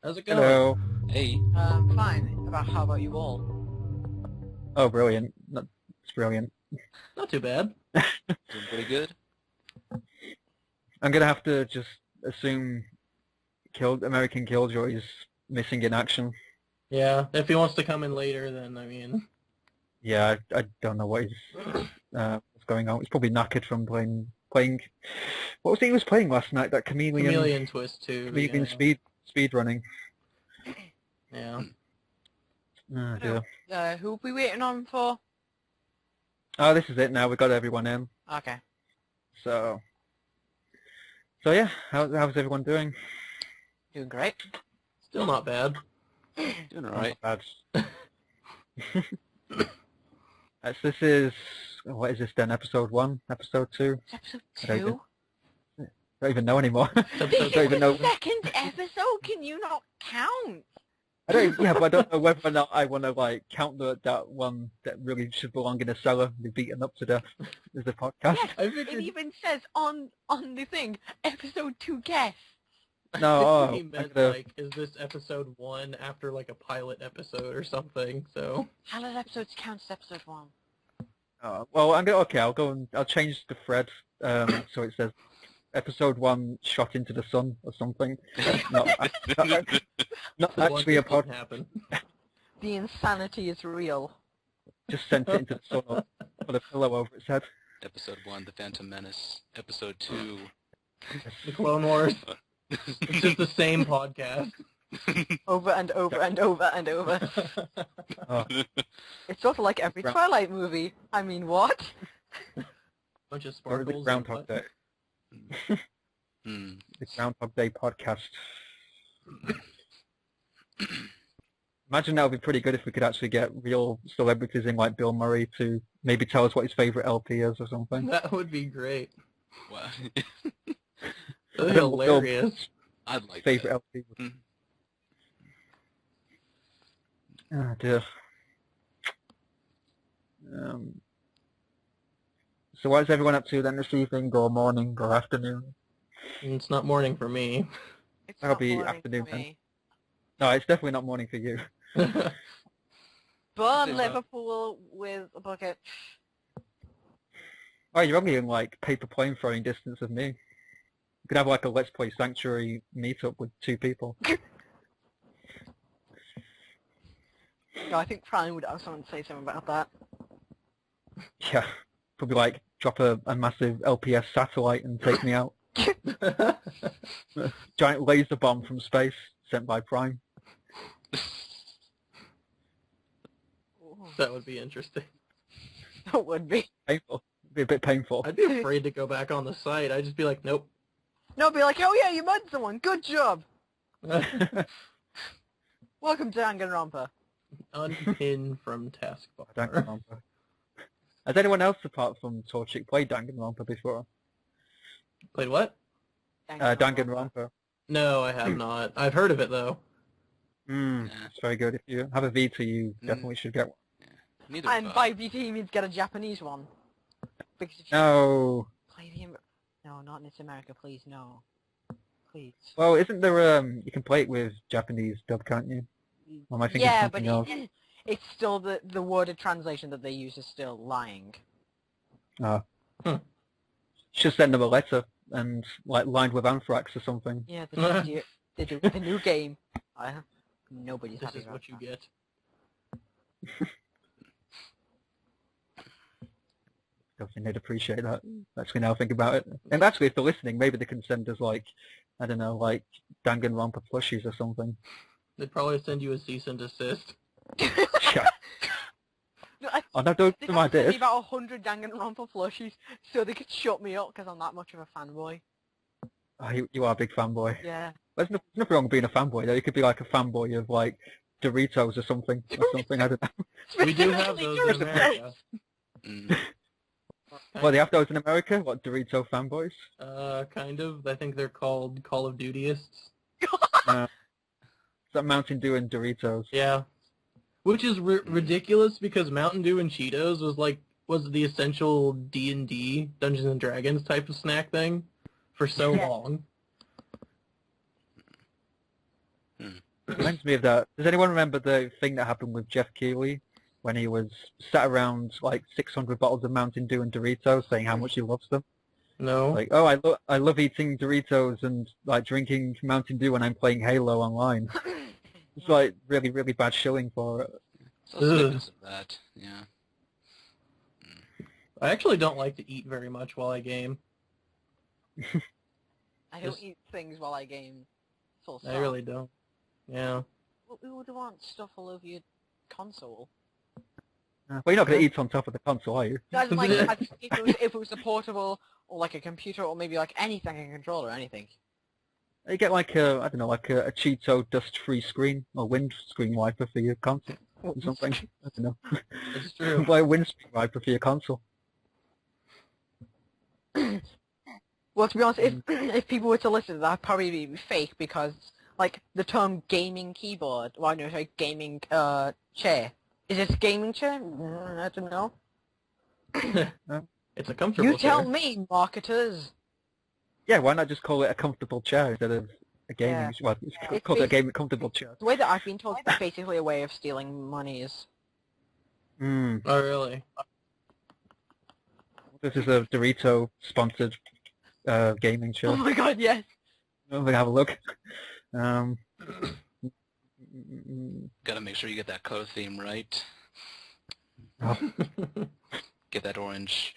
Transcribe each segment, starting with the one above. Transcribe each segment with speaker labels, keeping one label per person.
Speaker 1: How's it going?
Speaker 2: Hello.
Speaker 3: Hey.
Speaker 4: Fine. How about you all?
Speaker 2: Oh, brilliant. It's brilliant.
Speaker 1: Not too bad.
Speaker 3: Doing pretty good.
Speaker 2: I'm going to have to just assume American Killjoy is missing in action.
Speaker 1: Yeah, if he wants to come in later, then, I mean...
Speaker 2: Yeah, I don't know what's going on. He's probably knackered from playing... What was it he was playing last night? That
Speaker 1: Chameleon Twist 2.
Speaker 2: Chameleon
Speaker 1: yeah.
Speaker 2: speed running.
Speaker 1: Yeah.
Speaker 2: Oh, dear.
Speaker 4: Who are we waiting on for?
Speaker 2: Oh, this is it now. We've got everyone in.
Speaker 4: Okay.
Speaker 2: So yeah, how's everyone doing?
Speaker 4: Doing great.
Speaker 1: Still not bad.
Speaker 3: Doing alright.
Speaker 2: Not bad. This is... What is this then? Episode 1? Episode 2?
Speaker 4: It's
Speaker 2: I
Speaker 4: episode 2?
Speaker 2: don't even know anymore.
Speaker 1: Episode
Speaker 4: This
Speaker 2: don't
Speaker 4: is
Speaker 2: even
Speaker 4: the
Speaker 2: know.
Speaker 4: second episode. Can you not count?
Speaker 2: But I don't know whether or not I want to like count that one that really should belong in a cellar and be beaten up to death as the podcast.
Speaker 4: Yes,
Speaker 1: I
Speaker 4: it
Speaker 1: figured...
Speaker 4: even says on the thing, episode 2 guest.
Speaker 2: No,
Speaker 1: he meant,
Speaker 2: gonna...
Speaker 1: like, is this episode 1 after, like, a pilot episode or something, so...
Speaker 4: How does episodes count as episode 1?
Speaker 2: Well, I'll go and I'll change the thread so it says episode 1 shot into the sun or something. not actually a pod.
Speaker 1: Happen.
Speaker 4: The insanity is real.
Speaker 2: Just sent it into the sun or put a pillow over its head.
Speaker 3: Episode 1, The Phantom Menace. Episode 2...
Speaker 1: The Clone Wars. It's just the same podcast.
Speaker 4: Over and over and over and over.
Speaker 2: Oh,
Speaker 4: It's sort of like every Twilight movie. I mean, what?
Speaker 1: Bunch of
Speaker 2: or the
Speaker 1: sparkles.
Speaker 2: Groundhog Day. The Groundhog Day podcast. Imagine that would be pretty good if we could actually get real celebrities in like Bill Murray to maybe tell us what his favourite LP is or something.
Speaker 1: That would be great.
Speaker 3: Wow.
Speaker 1: That'd be hilarious.
Speaker 3: I'd like
Speaker 2: Favourite
Speaker 3: that.
Speaker 2: LP. Oh dear. So what is everyone up to then this evening or morning or afternoon?
Speaker 1: It's not morning for me.
Speaker 4: It's
Speaker 2: That'll
Speaker 4: not
Speaker 2: be
Speaker 4: morning
Speaker 2: afternoon
Speaker 4: for
Speaker 2: then.
Speaker 4: me.
Speaker 2: No, it's definitely not morning for you.
Speaker 4: Burn
Speaker 1: Yeah.
Speaker 4: Liverpool with a bucket.
Speaker 2: Oh, you're only in like paper plane throwing distance of me. You could have like a Let's Play Sanctuary meetup with 2 people.
Speaker 4: No, I think Prime would have someone to say something about that.
Speaker 2: Yeah, probably like drop a massive LPS satellite and take me out. Giant laser bomb from space sent by Prime.
Speaker 1: That would be interesting.
Speaker 4: That would be.
Speaker 2: Painful. It'd be a bit painful.
Speaker 1: I'd be afraid to go back on the site. I'd just be like, nope.
Speaker 4: No, be like, oh yeah, you murdered someone. Good job. Welcome to Danganronpa.
Speaker 1: Unpin from taskbar.
Speaker 2: Danganronpa. Has anyone else apart from Torchic played Danganronpa before?
Speaker 1: Played what?
Speaker 2: Danganronpa.
Speaker 1: No, I have not. I've heard of it, though.
Speaker 2: It's very good. If you have a Vita, you definitely should get one.
Speaker 3: Neither
Speaker 4: And
Speaker 3: have
Speaker 4: by
Speaker 3: I.
Speaker 4: VT he means get a Japanese one. Because if you
Speaker 2: No.
Speaker 4: play the no, not in this America, please, no. Please.
Speaker 2: Well, isn't there you can play it with Japanese dub, can't you? Or am I thinking
Speaker 4: Yeah, but
Speaker 2: something else?
Speaker 4: it's still the worded translation that they use is still lying.
Speaker 2: Oh. Should send them a letter and like lined with anthrax or something.
Speaker 4: Yeah, they do the new game. Nobody's
Speaker 1: This
Speaker 4: happy
Speaker 1: is
Speaker 4: about
Speaker 1: what you
Speaker 4: that.
Speaker 1: get.
Speaker 2: I don't think they'd appreciate that. Actually, now I think about it. And actually, if they're listening, maybe they can send us like, I don't know, like Danganronpa plushies or something.
Speaker 1: They'd probably send you a cease and desist.
Speaker 2: Yeah.
Speaker 4: No,
Speaker 2: Oh no, don't
Speaker 4: they
Speaker 2: do
Speaker 4: got
Speaker 2: my
Speaker 4: to send me
Speaker 2: this.
Speaker 4: about 100 Danganronpa plushies so they could shut me up because I'm that much of a fanboy.
Speaker 2: Oh, you are a big fanboy.
Speaker 4: Yeah.
Speaker 2: There's nothing wrong with being a fanboy though. You could be like a fanboy of like Doritos or something. I don't know.
Speaker 1: We do have those in America.
Speaker 2: Well, they have those in America? What, Dorito fanboys?
Speaker 1: Kind of. I think they're called Call of Dutyists.
Speaker 2: Is that Mountain Dew and Doritos?
Speaker 1: Yeah. Which is ridiculous because Mountain Dew and Cheetos was the essential D&D, Dungeons and Dragons type of snack thing for so long.
Speaker 2: Reminds me of that. Does anyone remember the thing that happened with Jeff Keighley when he was sat around like 600 bottles of Mountain Dew and Doritos saying how much he loves them?
Speaker 1: No.
Speaker 2: Like, oh, I love eating Doritos and like drinking Mountain Dew when I'm playing Halo online. It's like really, really bad shilling for it.
Speaker 3: So snippets of that, yeah.
Speaker 1: I actually don't like to eat very much while I game.
Speaker 4: I don't eat things while I game. Full stop.
Speaker 1: I really don't. Yeah.
Speaker 4: Who would want stuff all over your console?
Speaker 2: Well, you're not going to eat on top of the console, are you?
Speaker 4: As in, like, if it was a portable, or like a computer, or maybe like anything, a controller, anything.
Speaker 2: You get like a, I don't know, like a Cheeto dust-free screen or windscreen wiper for your console or something. I don't know.
Speaker 1: It's true.
Speaker 2: Buy a windscreen wiper for your console.
Speaker 4: Well, to be honest, if people were to listen, that'd probably be fake because, like, the term gaming keyboard, well, no, sorry, gaming chair. Is it a gaming chair? I don't know.
Speaker 1: It's a comfortable
Speaker 4: You tell
Speaker 1: chair.
Speaker 4: me, marketers.
Speaker 2: Yeah, why not just call it a comfortable chair instead of a gaming?
Speaker 4: Yeah.
Speaker 2: Well, it's called a gaming comfortable chair.
Speaker 4: The way that I've been told it's basically a way of stealing monies.
Speaker 2: Hmm.
Speaker 1: Oh, really?
Speaker 2: This is a Dorito sponsored gaming chair.
Speaker 4: Oh my god, yes.
Speaker 2: Let me have a look.
Speaker 3: Gotta make sure you get that color theme right.
Speaker 2: Oh,
Speaker 3: Get that orange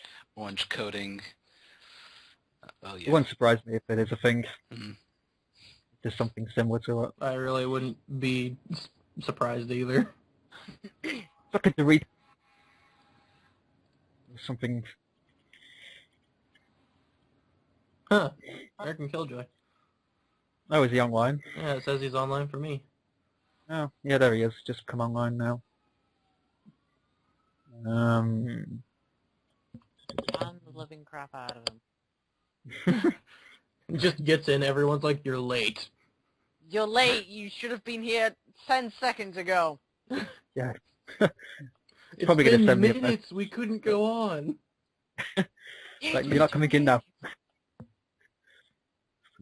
Speaker 3: coating. Oh
Speaker 2: it
Speaker 3: yeah.
Speaker 2: wouldn't surprise me if it is a thing.
Speaker 3: Mhm.
Speaker 2: There's something similar to it.
Speaker 1: I really wouldn't be surprised either.
Speaker 2: It's like a Dorito. Something.
Speaker 1: Huh. American Killjoy.
Speaker 2: Oh, is he online?
Speaker 1: Yeah, it says he's online for me.
Speaker 2: Oh, yeah, there he is. Just come online now.
Speaker 4: I'm the living crap out of him.
Speaker 1: Just gets in, everyone's like, you're late.
Speaker 4: You're late. You should have been here 10 seconds ago.
Speaker 2: Yeah.
Speaker 1: It's
Speaker 2: probably gonna
Speaker 1: been
Speaker 2: send me a
Speaker 1: minutes, we couldn't go on.
Speaker 2: Like, you're not coming in now.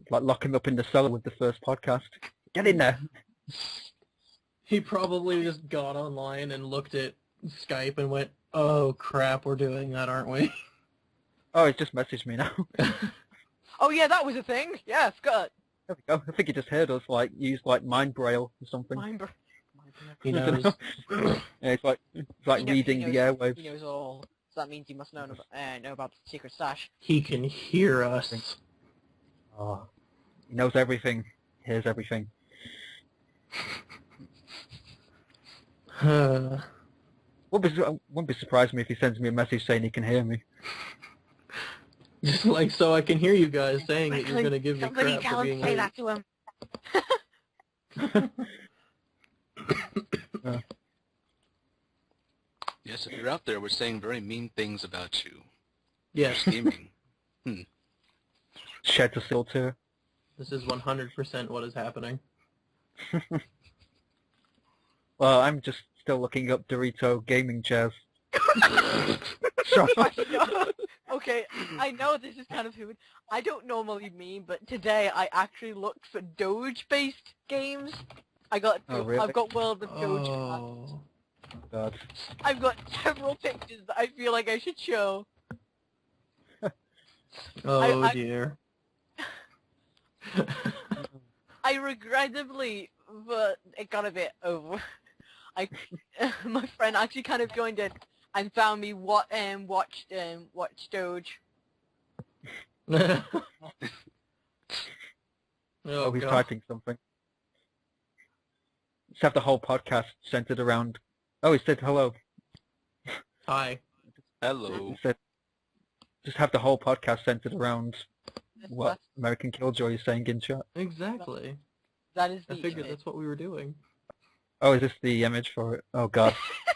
Speaker 2: Like, lock him up in the cellar with the first podcast. Get in there.
Speaker 1: He probably just got online and looked at Skype and went, oh crap, we're doing that, aren't we?
Speaker 2: Oh, he's just messaged me now.
Speaker 4: Oh yeah, that was a thing. Yeah, Scott.
Speaker 2: There we go. I think he just heard us, like, use, like, mind braille or something.
Speaker 1: He knows.
Speaker 2: Yeah, it's like
Speaker 4: He
Speaker 2: reading
Speaker 4: knows,
Speaker 2: the airwaves.
Speaker 4: He knows all. So that means he must know about the secret stash.
Speaker 1: He can hear us.
Speaker 2: Oh, he knows everything. Hears everything. Wouldn't be surprised me if he sends me a message saying he can hear me.
Speaker 1: Just like, so I can hear you guys saying that you're going to give me
Speaker 4: Somebody
Speaker 1: crap
Speaker 4: tell
Speaker 1: for
Speaker 4: him
Speaker 1: being
Speaker 4: to say
Speaker 1: late.
Speaker 4: that to him.
Speaker 3: Yes, if you're out there, we're saying very mean things about you.
Speaker 1: Yes,
Speaker 3: Scheming.
Speaker 2: Sheds a still too.
Speaker 1: this is 100% what is happening.
Speaker 2: Well, I'm just still looking up Dorito gaming chairs.
Speaker 4: Okay, I know this is kind of weird. I don't normally meme, but today I actually looked for Doge-based games. I got
Speaker 2: Oh, really?
Speaker 4: I've got World of Doge.
Speaker 1: Oh,
Speaker 2: God.
Speaker 4: I've got several pictures that I feel like I should show.
Speaker 1: oh
Speaker 4: I-
Speaker 1: dear.
Speaker 4: I regrettably, but it got a bit over. My friend actually kind of joined in and found me watched Doge.
Speaker 1: Oh,
Speaker 2: Oh, he's
Speaker 1: God.
Speaker 2: typing something. Let's have the whole podcast centered around... Oh, he said hello.
Speaker 1: Hi.
Speaker 3: Hello.
Speaker 2: He said, just have the whole podcast centered around what American Killjoy is saying in chat.
Speaker 1: Exactly.
Speaker 4: That is
Speaker 1: I
Speaker 4: the
Speaker 1: figured
Speaker 4: image.
Speaker 1: that's what we were doing.
Speaker 2: Oh, is this the image for it? Oh, God.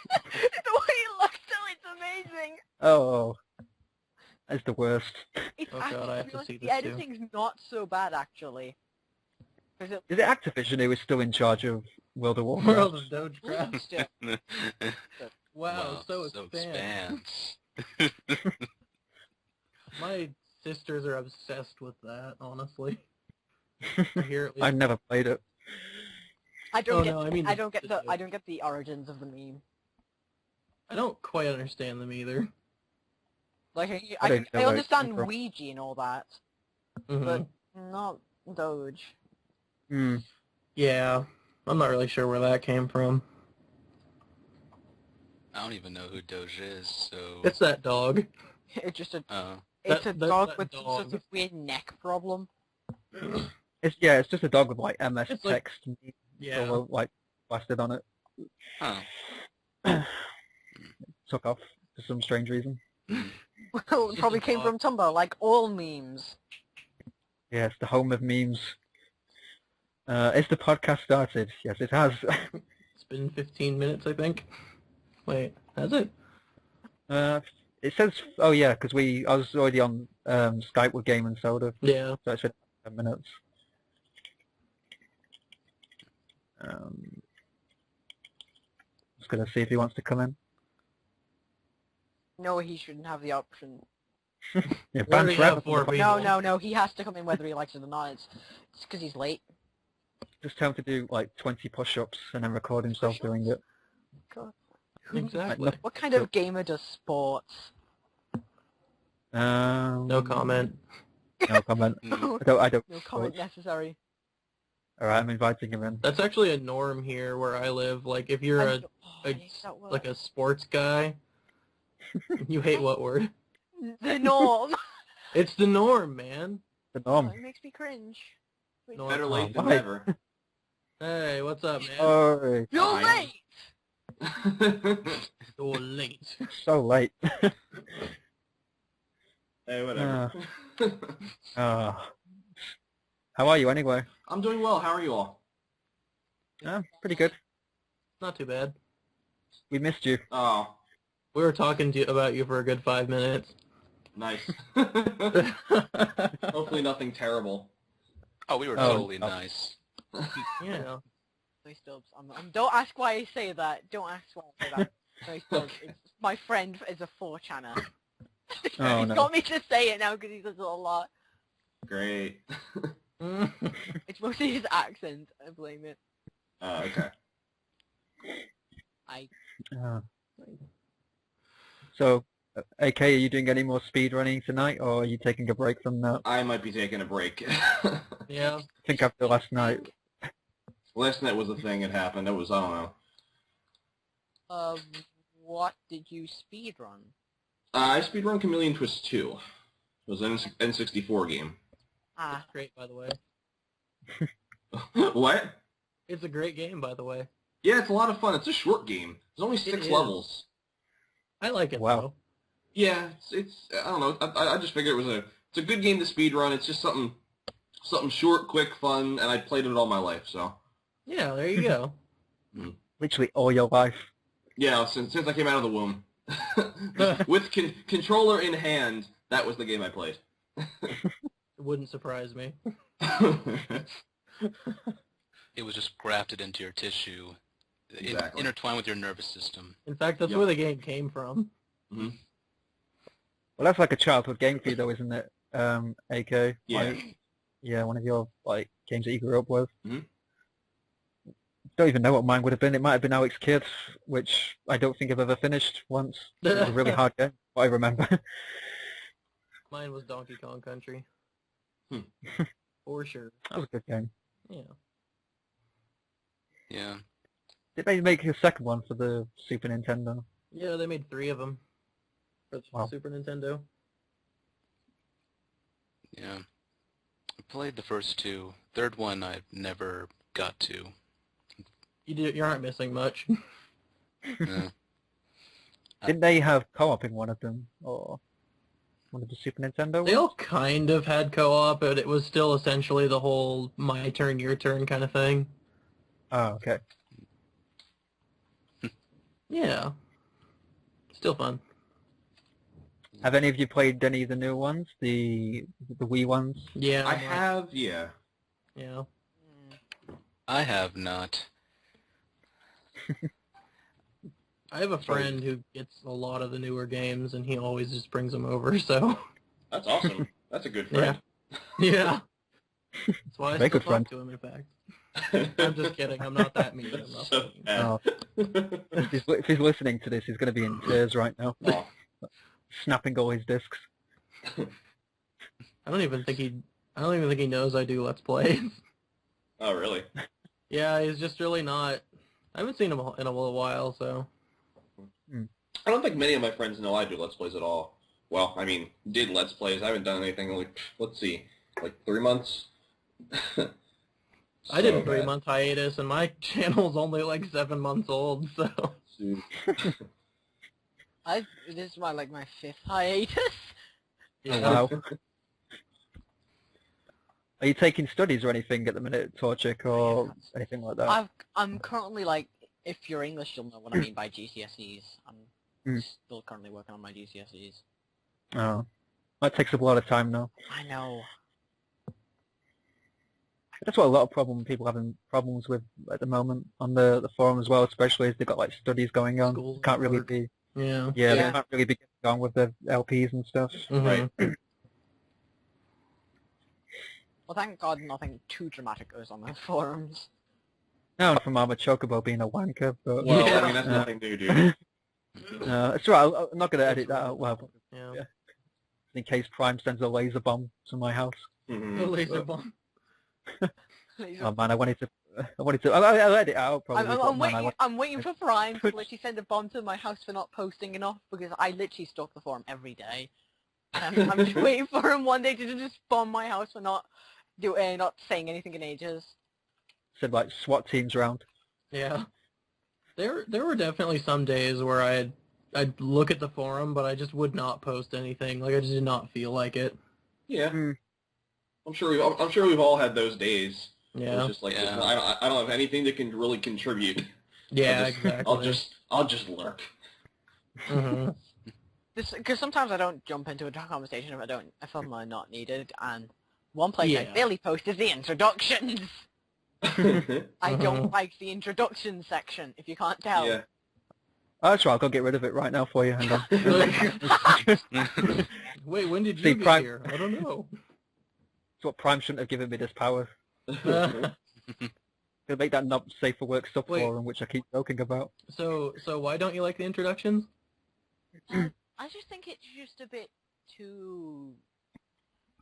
Speaker 4: The way it looks, though, it's amazing.
Speaker 2: Oh, that's the worst.
Speaker 4: It's
Speaker 1: Oh, God,
Speaker 4: actually,
Speaker 1: I have
Speaker 4: be
Speaker 1: to
Speaker 4: honest,
Speaker 1: see
Speaker 4: the
Speaker 1: this, too.
Speaker 4: editing's not so bad actually. 'Cause it
Speaker 2: Is it Activision who is still in charge of World of Warcraft?
Speaker 1: World of Dogecraft.
Speaker 4: still.
Speaker 1: Wow, so expands. My sisters are obsessed with that, honestly. I hear at least
Speaker 2: I've never played it.
Speaker 4: I don't
Speaker 1: Oh,
Speaker 4: get.
Speaker 1: no, I mean
Speaker 4: I don't get
Speaker 1: the
Speaker 4: the.
Speaker 1: joke.
Speaker 4: I don't get the origins of the meme.
Speaker 1: I don't quite understand them either.
Speaker 4: Like
Speaker 2: I don't know
Speaker 4: I
Speaker 2: where it came
Speaker 4: understand
Speaker 2: from.
Speaker 4: Ouija and all that,
Speaker 1: Mhm.
Speaker 4: but not Doge.
Speaker 2: Hmm.
Speaker 1: Yeah, I'm not really sure where that came from.
Speaker 3: I don't even know who Doge is, so...
Speaker 1: It's that dog.
Speaker 4: It's just a.
Speaker 3: Oh.
Speaker 4: It's a
Speaker 1: That
Speaker 4: dog with some
Speaker 1: dog.
Speaker 4: sort of weird neck problem.
Speaker 2: It's just a dog with like MS
Speaker 1: It's like-
Speaker 2: text
Speaker 1: Yeah.
Speaker 2: all like plastered on it.
Speaker 3: Huh.
Speaker 2: Took off for some strange reason.
Speaker 4: Well, it
Speaker 1: Just
Speaker 4: probably
Speaker 1: a
Speaker 4: came
Speaker 1: dog.
Speaker 4: from Tumblr, like all memes.
Speaker 2: Yeah, it's the home of memes. Is the podcast started? Yes, it has.
Speaker 1: It's been 15 minutes, I think. Wait, has it?
Speaker 2: It says, oh yeah, because I was already on Skype with GamesN'Soda,
Speaker 1: Yeah.
Speaker 2: so it said 10 minutes. Just gonna see if he wants to come in.
Speaker 4: No, he shouldn't have the option.
Speaker 2: Yeah,
Speaker 1: We
Speaker 2: banned
Speaker 1: already
Speaker 2: forever
Speaker 1: have
Speaker 2: from the
Speaker 1: 4
Speaker 2: podcast.
Speaker 1: people.
Speaker 4: No, he has to come in whether he likes it or not. It's because he's late.
Speaker 2: Just tell him to do like 20 push-ups and then record himself doing it.
Speaker 4: God.
Speaker 1: Exactly.
Speaker 4: What kind of gamer does sports?
Speaker 1: No comment.
Speaker 2: No comment.
Speaker 3: Mm.
Speaker 2: I don't.
Speaker 4: No comment necessary.
Speaker 2: All right, I'm inviting him in.
Speaker 1: That's actually a norm here where I live. Like, if you're
Speaker 4: I hate that word.
Speaker 1: like a sports guy, you hate what word?
Speaker 4: The norm.
Speaker 1: It's the norm, man.
Speaker 2: The
Speaker 4: Oh,
Speaker 2: norm.
Speaker 4: it makes me cringe. Wait,
Speaker 1: No,
Speaker 5: Better late than
Speaker 2: why?
Speaker 5: never.
Speaker 1: Hey, what's up, man?
Speaker 2: Oh,
Speaker 4: You're
Speaker 5: Fine.
Speaker 4: late!
Speaker 1: You're late.
Speaker 2: so late.
Speaker 5: Hey, whatever.
Speaker 2: How are you anyway?
Speaker 5: I'm doing well. How are you all?
Speaker 2: Pretty good.
Speaker 1: Not too bad.
Speaker 2: We missed you.
Speaker 5: Oh,
Speaker 1: We were talking to you about you for a good 5 minutes.
Speaker 5: nice. Hopefully nothing terrible.
Speaker 3: Oh, we were
Speaker 2: Oh,
Speaker 3: totally
Speaker 2: no.
Speaker 3: nice.
Speaker 1: Yeah.
Speaker 4: Nice Stubbs. Don't ask why I say that. Don't ask why I say that. Nice Stubbs.
Speaker 5: Okay.
Speaker 4: My friend is a 4chaner.
Speaker 2: Oh,
Speaker 4: He's
Speaker 2: no.
Speaker 4: got me to say it now because he does it a lot.
Speaker 5: Great.
Speaker 4: It's mostly his accent. I blame it.
Speaker 5: Okay.
Speaker 2: Uh, so, AK, are you doing any more speed running tonight, or are you taking a break from that?
Speaker 5: I might be taking a break.
Speaker 1: Yeah.
Speaker 2: I think after last night.
Speaker 5: Last night was a thing that happened. It was, I don't know.
Speaker 4: What did you speedrun?
Speaker 5: I speedrun Chameleon Twist 2. It was an N64 game.
Speaker 4: Ah,
Speaker 1: Great, by the way.
Speaker 5: What?
Speaker 1: It's a great game, by the way.
Speaker 5: Yeah, it's a lot of fun. It's a short game. There's only 6
Speaker 1: is.
Speaker 5: levels.
Speaker 1: I like it,
Speaker 2: Wow.
Speaker 1: though.
Speaker 5: Yeah, it's I don't know. I just figured it's a good game to speedrun. It's just something short, quick, fun, and I played it all my life. So
Speaker 1: Yeah, there you go.
Speaker 2: Literally all your life.
Speaker 5: yeah, since I came out of the womb, with controller in hand, that was the game I played.
Speaker 1: It wouldn't surprise me.
Speaker 3: It was just grafted into your tissue,
Speaker 5: Exactly.
Speaker 3: intertwined with your nervous system.
Speaker 1: In fact, that's
Speaker 5: Yep.
Speaker 1: where the game came from.
Speaker 2: Well, that's like a childhood game for you, though, isn't it? AK.
Speaker 5: Yeah.
Speaker 2: Like, yeah, one of your like games that you grew up with.
Speaker 5: Mhm.
Speaker 2: Don't even know what mine would have been. It might have been Alex Kidd, which I don't think I've ever finished once. It was a really hard game. What I remember.
Speaker 1: Mine was Donkey Kong Country.
Speaker 5: Hmm.
Speaker 1: For sure.
Speaker 2: That was a good game.
Speaker 1: Yeah.
Speaker 3: Yeah.
Speaker 2: Did they make a second one for the Super Nintendo?
Speaker 1: Yeah, they made 3 of them for the
Speaker 2: Wow.
Speaker 1: Super Nintendo.
Speaker 3: Yeah. I played the first 2. Third one I never got to.
Speaker 1: You aren't missing much.
Speaker 3: Yeah.
Speaker 2: Didn't they have co-op in one of them, or one of the Super Nintendo
Speaker 1: They
Speaker 2: ones?
Speaker 1: all kind of had co-op, but it was still essentially the whole my turn, your turn kind of thing.
Speaker 2: Oh, okay.
Speaker 1: Yeah. Still fun.
Speaker 2: Have any of you played any of the new ones, the Wii ones?
Speaker 1: Yeah.
Speaker 5: I have, yeah.
Speaker 1: Yeah.
Speaker 3: I have not.
Speaker 1: I have a friend who gets a lot of the newer games, and he always just brings them over, so...
Speaker 5: That's awesome. That's a good friend.
Speaker 1: Yeah. That's why I
Speaker 2: Very
Speaker 1: still
Speaker 2: good
Speaker 1: talk
Speaker 2: friend.
Speaker 1: to him, in fact. I'm just kidding. I'm not that mean. I'm not
Speaker 5: So
Speaker 1: that mean.
Speaker 5: bad.
Speaker 2: Oh. If he's listening to this, he's going to be in tears right now,
Speaker 5: Aw.
Speaker 2: snapping all his discs.
Speaker 1: I don't even think he knows I do Let's Plays.
Speaker 5: Oh, really?
Speaker 1: Yeah, he's just really not. I haven't seen him in a little while, so.
Speaker 5: I don't think many of my friends know I do Let's Plays at all. Well, I mean, did Let's Plays. I haven't done anything in, like, let's see, like 3 months?
Speaker 1: I did a
Speaker 5: So
Speaker 1: 3-month hiatus, and my channel's only like 7 months old, so.
Speaker 5: bad.
Speaker 4: This is my 5th hiatus.
Speaker 2: Oh, wow. Are you taking studies or anything at the minute, Torchic, or anything like that?
Speaker 4: I'm currently if you're English, you'll know what I mean by GCSEs. I'm still currently working on my GCSEs.
Speaker 2: Oh. That takes up a lot of time now.
Speaker 4: I know.
Speaker 2: That's what a lot of people having problems with at the moment on the forum as well, especially as they've got like studies going on.
Speaker 1: Schools
Speaker 2: Can't really
Speaker 1: work.
Speaker 2: be
Speaker 1: Yeah.
Speaker 2: they
Speaker 4: Yeah.
Speaker 2: can't really be getting on with their LPs and stuff.
Speaker 1: Mhm.
Speaker 5: Right.
Speaker 4: Well, thank God nothing too dramatic goes on the forums.
Speaker 2: No, not from Mama Chocobo being a wanker, but
Speaker 5: Well,
Speaker 1: Yeah.
Speaker 5: I mean, that's nothing new, dude.
Speaker 2: it's right. I'm not going to edit that out. Well,
Speaker 1: Yeah.
Speaker 2: in case Prime sends a laser bomb to my house.
Speaker 5: Mhm.
Speaker 1: The laser bomb.
Speaker 2: Oh man, I wanted to. I'll edit it out probably. but,
Speaker 4: I'm
Speaker 2: man,
Speaker 4: waiting. I'm waiting for Prime to literally send a bomb to my house for not posting enough because I literally stalk the forum every day, and I'm just waiting for him one day to just bomb my house for not saying anything in ages.
Speaker 2: Said like SWAT teams round.
Speaker 1: Yeah. There were definitely some days where I'd look at the forum, but I just would not post anything. Like I just did not feel like it.
Speaker 5: Yeah.
Speaker 2: Mm.
Speaker 5: I'm sure we've all had those days.
Speaker 1: Yeah.
Speaker 5: It's just like,
Speaker 3: Yeah.
Speaker 5: I don't have anything that can really contribute.
Speaker 1: Yeah,
Speaker 5: I'll
Speaker 1: exactly.
Speaker 5: I'll just lurk.
Speaker 1: hmm
Speaker 4: Because sometimes I don't jump into a conversation if I'm not needed, and one place I
Speaker 1: Yeah.
Speaker 4: barely post is the introductions. I don't like the introduction section, if you can't tell.
Speaker 5: Yeah.
Speaker 2: Oh, that's right. I'll go get rid of it right now for you. Hang on.
Speaker 1: Wait, when did
Speaker 2: See,
Speaker 1: you get
Speaker 2: Prime-
Speaker 1: here? I don't know.
Speaker 2: It's what Prime shouldn't have given me this power. Gonna make that not safe for work subforum, which I keep joking about.
Speaker 1: So why don't you like the introductions?
Speaker 4: I just think it's just a bit too...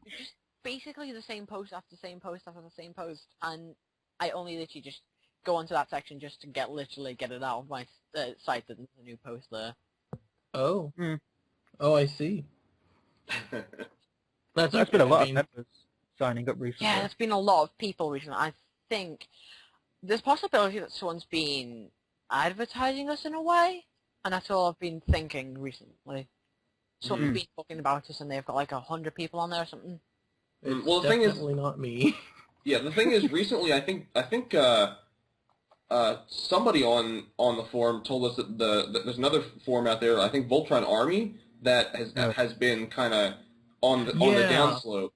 Speaker 4: It's just basically the same post after the same post after the same post, and I only literally just go onto that section just to get it out of my site that there's a new post there.
Speaker 1: Oh.
Speaker 2: Hmm.
Speaker 1: Oh, I see. That's
Speaker 2: There's been a
Speaker 1: okay,
Speaker 2: lot
Speaker 1: I
Speaker 2: of
Speaker 1: mean,
Speaker 2: members signing up recently.
Speaker 4: Yeah, there's been a lot of people recently. I think there's possibility that someone's been advertising us in a way, and that's all I've been thinking recently. Someone's been talking about us, and they've got like 100 people on there or something.
Speaker 1: it's
Speaker 5: Well, the thing is-
Speaker 1: definitely not me.
Speaker 5: Yeah, the thing is, recently I think somebody on the forum told us that there's another forum out there. I think Voltron Army that has been kind of on the
Speaker 1: Yeah.
Speaker 5: downslope. So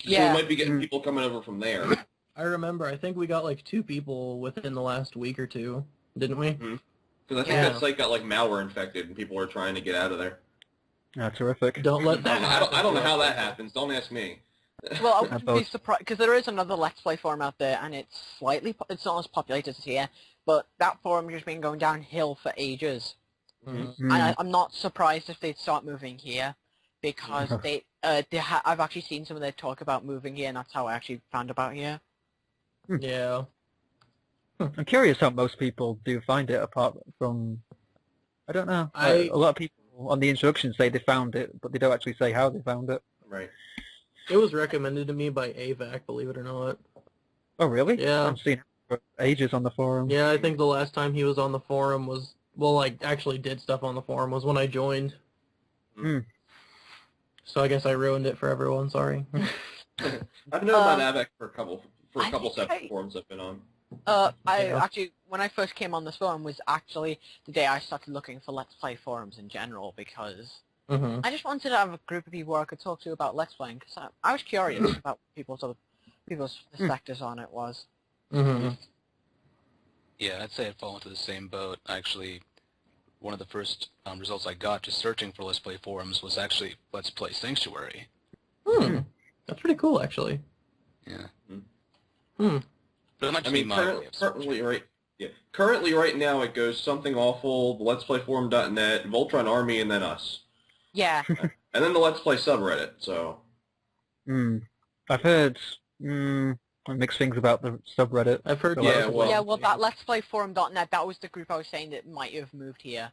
Speaker 5: we
Speaker 4: Yeah.
Speaker 5: might be getting people coming over from there.
Speaker 1: I remember. I think we got like 2 people within the last week or 2, didn't we?
Speaker 5: Because I think
Speaker 1: Yeah.
Speaker 5: that site got like malware infected and people were trying to get out of there.
Speaker 2: Yeah, terrific.
Speaker 1: Don't let that.
Speaker 5: I don't know how that
Speaker 1: happen.
Speaker 5: happens. Don't ask me.
Speaker 4: Well, I wouldn't be
Speaker 2: both.
Speaker 4: surprised because there is another Let's Play forum out there, and it's it's not as populated as here, but that forum has been going downhill for ages.
Speaker 1: Mhm.
Speaker 4: And I'm not surprised if they'd start moving here, because I've actually seen some of their talk about moving here, and that's how I actually found about here.
Speaker 1: Yeah.
Speaker 2: I'm curious how most people do find it, apart from, I don't know.
Speaker 1: I-
Speaker 2: A lot of people on the introduction say they found it, but they don't actually say how they found it.
Speaker 5: Right.
Speaker 1: It was recommended to me by AVAC, believe it or not.
Speaker 2: Oh, really?
Speaker 1: Yeah.
Speaker 2: I've seen it for ages on the forum.
Speaker 1: Yeah, I think the last time he was on the forum was, well, like, actually did stuff on the forum was when I joined.
Speaker 2: Hmm.
Speaker 1: So I guess I ruined it for everyone, sorry.
Speaker 5: I've known about AVAC for a couple
Speaker 4: I
Speaker 5: separate
Speaker 4: think
Speaker 5: forums I've been on.
Speaker 4: Actually, when I first came on this forum was actually the day I started looking for Let's Play forums in general, because
Speaker 1: hmm
Speaker 4: I just wanted to have a group of people I could talk to about Let's Playing, because I was curious about people's perspectives on it was.
Speaker 1: hmm
Speaker 3: Yeah, I'd say I'd fall into the same boat. Actually, one of the first results I got just searching for Let's Play forums was actually Let's Play Sanctuary.
Speaker 1: That's pretty cool, actually.
Speaker 3: Yeah.
Speaker 1: Hmm.
Speaker 3: But it might
Speaker 5: I
Speaker 3: just be
Speaker 5: mean,
Speaker 3: my way of searching.
Speaker 5: currently right now it goes Something Awful, the Let's Play Forum.net, Voltron Army, and then us.
Speaker 4: Yeah.
Speaker 5: And then the Let's Play subreddit, so...
Speaker 2: I've heard mixed things about the subreddit.
Speaker 1: I've heard
Speaker 5: Yeah,
Speaker 1: both
Speaker 5: well-
Speaker 4: Yeah,
Speaker 1: ways.
Speaker 4: well, that Let's Play Forum.net, that was the group I was saying that might have moved here.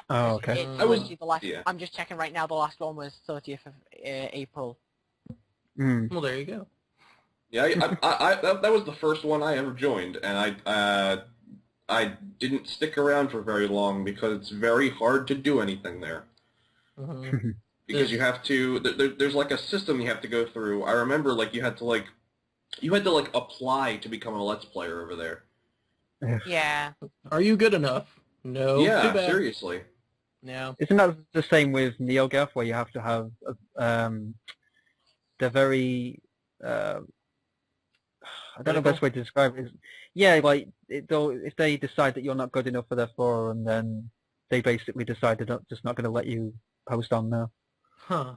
Speaker 2: Oh, okay.
Speaker 4: It's
Speaker 1: I was-
Speaker 4: literally the last,
Speaker 5: yeah.
Speaker 4: I'm just checking right now, the last one was 30th of April.
Speaker 1: Well, there you go.
Speaker 5: Yeah, that was the first one I ever joined, and I didn't stick around for very long because it's very hard to do anything there.
Speaker 1: Mhm.
Speaker 5: Because you have to, there's like a system you have to go through. I remember like you had to apply to become a Let's Player over there.
Speaker 4: Yeah.
Speaker 1: Are you good enough? No.
Speaker 5: Yeah,
Speaker 1: Too bad.
Speaker 5: seriously.
Speaker 1: Yeah.
Speaker 2: Isn't that the same with NeoGAF, where you have to have the very I don't know the best way to describe it. Yeah, like if they decide that you're not good enough for their forum, then they basically decide they're just not going to let you post on there.
Speaker 1: Huh.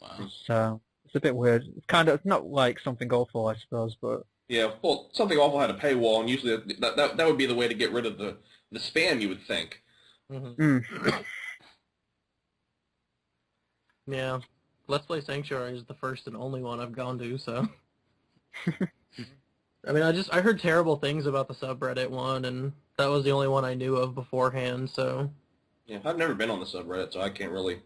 Speaker 3: Wow.
Speaker 2: So it's a bit weird. It's kind of not like Something Awful, I suppose, but
Speaker 5: Yeah, well, Something Awful had a paywall, and usually that would be the way to get rid of the spam, you would think.
Speaker 1: Mhm. Yeah. Let's Play Sanctuary is the first and only one I've gone to, so... I mean, I heard terrible things about the subreddit one, and that was the only one I knew of beforehand, so...
Speaker 5: Yeah, I've never been on the subreddit, so I can't really...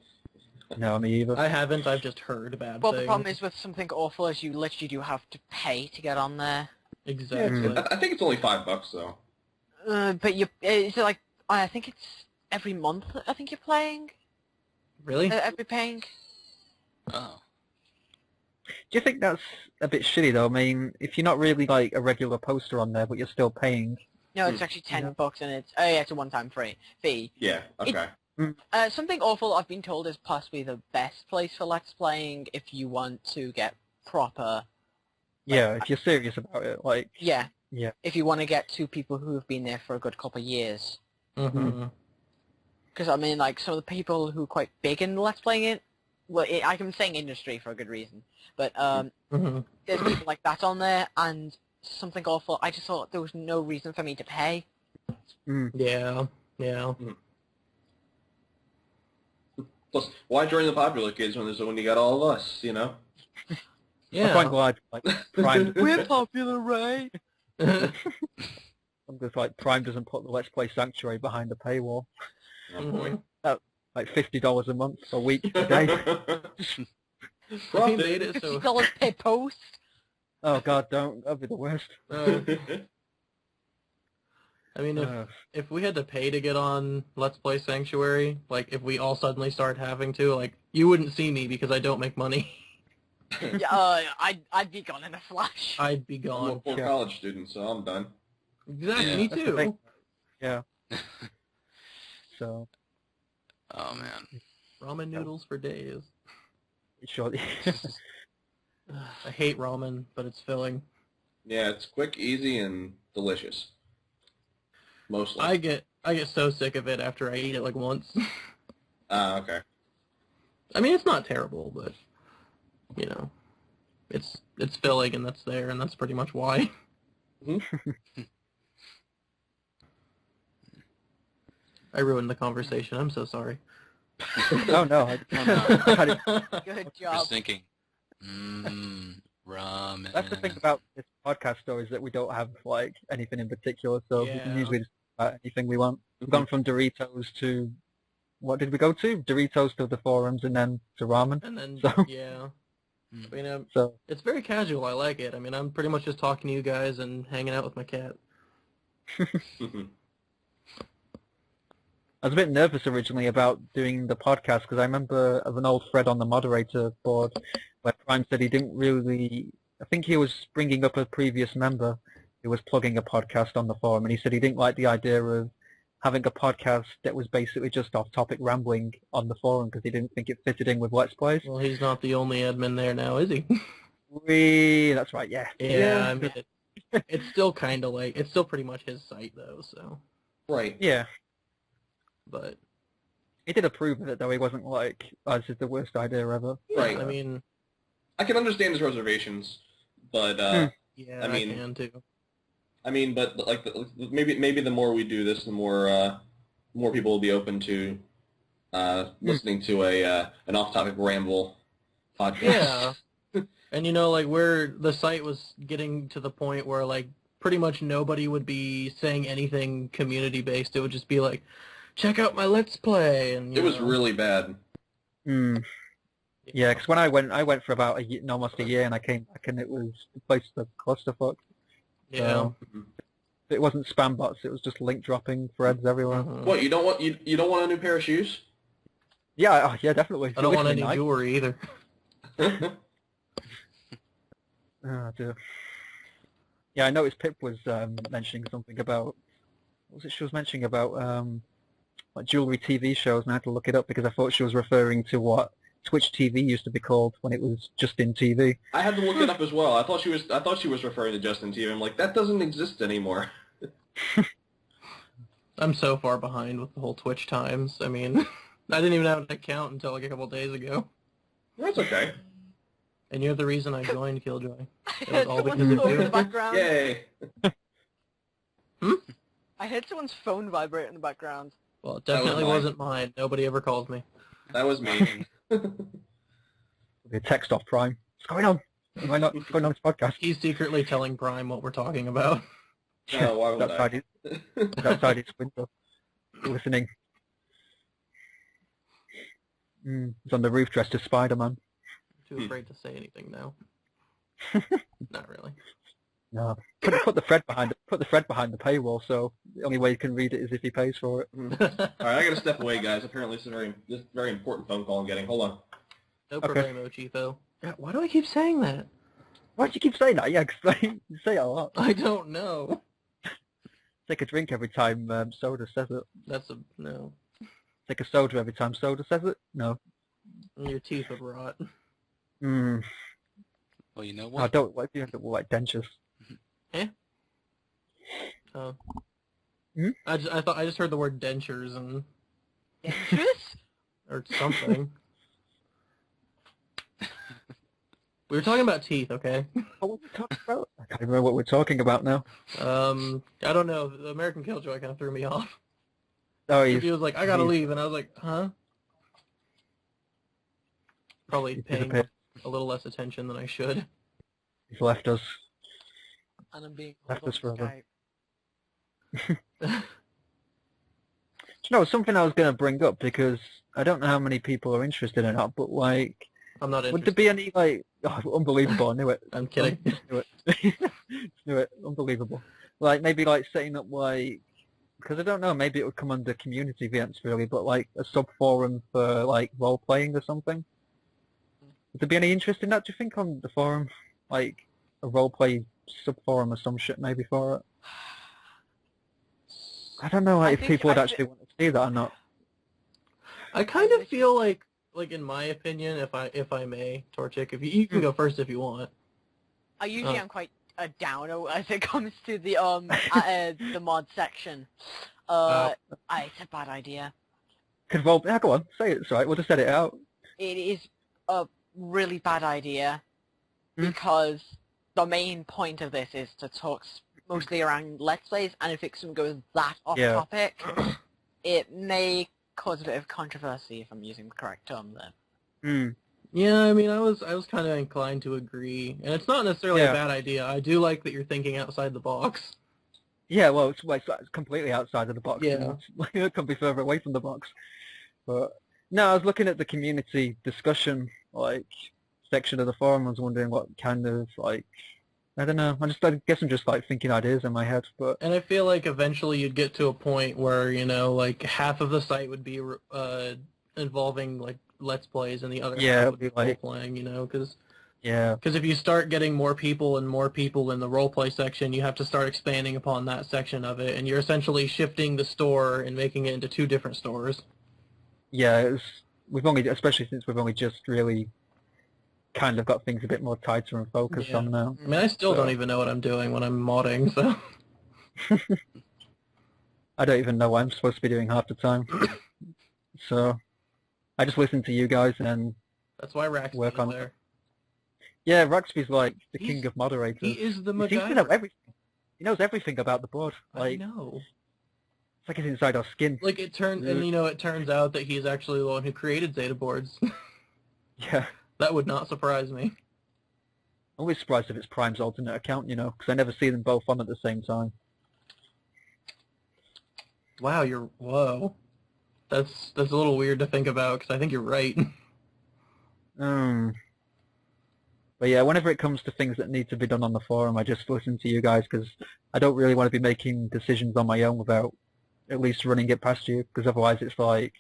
Speaker 2: no, me either.
Speaker 1: I haven't, I've just heard bad
Speaker 4: Well,
Speaker 1: things.
Speaker 4: the problem is with Something Awful is you literally do have to pay to get on there.
Speaker 1: Exactly.
Speaker 5: I think it's only $5, though.
Speaker 4: But is it like, I think it's every month I think you're playing?
Speaker 1: Really?
Speaker 4: Every paying?
Speaker 3: Oh.
Speaker 2: Do you think that's a bit shitty though? I mean, if you're not really like a regular poster on there, but you're still paying.
Speaker 4: No, it's actually $10 and it's, oh yeah, it's a one-time fee.
Speaker 5: Yeah, okay.
Speaker 4: Something Awful I've been told is possibly the best place for Let's Playing if you want to get proper...
Speaker 2: Yeah, if you're serious about it, like...
Speaker 4: Yeah.
Speaker 2: Yeah.
Speaker 4: If you want to get two people who have been there for a good couple of years.
Speaker 1: Mm-hmm.
Speaker 4: Because, I mean, like, some of the people who are quite big in Let's Playing it, well, I'm saying industry for a good reason, but there's people like that on there, and Something Awful, I just thought there was no reason for me to pay.
Speaker 1: Yeah, yeah.
Speaker 5: Plus, why join the popular kids when you got all of us, you know?
Speaker 2: I'm quite glad, like, Prime...
Speaker 4: We're popular, right?
Speaker 2: I'm just like, Prime doesn't put the Let's Play Sanctuary behind the paywall.
Speaker 5: Oh, boy.
Speaker 2: Like $50 a month, a week, a day.
Speaker 1: They made it so...
Speaker 4: $50 per post?
Speaker 2: Oh god, don't. That'd be the worst.
Speaker 1: I mean, if we had to pay to get on Let's Play Sanctuary, like, if we all suddenly start having to, like, you wouldn't see me because I don't make money.
Speaker 4: Yeah, I'd be gone in a flash.
Speaker 1: I'd be
Speaker 5: I'm a
Speaker 1: gone.
Speaker 5: poor college student, so I'm done.
Speaker 1: Exactly,
Speaker 3: Yeah.
Speaker 1: me too.
Speaker 2: Yeah. So,
Speaker 3: Oh, man.
Speaker 1: Ramen noodles for days.
Speaker 2: surely.
Speaker 1: I hate ramen, but it's filling.
Speaker 5: Yeah, it's quick, easy, and delicious. Mostly.
Speaker 1: I get so sick of it after I eat it like once.
Speaker 5: Okay.
Speaker 1: I mean, it's not terrible, but you know, it's filling and that's there, and that's pretty much why. I ruined the conversation. I'm so sorry.
Speaker 2: Oh no, I had it.
Speaker 4: Good
Speaker 3: Just
Speaker 4: job.
Speaker 3: thinking, ramen.
Speaker 2: That's the thing about this podcast, though, is that we don't have like anything in particular, so we can
Speaker 1: Yeah.
Speaker 2: usually just talk about anything we want. We've gone from Doritos to what did we go to? Doritos to the forums, and then to ramen.
Speaker 1: And then
Speaker 2: So-
Speaker 1: yeah, I mean,
Speaker 2: So
Speaker 1: it's very casual. I like it. I mean, I'm pretty much just talking to you guys and hanging out with my cat.
Speaker 2: I was a bit nervous originally about doing the podcast because I remember of an old thread on the moderator board where Prime said he didn't really. I think he was bringing up a previous member who was plugging a podcast on the forum, and he said he didn't like the idea of having a podcast that was basically just off-topic rambling on the forum because he didn't think it fitted in with Let's Plays.
Speaker 1: Well, he's not the only admin there now, is he?
Speaker 2: That's right, yeah.
Speaker 1: Yeah, I mean, it's still kind of like it's still pretty much his site though. So,
Speaker 5: Right.
Speaker 2: Yeah.
Speaker 1: but
Speaker 2: He did approve of it, though. He wasn't like, oh, this is the worst idea ever.
Speaker 5: Right.
Speaker 1: I mean,
Speaker 5: I can understand his reservations, but
Speaker 1: yeah,
Speaker 5: I mean-
Speaker 1: can too.
Speaker 5: I mean, but like maybe the more we do this, the more people will be open to listening to an off-topic ramble podcast.
Speaker 1: Yeah. And you know, like where the site was getting to the point where like pretty much nobody would be saying anything community based. It would just be like, check out my Let's Play, and
Speaker 5: It was really bad.
Speaker 2: Yeah, because when I went for about a year, almost a year, and I came back, and it was the place the clusterfuck.
Speaker 1: Yeah.
Speaker 2: So, it wasn't spam bots; it was just link dropping threads everywhere.
Speaker 5: What, you don't want a new pair of shoes?
Speaker 2: Yeah, yeah, definitely.
Speaker 1: I don't want any jewelry either.
Speaker 2: Oh, dear. Yeah, I noticed Pip was mentioning something about, what was it she was mentioning about, like jewelry TV shows, and I had to look it up because I thought she was referring to what Twitch TV used to be called when it was Justin TV.
Speaker 5: I had to look it up as well. I thought she was referring to Justin TV. I'm like, that doesn't exist anymore.
Speaker 1: I'm so far behind with the whole Twitch times. I mean, I didn't even have an account until like a couple days ago.
Speaker 5: That's okay.
Speaker 1: And you're the reason I joined Killjoy. It was
Speaker 4: I heard
Speaker 1: all because
Speaker 4: someone's
Speaker 1: of
Speaker 4: phone in
Speaker 1: you.
Speaker 4: the background.
Speaker 5: Yay.
Speaker 4: I heard someone's phone vibrate in the background.
Speaker 1: Well, it
Speaker 5: That was
Speaker 1: definitely
Speaker 5: mine.
Speaker 1: wasn't mine. Nobody ever calls me.
Speaker 5: That was me.
Speaker 2: The text off Prime. What's going on? Am I not going on this podcast?
Speaker 1: He's secretly telling Prime what we're talking about.
Speaker 5: No, why would I?
Speaker 2: outside his window, listening. He's on the roof dressed as Spider-Man.
Speaker 1: Too afraid to say anything now. Not really.
Speaker 2: No, put the thread behind the paywall. So the only way you can read it is if he pays for it.
Speaker 5: All right, I gotta step away, guys. Apparently, this is a very important phone call I'm getting. Hold on.
Speaker 1: No
Speaker 2: Okay.
Speaker 1: problemo, Chiefo. Yeah, why do I keep saying that?
Speaker 2: Why do you keep saying that? Yeah, 'cause you say it a lot.
Speaker 1: I don't know.
Speaker 2: Take a drink every time Soda says it.
Speaker 1: That's a no.
Speaker 2: Take a soda every time Soda says it. No.
Speaker 1: Your teeth would rot.
Speaker 2: Hmm.
Speaker 3: Well, you know
Speaker 2: I
Speaker 3: what?
Speaker 2: don't like you like dentures.
Speaker 1: Oh.
Speaker 2: Hmm?
Speaker 1: I just heard the word dentures and
Speaker 4: Dentures?
Speaker 1: or something. We were talking about teeth, okay?
Speaker 2: What were we talking about? I can't remember what we're talking about now.
Speaker 1: I don't know. The American Killjoy kind of threw me off.
Speaker 2: Oh,
Speaker 1: He was like, I gotta
Speaker 2: he's-
Speaker 1: leave, and I was like, huh? Probably
Speaker 2: he's
Speaker 1: paying
Speaker 2: disappeared.
Speaker 1: a little less attention than I should.
Speaker 2: He's left us.
Speaker 4: And I'm being
Speaker 2: Left
Speaker 4: called
Speaker 2: us
Speaker 4: on
Speaker 2: forever.
Speaker 4: Skype.
Speaker 2: No, it's something I was going to bring up because I don't know how many people are interested or not, but like,
Speaker 1: I'm not
Speaker 2: would there
Speaker 1: interested.
Speaker 2: be any like, oh, unbelievable, I knew it.
Speaker 1: I'm kidding.
Speaker 2: Knew it. Knew it, unbelievable. Like, maybe like setting up like, because I don't know, maybe it would come under community events really, but like a sub-forum for like role-playing or something. Would there be any interest in that, do you think, on the forum? Like, a role-play sub-forum or some shit maybe for it? I don't know like, if people would actually want to see that or not.
Speaker 1: I kind of feel like in my opinion, if I may, Torchic, if you can go first if you want.
Speaker 4: I usually am quite a downer as it comes to the the mod section. It's a bad idea.
Speaker 2: Could role, yeah, go on, say it, it's right, we'll just set it out.
Speaker 4: It is a really bad idea because the main point of this is to talk mostly around Let's Plays, and if it goes that off topic, it may cause a bit of controversy if I'm using the correct term there.
Speaker 1: Yeah, I mean, I was kind of inclined to agree, and it's not necessarily a bad idea. I do like that you're thinking outside the box.
Speaker 2: Yeah, well, it's completely outside of the box.
Speaker 1: Yeah.
Speaker 2: It could be further away from the box. But no, I was looking at the community discussion like section of the forum. I was wondering what kind of like, I don't know. I guess I'm just like thinking ideas in my head. But
Speaker 1: And I feel like eventually you'd get to a point where, you know, like half of the site would be involving like Let's Plays and the other half would be
Speaker 2: like
Speaker 1: role-playing, you know, because
Speaker 2: yeah,
Speaker 1: if you start getting more people in the role-play section, you have to start expanding upon that section of it, and you're essentially shifting the store and making it into two different stores.
Speaker 2: Yeah, especially since we've only just really kind of got things a bit more tighter and focused on now.
Speaker 1: I mean, I still don't even know what I'm doing when I'm modding, so...
Speaker 2: I don't even know what I'm supposed to be doing half the time. So, I just listen to you guys and
Speaker 1: that's why Raxby
Speaker 2: work on
Speaker 1: there.
Speaker 2: Yeah, Raxby's like the king of moderators.
Speaker 1: He is the
Speaker 2: He seems to know
Speaker 1: MacGyver.
Speaker 2: everything. He knows everything about the board.
Speaker 1: I
Speaker 2: Like,
Speaker 1: know.
Speaker 2: it's like it's inside our skin.
Speaker 1: Like it turns out that he's actually the one who created Zeta boards.
Speaker 2: Yeah.
Speaker 1: That would not surprise me.
Speaker 2: I'm always surprised if it's Prime's alternate account, you know, because I never see them both on at the same time.
Speaker 1: Wow, whoa. That's a little weird to think about because I think you're right.
Speaker 2: But yeah, whenever it comes to things that need to be done on the forum, I just listen to you guys because I don't really want to be making decisions on my own without at least running it past you, because otherwise it's like,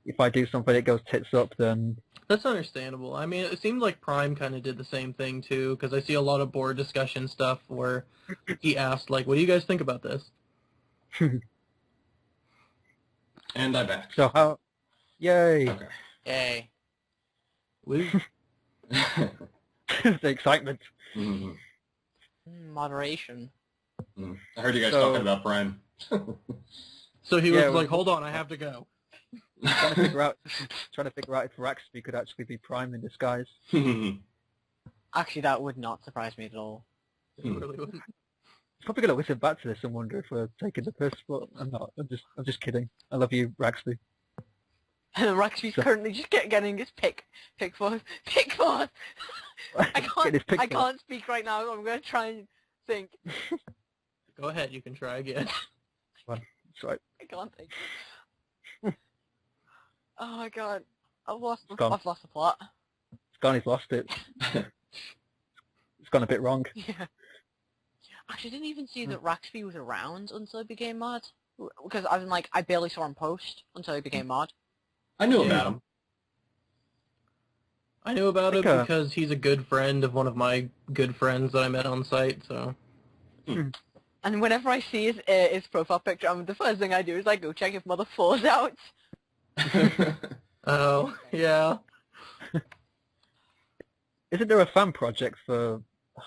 Speaker 2: if I do something that goes tits up, then...
Speaker 1: That's understandable. I mean, it seemed like Prime kind of did the same thing too, because I see a lot of board discussion stuff where he asked, like, what do you guys think about this?
Speaker 5: And I back.
Speaker 2: So how... Yay!
Speaker 5: Okay.
Speaker 4: Yay.
Speaker 1: Woo.
Speaker 2: The excitement.
Speaker 5: Mhm.
Speaker 4: Moderation.
Speaker 5: I heard you guys
Speaker 2: So-
Speaker 5: talking about Prime.
Speaker 1: So he
Speaker 2: Yeah,
Speaker 1: was like, hold on, I have to go.
Speaker 2: trying to figure out if Raxby could actually be Prime in disguise.
Speaker 4: Actually, that would not surprise me at all.
Speaker 1: It really wouldn't.
Speaker 2: I'm probably gonna listen back to this and wonder if we're taking the piss, but I'm not. I'm just kidding. I love you, Raxby.
Speaker 4: And Raxby's currently just getting his pick forth. I
Speaker 2: Get his pick forth.
Speaker 4: can't speak right now. I'm gonna try and think.
Speaker 1: Go ahead, you can try again.
Speaker 2: Sorry.
Speaker 4: I can't think. Oh my god, I've lost
Speaker 2: gone.
Speaker 4: the plot.
Speaker 2: It's gone. He's lost it. It's gone a bit wrong.
Speaker 4: Yeah. Actually, I didn't even see that Raxby was around until he became mod. Because I barely saw him post until he became mod.
Speaker 5: I knew about him.
Speaker 1: I knew about it
Speaker 2: Okay.
Speaker 1: because he's a good friend of one of my good friends that I met on site, so...
Speaker 4: And whenever I see his profile picture, the first thing I do is I go check if Mother 4's out.
Speaker 1: Oh, yeah.
Speaker 2: Isn't there a fan project for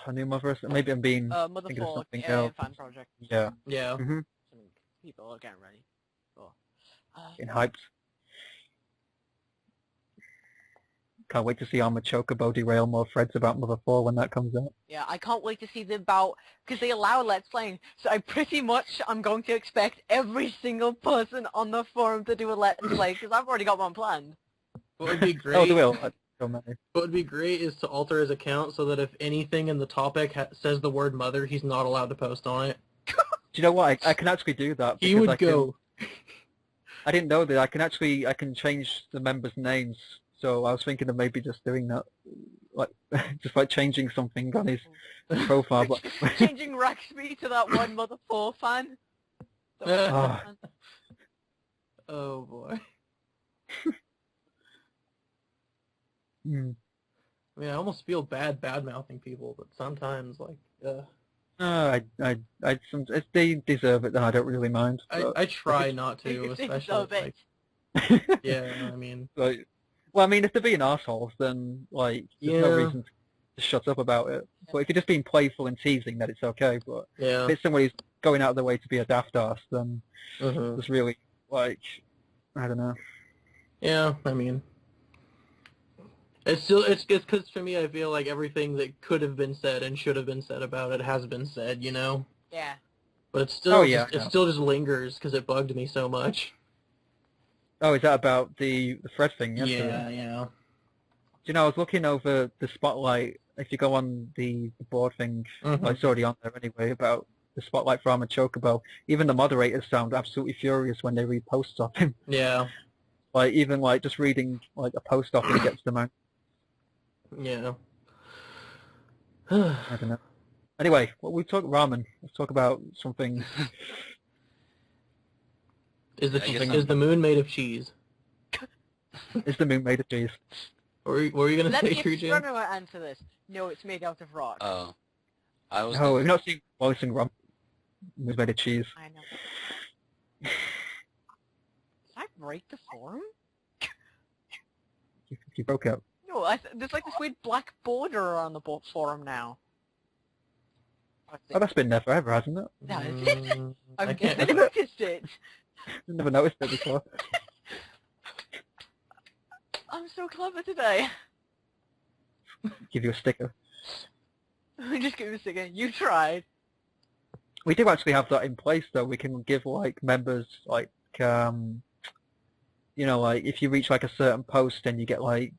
Speaker 2: a new Mother? Maybe I'm being
Speaker 4: Mother
Speaker 2: thinking of
Speaker 4: 4
Speaker 2: something else.
Speaker 4: fan project.
Speaker 2: Yeah.
Speaker 1: Yeah.
Speaker 2: Mm-hmm.
Speaker 4: Some people are getting ready. But,
Speaker 2: Getting hyped. Can't wait to see Armored Chocobo derail more threads about Mother 4 when that comes out.
Speaker 4: yeah, I can't wait to see because they allow Let's Playing, so I'm going to expect every single person on the forum to do a Let's Play, because I've already got one planned.
Speaker 1: What would be great...
Speaker 2: Oh, they will. So many.
Speaker 1: What would be great is to alter his account so that if anything in the topic says the word mother, he's not allowed to post on it.
Speaker 2: Do you know what? I can actually do that.
Speaker 1: He
Speaker 2: because
Speaker 1: would
Speaker 2: I
Speaker 1: go...
Speaker 2: I didn't know that. I can change the members' names. So I was thinking of maybe just doing that, like just like changing something on his profile. But
Speaker 4: Changing Raxby to that one Mother 4 fan.
Speaker 2: Oh.
Speaker 1: Oh, boy.
Speaker 2: Hmm.
Speaker 1: I mean, I almost feel bad-mouthing people, but sometimes, like,
Speaker 2: If they deserve it, then I don't really mind.
Speaker 1: I try not to,
Speaker 4: They
Speaker 1: especially,
Speaker 4: deserve it.
Speaker 1: like, yeah, I mean...
Speaker 2: Like, well, I mean, if they're being assholes, then, like, there's no
Speaker 1: Yeah.
Speaker 2: reason to shut up about it. But if you're just being playful and teasing, then it's okay. But
Speaker 1: Yeah.
Speaker 2: if it's someone who's going out of their way to be a daft ass, then
Speaker 1: Mhm.
Speaker 2: it's really, like, I don't know.
Speaker 1: Yeah, I mean... It's because for me, I feel like everything that could have been said and should have been said about it has been said, you know?
Speaker 4: Yeah.
Speaker 1: But it's still,
Speaker 2: Oh, yeah,
Speaker 1: it still just lingers because it bugged me so much.
Speaker 2: Oh, is that about the thread thing? Yesterday?
Speaker 1: Yeah.
Speaker 2: Do you know, I was looking over the spotlight. If you go on the board thing,
Speaker 1: Mhm.
Speaker 2: well, it's already on there anyway, about the spotlight for Armored Chocobo. Even the moderators sound absolutely furious when they read posts of him.
Speaker 1: Yeah.
Speaker 2: Like, even, like, just reading, like, a post off and it gets them out.
Speaker 1: Yeah.
Speaker 2: I don't know. Anyway, what we talk ramen. Let's talk about something.
Speaker 1: Is
Speaker 3: I guess
Speaker 1: the moon made of cheese?
Speaker 2: Is the moon made of cheese?
Speaker 1: What were you gonna
Speaker 4: Let
Speaker 1: say,
Speaker 4: the
Speaker 1: TreeJam?
Speaker 4: astronomer answer this. No, it's made out of rock.
Speaker 3: Oh. I was
Speaker 2: No,
Speaker 3: gonna-
Speaker 2: have you not seen Wallace and Gromit? It was made of cheese.
Speaker 4: I know. Did I break the forum?
Speaker 2: You broke out.
Speaker 4: No, there's like this weird black border around the forum now.
Speaker 2: Oh, that's been there forever, hasn't it?
Speaker 4: No, is it?
Speaker 1: Mm, I
Speaker 4: I've
Speaker 1: can't.
Speaker 4: never noticed it.
Speaker 2: I've never noticed it before.
Speaker 4: I'm so clever today.
Speaker 2: Give you a sticker.
Speaker 4: Just give me a second. You tried.
Speaker 2: We do actually have that in place, though. We can give like members like like if you reach like a certain post, then you get like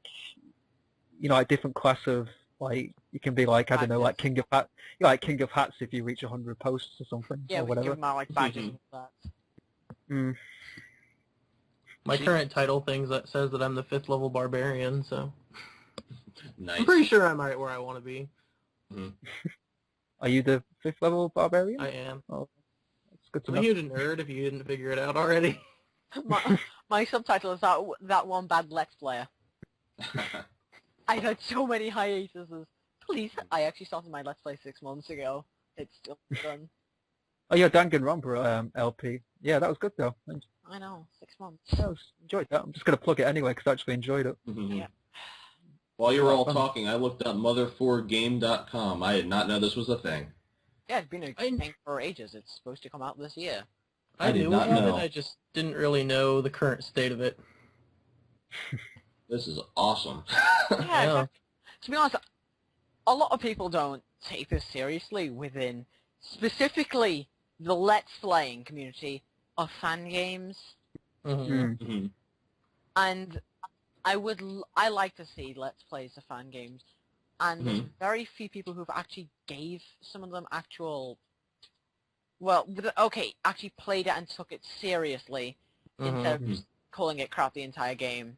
Speaker 2: like different class of like you can be like I don't know like
Speaker 4: Badges.
Speaker 2: king of hat, like king of hats if you reach 100 posts or something
Speaker 4: Yeah,
Speaker 2: or
Speaker 4: we can give
Speaker 2: whatever.
Speaker 4: them out like badges and all that.
Speaker 2: Mm.
Speaker 1: My current title things that says that I'm the 5th level barbarian, so
Speaker 5: Nice.
Speaker 1: I'm pretty sure I'm right where I want to be.
Speaker 2: Are you the 5th level barbarian?
Speaker 1: I am.
Speaker 2: Oh, that's good to
Speaker 1: I'm
Speaker 2: know.
Speaker 1: a huge nerd if you didn't figure it out already.
Speaker 4: My subtitle is that one bad Let's Player. I've had so many hiatuses. Please, I actually started my Let's Play 6 months ago. It's still done.
Speaker 2: Oh yeah, Danganronpa LP. Yeah, that was good though.
Speaker 4: I know, 6 months.
Speaker 2: Enjoyed that. I'm just gonna plug it anyway because I actually enjoyed it.
Speaker 4: Yeah.
Speaker 5: While you were all
Speaker 2: Fun.
Speaker 5: talking, I looked up mother4game.com. I did not know this was a thing.
Speaker 4: Yeah, it's been a thing for ages. It's supposed to come out this year.
Speaker 5: I did
Speaker 1: knew
Speaker 5: not
Speaker 1: about
Speaker 5: know.
Speaker 1: it, I just didn't really know the current state of it.
Speaker 5: This is awesome.
Speaker 4: Yeah,
Speaker 1: Yeah.
Speaker 4: exactly. To be honest, a lot of people don't take this seriously within specifically the Let's Playing community of fan games.
Speaker 1: Mm-hmm.
Speaker 4: And I like to see Let's Plays of fan games, and there's very few people who've actually gave some of them actually played it and took it seriously instead of just calling it crap the entire game.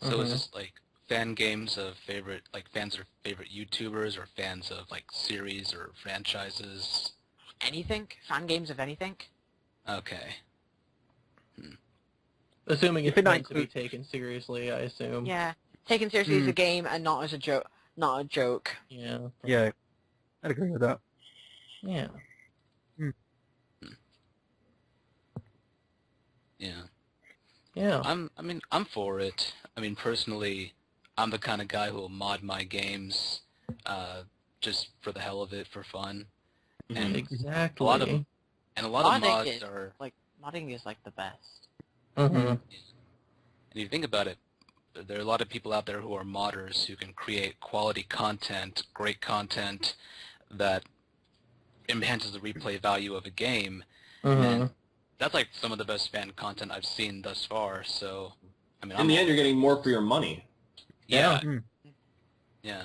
Speaker 3: So is this like fan games of favorite, like fans of favorite YouTubers or fans of like series or franchises?
Speaker 4: Anything? Fan games of anything?
Speaker 3: Okay.
Speaker 1: Assuming it's
Speaker 2: think that
Speaker 1: meant to be taken seriously, I assume.
Speaker 4: Yeah, taken seriously as a game and not as a joke. Not a joke.
Speaker 1: Yeah.
Speaker 2: Yeah, I'd agree with that.
Speaker 1: Yeah.
Speaker 3: Yeah.
Speaker 1: Yeah.
Speaker 3: I'm for it. I mean, personally, I'm the kind of guy who will mod my games, just for the hell of it, for fun. And
Speaker 1: Exactly.
Speaker 3: a lot of mods are
Speaker 4: like modding is like the best.
Speaker 3: And you think about it, there are a lot of people out there who are modders who can create quality content, great content that enhances the replay value of a game. And that's like some of the best fan content I've seen thus far. So, I mean,
Speaker 5: in the end, you're getting more for your money.
Speaker 3: Yeah. Yeah.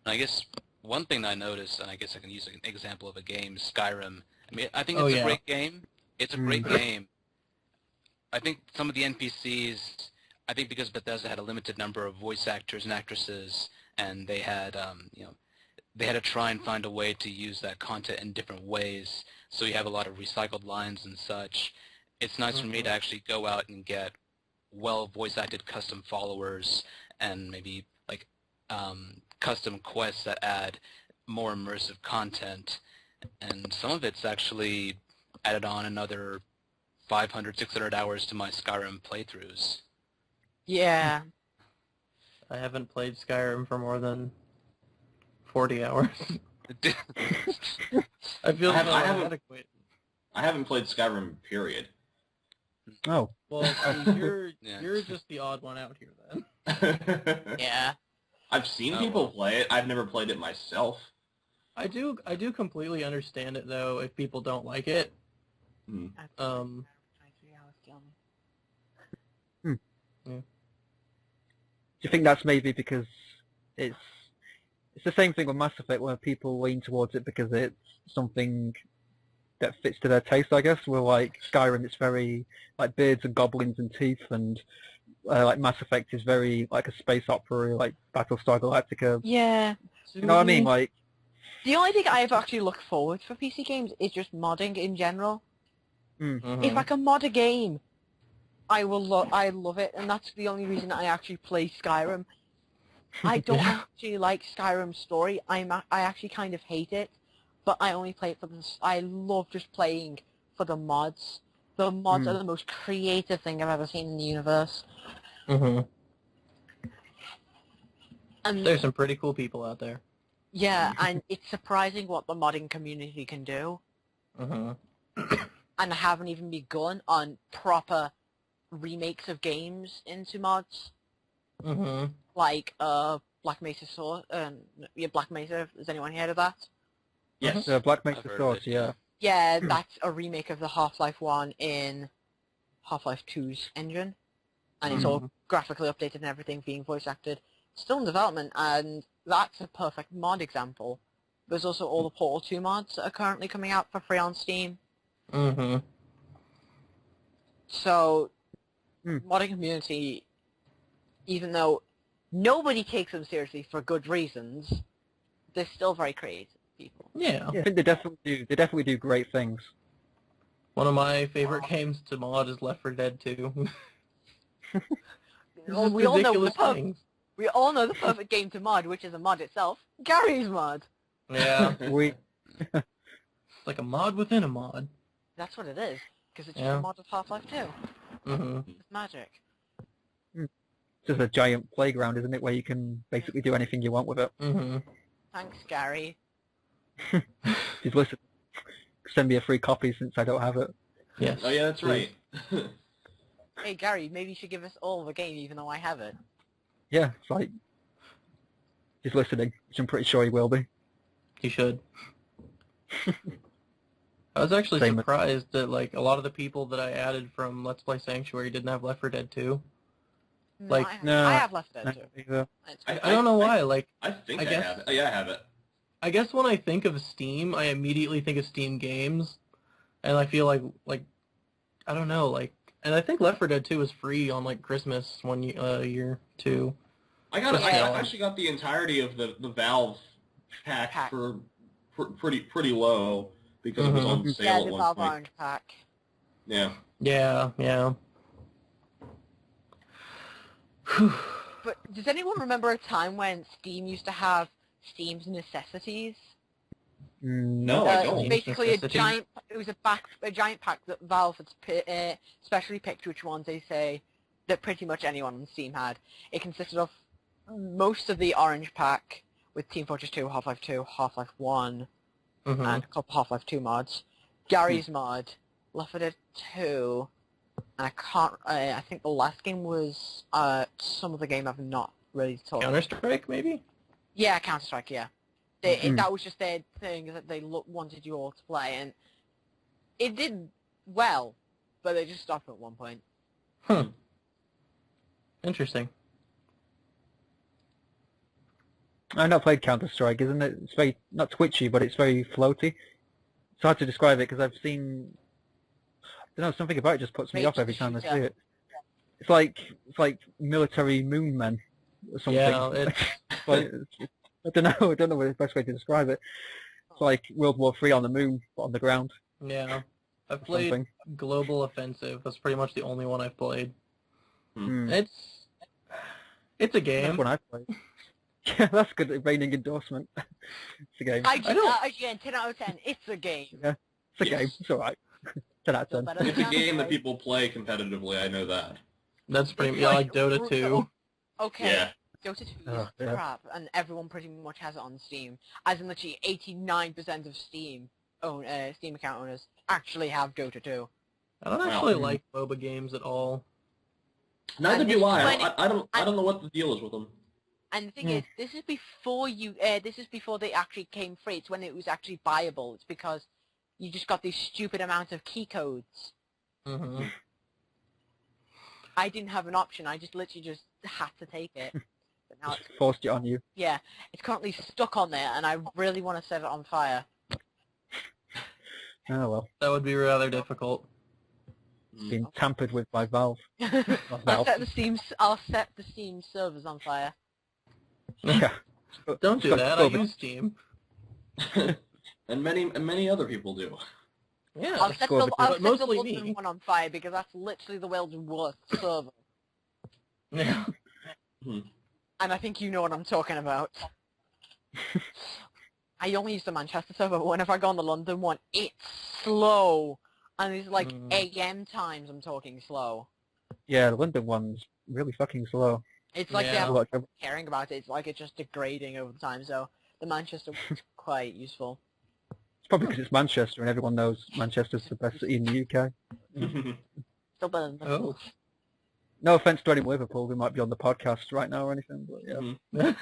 Speaker 3: And I guess one thing I noticed, and I guess I can use an example of a game, Skyrim. I mean, I think it's a great game. It's a great game. I think some of the NPCs, I think because Bethesda had a limited number of voice actors and actresses, and they had, they had to try and find a way to use that content in different ways. So you have a lot of recycled lines and such. It's nice for me to actually go out and get well voice-acted custom followers and maybe like custom quests that add more immersive content. And some of it's actually added on another 500, 600 hours to my Skyrim playthroughs.
Speaker 4: Yeah.
Speaker 1: I haven't played Skyrim for more than 40 hours. I feel inadequate.
Speaker 5: I haven't played Skyrim, period.
Speaker 2: Oh.
Speaker 1: Well, you're just the odd one out here then.
Speaker 4: Yeah.
Speaker 5: I've seen people play it. I've never played it myself.
Speaker 1: I do completely understand it though if people don't like it.
Speaker 2: Do you think that's maybe because it's the same thing with Mass Effect where people lean towards it because it's something that fits to their taste, I guess, where like Skyrim it's very like beards and goblins and teeth, and like Mass Effect is very like a space opera, like Battlestar Galactica.
Speaker 4: Yeah.
Speaker 2: You know what I mean? Like
Speaker 4: the only thing I've actually looked forward for PC games is just modding in general. If I can mod a game, I love it, and that's the only reason I actually play Skyrim. I don't actually like Skyrim's story. I actually kind of hate it, but I only play it for this. I love just playing for the mods. The mods are the most creative thing I've ever seen in the universe.
Speaker 1: And there's some
Speaker 4: And
Speaker 1: pretty cool people out there.
Speaker 4: yeah, and it's surprising what the modding community can do. And I haven't even begun on proper remakes of games into mods. Like Black Mesa Sword. Yeah, Black Mesa. Has anyone heard of that?
Speaker 5: Yes.
Speaker 2: Black makes
Speaker 3: I've
Speaker 2: the
Speaker 3: heard of
Speaker 2: source,
Speaker 3: it,
Speaker 2: yeah.
Speaker 4: Yeah, that's a remake of the Half-Life 1 in Half-Life 2's engine. And it's all graphically updated and everything, being voice acted. Still in development, and that's a perfect mod example. There's also all the Portal 2 mods that are currently coming out for free on Steam.
Speaker 1: Mm-hmm.
Speaker 4: So, modding community, even though nobody takes them seriously for good reasons, they're still very creative people.
Speaker 1: Yeah.
Speaker 2: I think they definitely do great things.
Speaker 1: One of my favorite games to mod is Left 4 Dead 2.
Speaker 4: We all know
Speaker 1: ridiculous things.
Speaker 4: we all know the perfect game to mod, which is a mod itself. Gary's mod.
Speaker 1: Yeah.
Speaker 2: We
Speaker 1: It's like a mod within a mod.
Speaker 4: That's what it is, because it's just a mod of Half-Life 2.
Speaker 1: Mm-hmm.
Speaker 4: It's magic.
Speaker 2: It's just a giant playground, isn't it, where you can basically do anything you want with it.
Speaker 1: Mm-hmm.
Speaker 4: Thanks, Gary.
Speaker 2: Just listen, send me a free copy since I don't have it.
Speaker 1: Yes.
Speaker 5: Oh yeah, that's right.
Speaker 4: Hey, Gary, maybe you should give us all the game, even though I have it.
Speaker 2: Yeah, it's like, he's listening, which I'm pretty sure he will be.
Speaker 1: You should. I was actually
Speaker 2: Same.
Speaker 1: surprised that like a lot of the people that I added from Let's Play Sanctuary didn't have Left 4 Dead 2.
Speaker 4: No,
Speaker 1: Like,
Speaker 4: I have Left 4 Dead 2.
Speaker 2: Either.
Speaker 1: I don't know why. Like,
Speaker 5: I think
Speaker 1: I
Speaker 5: I
Speaker 1: guess-
Speaker 5: have it. Oh, yeah, I have it.
Speaker 1: I guess when I think of Steam, I immediately think of Steam games, and I feel like I don't know, like, and I think Left 4 Dead 2 was free on like Christmas one year too.
Speaker 5: I got it. I
Speaker 1: Yeah.
Speaker 5: actually got the entirety of the Valve pack for pretty low because it was on sale
Speaker 4: Yeah,
Speaker 5: at
Speaker 4: the
Speaker 5: one
Speaker 4: Valve
Speaker 5: point.
Speaker 4: Orange pack.
Speaker 5: Yeah.
Speaker 1: Yeah, yeah.
Speaker 4: But does anyone remember a time when Steam used to have Steam's necessities?
Speaker 5: No, I don't.
Speaker 4: Basically,
Speaker 1: Necessity.
Speaker 4: it was a giant pack that Valve had specially picked which ones they say that pretty much anyone on Steam had. It consisted of most of the Orange pack with Team Fortress 2, Half-Life 2, Half-Life 1,
Speaker 1: Mm-hmm.
Speaker 4: and a couple Half-Life 2 mods. Gary's mod, Left 4 Dead 2, and I think the last game was some of the game I've not really talked about.
Speaker 1: Counter-Strike, maybe?
Speaker 4: Yeah, Counter-Strike, yeah. That was just their thing that they wanted you all to play, and it did well, but they just stopped at one point.
Speaker 1: Interesting.
Speaker 2: I've not played Counter-Strike, isn't it? It's very, not twitchy, but it's very floaty. It's hard to describe it because I've seen, I don't know, something about it just puts me off every time I see it. It's like military moon men or something.
Speaker 1: Yeah, it's
Speaker 2: Like, I don't know what the best way to describe it. It's like World War III on the moon, but on the ground.
Speaker 1: yeah. I've played
Speaker 2: Something.
Speaker 1: Global Offensive. That's pretty much the only one I've played.
Speaker 2: Hmm.
Speaker 1: It's a
Speaker 2: That's
Speaker 1: game.
Speaker 2: one I played. Yeah, that's good. Reigning endorsement. It's a game.
Speaker 4: IGN, 10 out of 10. It's a game.
Speaker 2: Yeah, it's a
Speaker 5: Yes.
Speaker 2: game. It's alright. 10 out
Speaker 4: Still
Speaker 2: of 10.
Speaker 4: better
Speaker 5: It's a
Speaker 4: than
Speaker 5: game that
Speaker 4: Counter-Strike.
Speaker 5: people play competitively. I know that.
Speaker 1: That's pretty
Speaker 4: It's
Speaker 1: yeah, like Dota 2.
Speaker 4: Okay,
Speaker 5: Yeah.
Speaker 4: Dota 2 is
Speaker 2: Oh, yeah.
Speaker 4: crap, and everyone pretty much has it on Steam. As in, literally, 89% of Steam account owners actually have Dota 2.
Speaker 1: I don't actually like MOBA games at all.
Speaker 5: Neither
Speaker 4: And
Speaker 5: do I.
Speaker 4: when
Speaker 5: I don't know what the deal is with them.
Speaker 4: And the thing is, this is before they actually came free. It's when it was actually buyable. It's because you just got these stupid amounts of key codes.
Speaker 1: Mm-hmm.
Speaker 4: I didn't have an option. I just literally just had to take it. But now
Speaker 2: Just forced it on you.
Speaker 4: it's currently stuck on there, and I really want to set it on fire.
Speaker 2: Oh well.
Speaker 1: That would be rather difficult.
Speaker 2: It's been tampered with by Valve.
Speaker 4: I'll
Speaker 2: Valve.
Speaker 4: set the Steam servers on fire.
Speaker 2: Yeah.
Speaker 1: Don't do that. I use Steam.
Speaker 5: And many other people do.
Speaker 1: Yeah.
Speaker 4: I'll set
Speaker 2: score
Speaker 4: the,
Speaker 2: the
Speaker 4: I'll
Speaker 1: But
Speaker 4: set the
Speaker 1: mostly
Speaker 4: London
Speaker 1: me.
Speaker 4: one on fire because that's literally the world's worst server.
Speaker 1: Yeah.
Speaker 4: And I think you know what I'm talking about. I only use the Manchester server, but whenever I go on the London one, it's slow. And it's like AM times I'm talking slow.
Speaker 2: Yeah, the London one's really fucking slow.
Speaker 4: It's like they
Speaker 1: Yeah.
Speaker 4: have
Speaker 2: Like,
Speaker 4: caring about it. It's like it's just degrading over time. So the Manchester one's quite useful.
Speaker 2: it's probably because it's Manchester and everyone knows Manchester's the best city in the UK.
Speaker 4: Still better than Liverpool.
Speaker 1: Oh.
Speaker 2: No offense to anyone Liverpool who might be on the podcast right now or anything, but yeah.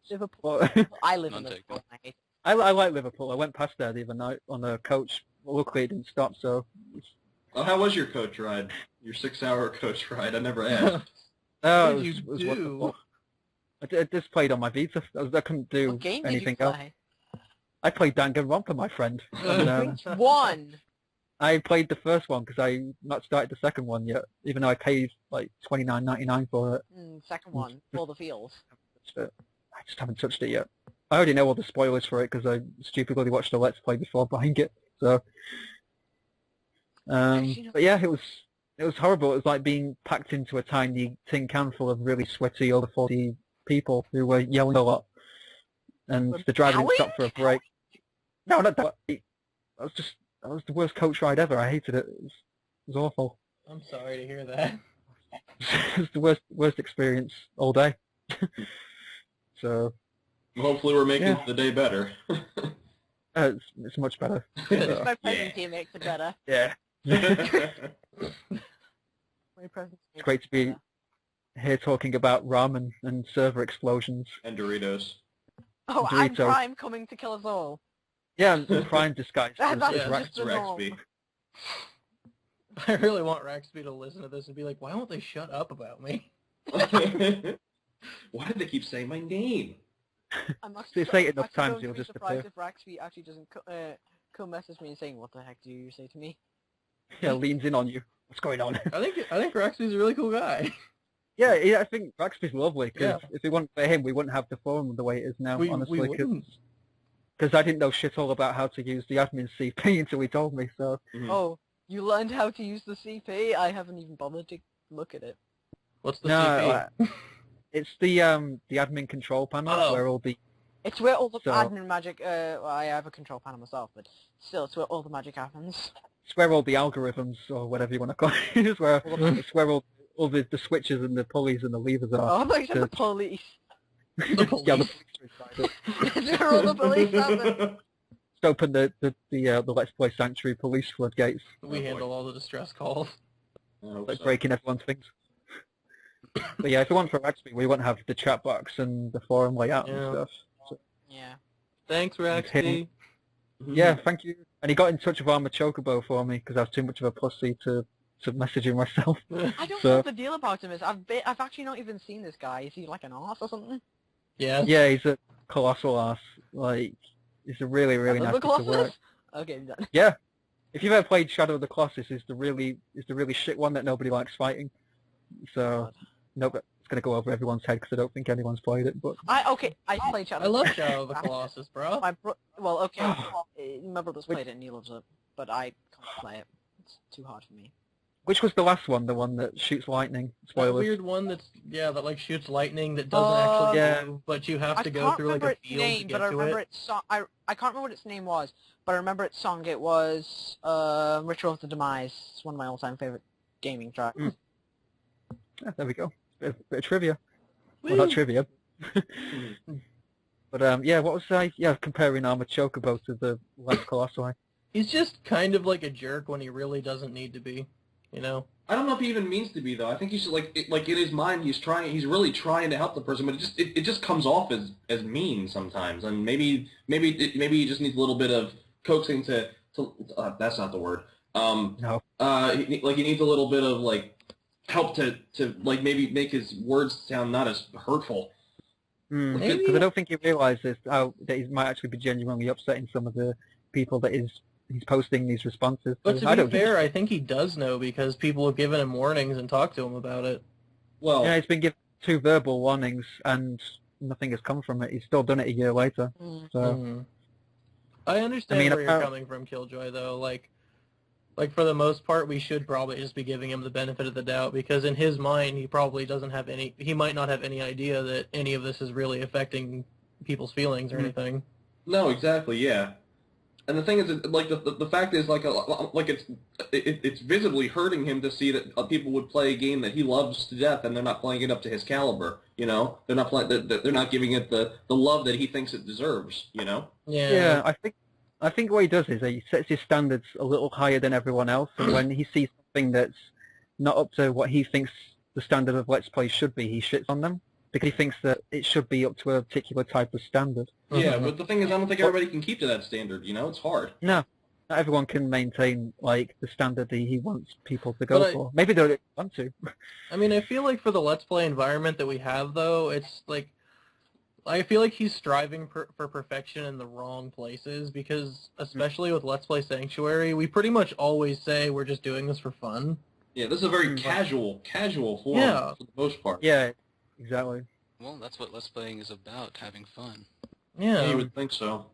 Speaker 4: Liverpool.
Speaker 2: But,
Speaker 4: I live in
Speaker 3: None taken.
Speaker 4: Liverpool. And I hate it.
Speaker 2: I like Liverpool. I went past there the other night on a coach. Luckily, it didn't stop. So.
Speaker 5: Oh, how was your coach ride? Your 6-hour coach ride? I never asked.
Speaker 2: No,
Speaker 1: What did
Speaker 2: it was
Speaker 1: you
Speaker 2: wonderful.
Speaker 1: do?
Speaker 2: I just played on my Vita. I couldn't do
Speaker 4: What game did
Speaker 2: anything
Speaker 4: you
Speaker 2: else.
Speaker 4: play?
Speaker 2: I played Danganronpa, my friend. And,
Speaker 4: Which one?
Speaker 2: I played the first one because I not started the second one yet, even though I paid like $29.99 for it.
Speaker 4: Second one, for the feels.
Speaker 2: I just haven't touched it yet. I already know all the spoilers for it because I stupidly watched a Let's Play before buying it. So, but yeah, it was horrible. It was like being packed into a tiny tin can full of really sweaty over 40 people who were yelling a lot, and the driver didn't stop for a break. No, not that. That was the worst coach ride ever. I hated it. It was awful.
Speaker 1: I'm sorry to hear that.
Speaker 2: It was the worst experience all day. So.
Speaker 5: Hopefully we're making the day better.
Speaker 2: It's much better.
Speaker 4: It's my presidency makes it better.
Speaker 2: Yeah. It's great to be here talking about ramen and server explosions.
Speaker 5: And Doritos.
Speaker 4: Oh,
Speaker 2: Doritos.
Speaker 4: I'm Prime coming to kill us all.
Speaker 2: Yeah, and Prime disguised as
Speaker 4: just the norm.
Speaker 5: Raxby.
Speaker 1: I really want Raxby to listen to this and be like, why won't they shut up about me?
Speaker 5: Why did they keep saying my name?
Speaker 4: I'm
Speaker 2: They say it enough times, you'll just
Speaker 4: surprised
Speaker 2: appear.
Speaker 4: if Raxby actually doesn't come message me and saying, "What the heck do you say to me?"
Speaker 2: Yeah, leans in on you. What's going on?
Speaker 1: I think Raxby's a really cool guy.
Speaker 2: Yeah, I think Raxby's lovely, because if it wasn't for him, we wouldn't have the forum the way it is now, honestly.
Speaker 1: We wouldn't.
Speaker 2: Because I didn't know shit all about how to use the admin CP until he told me, so...
Speaker 4: Oh, you learned how to use the CP? I haven't even bothered to look at it.
Speaker 1: What's the CP?
Speaker 2: It's the admin control panel where all the...
Speaker 4: It's where all the admin magic, well, I have a control panel myself, but still, it's where all the magic happens.
Speaker 2: It's where all the algorithms, or whatever you want to call it, it's where all the switches and the pulleys and the levers are.
Speaker 4: Oh, I thought you said the police.
Speaker 1: The police.
Speaker 2: Yeah, the police are inside it.
Speaker 4: Is where all the police happen?
Speaker 2: Just open the Let's Play Sanctuary police floodgates.
Speaker 1: We handle all the distress calls.
Speaker 2: Like breaking everyone's things. But yeah, if it weren't for Raxby, we wouldn't have the chat box and the forum layout and stuff. So.
Speaker 4: Yeah.
Speaker 1: Thanks, Raxby.
Speaker 2: Yeah, thank you. And he got in touch with Armor Chocobo for me because I was too much of a pussy to message him myself.
Speaker 4: I don't know what the deal about him is. I've actually not even seen this guy. Is he like an arse or something?
Speaker 1: Yeah.
Speaker 2: Yeah, he's a colossal ass. Like, he's a really, really nasty to work.
Speaker 4: Okay, I'm done.
Speaker 2: Yeah. If you've ever played Shadow of the Colossus, it's the really shit one that nobody likes fighting. So, nope, it's going to go over everyone's head because I don't think anyone's played it. But
Speaker 4: I played Shadow.
Speaker 1: I love Shadow of the Colossus, bro.
Speaker 4: My brother's played it and he loves it, but I can't play it. It's too hard for me.
Speaker 2: which was the last one? The one that shoots lightning? Spoilers.
Speaker 1: That weird one that like shoots lightning that doesn't actually move, but you have to go through like a field to get to it.
Speaker 4: I can't remember what its name was, but I remember its song. It was Ritual of the Demise. It's one of my all-time favorite gaming tracks.
Speaker 2: Yeah, there we go. Bit of trivia. Well, not trivia. But yeah, what was I? Yeah, comparing Armor Chocobo to the last Colossi.
Speaker 1: He's just kind of like a jerk when he really doesn't need to be, you know?
Speaker 5: I don't know if he even means to be though. I think he's like in his mind he's really trying to help the person, but it just comes off as mean sometimes. And maybe he just needs a little bit of coaxing to that's not the word.
Speaker 2: No.
Speaker 5: He needs a little bit of like help to like maybe make his words sound not as hurtful.
Speaker 2: Because I don't think he realizes that he might actually be genuinely upsetting some of the people that he's posting these responses to.
Speaker 1: But to be fair, I think he does know because people have given him warnings and talked to him about it.
Speaker 5: Well,
Speaker 2: yeah, he's been given 2 verbal warnings and nothing has come from it. He's still done it a year later. So
Speaker 1: I understand where you're coming from, Killjoy, though. Like for the most part, we should probably just be giving him the benefit of the doubt because in his mind, he probably doesn't have he might not have any idea that any of this is really affecting people's feelings or anything.
Speaker 5: No, exactly, yeah. And the thing is, like the fact is, like it's visibly hurting him to see that people would play a game that he loves to death, and they're not playing it up to his caliber. You know, they're not giving it the love that he thinks it deserves. You know.
Speaker 2: Yeah, I think what he does is he sets his standards a little higher than everyone else, and when he sees something that's not up to what he thinks the standard of Let's Play should be, he shits on them because he thinks that it should be up to a particular type of standard.
Speaker 5: Yeah, but the thing is, I don't think everybody can keep to that standard. You know, it's hard.
Speaker 2: No, not everyone can maintain like the standard that he wants people to go for. Maybe they don't want to.
Speaker 1: I mean, I feel like for the Let's Play environment that we have, though, it's like I feel like he's striving for perfection in the wrong places because, especially with Let's Play Sanctuary, we pretty much always say we're just doing this for fun.
Speaker 5: Yeah, this is a very casual form for the most part.
Speaker 2: Yeah, exactly.
Speaker 3: Well, that's what Let's Playing is about, having fun.
Speaker 1: Yeah.
Speaker 5: You would think so.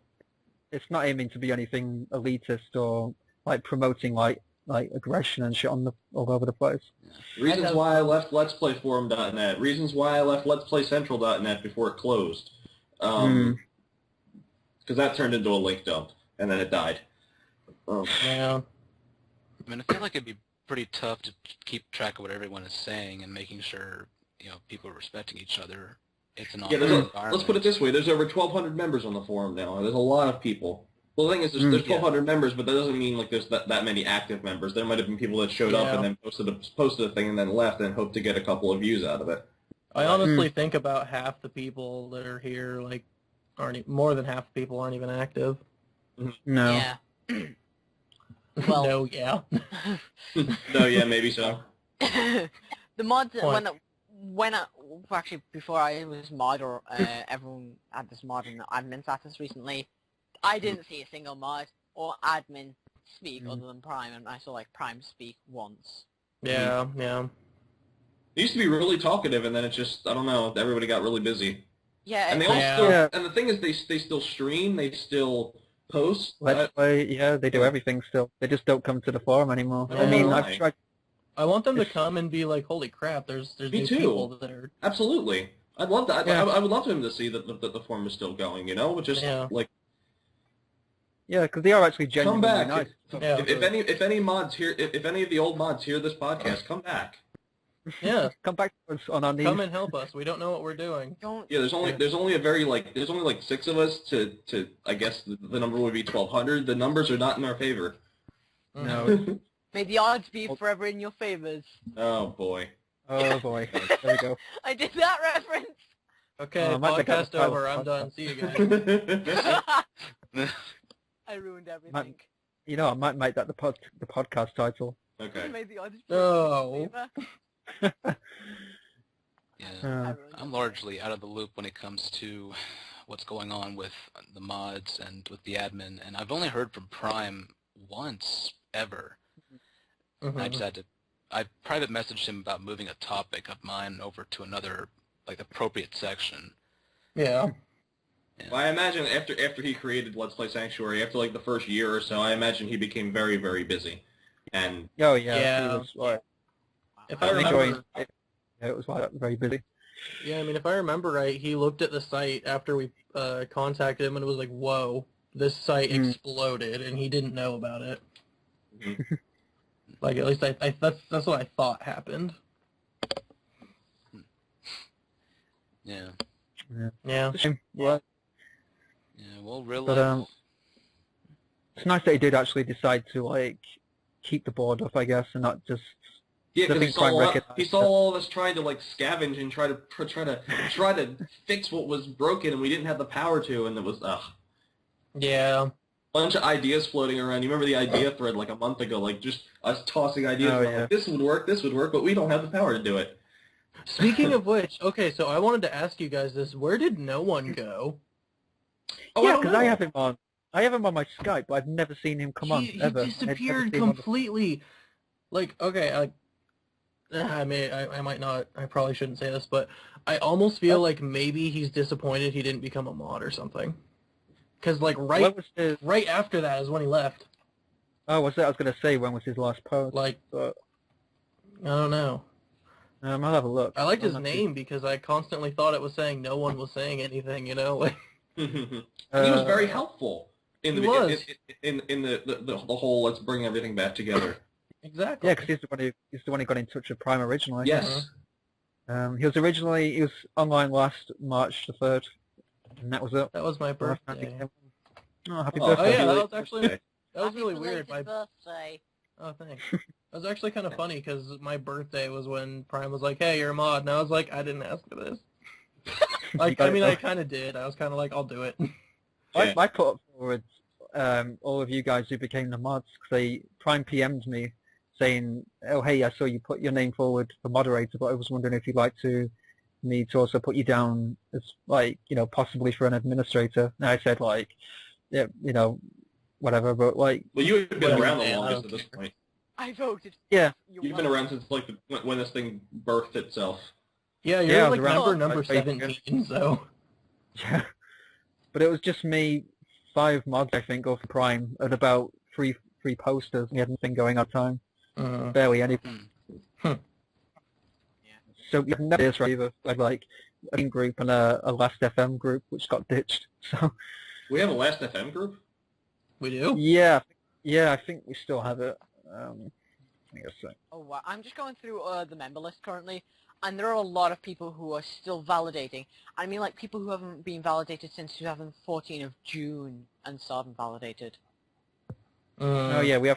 Speaker 2: It's not aiming to be anything elitist or like promoting like aggression and shit on all over the place.
Speaker 3: Yeah.
Speaker 5: Reasons why I left Let's Play Forum.net. Reasons why I left Let's Play Central.net before it closed. Because that turned into a link dump, and then it died.
Speaker 1: Yeah.
Speaker 3: I mean, I feel like it'd be pretty tough to keep track of what everyone is saying and making sure, you know, people are respecting each other. It's an online environment.
Speaker 5: Let's put it this way. There's over 1,200 members on the forum now. There's a lot of people. Well, the thing is, there's 1,200 members, but that doesn't mean like there's that many active members. There might have been people that showed up and then posted a thing and then left and hoped to get a couple of views out of it.
Speaker 1: I honestly think about half the people that are here, like, more than half the people aren't even active.
Speaker 2: No.
Speaker 4: Yeah. Well.
Speaker 1: No, yeah.
Speaker 5: No, yeah, maybe so.
Speaker 4: The mods, actually, before I was mod or everyone had this mod in the admin status recently, I didn't see a single mod or admin speak other than Prime, and I saw like Prime speak once.
Speaker 1: Yeah, yeah.
Speaker 5: It used to be really talkative, and then it just, I don't know, everybody got really busy.
Speaker 4: Yeah,
Speaker 5: and they and the thing is, they still stream, they still post.
Speaker 2: Let's Play, yeah, they do everything still. They just don't come to the forum anymore. I mean, I've tried.
Speaker 1: I want them to come and be like, holy crap, there's new people that are...
Speaker 5: Absolutely. I'd love that.
Speaker 1: Yeah.
Speaker 5: I would love him to see that the forum is still going, you know? Just, like...
Speaker 2: Yeah, because they are actually genuinely
Speaker 5: come back.
Speaker 2: nice.
Speaker 5: If any mods here, if any of the old mods hear this podcast, come back.
Speaker 1: Yeah.
Speaker 2: Come back to us on our knees.
Speaker 1: Come and help us. We don't know what we're doing.
Speaker 5: Yeah, there's only a very there's only like 6 of us to I guess the number would be 1,200. The numbers are not in our favor.
Speaker 2: No.
Speaker 4: May the odds be forever in your favors.
Speaker 5: Oh boy.
Speaker 2: Oh boy. There we go.
Speaker 4: I did that reference.
Speaker 1: Okay, podcast over. I'm done. See you guys.
Speaker 4: I ruined everything.
Speaker 2: You know, I might make that the podcast title.
Speaker 5: Okay.
Speaker 4: May the odds be
Speaker 1: No.
Speaker 3: Yeah, I'm largely out of the loop when it comes to what's going on with the mods and with the admin, and I've only heard from Prime once ever. I just had to, I private messaged him about moving a topic of mine over to another, like, appropriate section.
Speaker 1: Yeah.
Speaker 5: Well, I imagine after he created Let's Play Sanctuary, after like the first year or so, I imagine he became very, very busy. And
Speaker 2: he was,
Speaker 1: if I remember,
Speaker 2: it was very busy.
Speaker 1: Yeah, I mean, if I remember right, he looked at the site after we contacted him, and it was like, whoa, this site exploded, and he didn't know about it. Like, at least that's what I thought happened.
Speaker 3: Yeah.
Speaker 1: Yeah.
Speaker 2: Well,
Speaker 3: yeah, well, really.
Speaker 2: But it's nice that he did actually decide to like keep the board up, I guess, and not just.
Speaker 5: Yeah, because he saw all of us trying to like scavenge and try to fix what was broken, and we didn't have the power to, and it was
Speaker 1: Yeah.
Speaker 5: Bunch of ideas floating around. You remember the idea thread like a month ago, like just us tossing ideas. Like, this would work, but we don't have the power to do it.
Speaker 1: Speaking of which, okay, so I wanted to ask you guys this: where did no one go?
Speaker 2: Oh, yeah, because I have him on. I have him on my Skype, but I've never seen him come on ever.
Speaker 1: He disappeared completely. Like, okay, I might not. I probably shouldn't say this, but I almost feel like maybe he's disappointed he didn't become a mod or something. Because like right after that is when he left.
Speaker 2: Oh, what's that? I was going to say, when was his last post?
Speaker 1: Like,
Speaker 2: but
Speaker 1: I don't know.
Speaker 2: I'll have a look.
Speaker 1: I liked his name because I constantly thought it was saying no one was saying anything. You know.
Speaker 5: He was very helpful in the whole let's bring everything back together.
Speaker 1: Exactly.
Speaker 2: Yeah, because he's the one who got in touch with Prime originally.
Speaker 5: Yes.
Speaker 2: He was online last March the 3rd, and that was it.
Speaker 1: That was my birthday.
Speaker 2: Oh, happy birthday!
Speaker 1: Oh yeah, that was actually that was really weird.
Speaker 4: My birthday.
Speaker 1: Oh, thanks. That was actually kind of funny because my birthday was when Prime was like, "Hey, you're a mod," and I was like, "I didn't ask for this." Like, I mean, I kind of did. I was kind of like, "I'll do it."
Speaker 2: I put up forward all of you guys who became the mods because they Prime PM'd me saying, "Oh hey, I saw you put your name forward for moderator, but I was wondering if you'd like me to also put you down as like possibly for an administrator." And I said like, yeah, whatever, but like.
Speaker 5: Well, you had been around the
Speaker 1: man,
Speaker 5: longest at this point.
Speaker 4: I voted.
Speaker 2: Yeah.
Speaker 5: You've been around since like when this thing birthed itself.
Speaker 1: Yeah,
Speaker 2: Yeah,
Speaker 1: you're
Speaker 2: I was
Speaker 1: like
Speaker 2: around
Speaker 1: number
Speaker 2: like
Speaker 1: 17, so.
Speaker 2: Yeah. But it was just me, 5 mods I think off Prime, and about three posters. We had nothing going on time. Barely anything. So we have no ideas for either. I had like a main group and a Last FM group which got ditched. So
Speaker 5: We have a Last FM group?
Speaker 1: We do?
Speaker 2: yeah, I think we still have it. I guess so.
Speaker 4: Oh wow! I'm just going through the member list currently, and there are a lot of people who are still validating. I mean, like people who haven't been validated since 2014 of June and still haven't validated.
Speaker 2: Oh yeah, we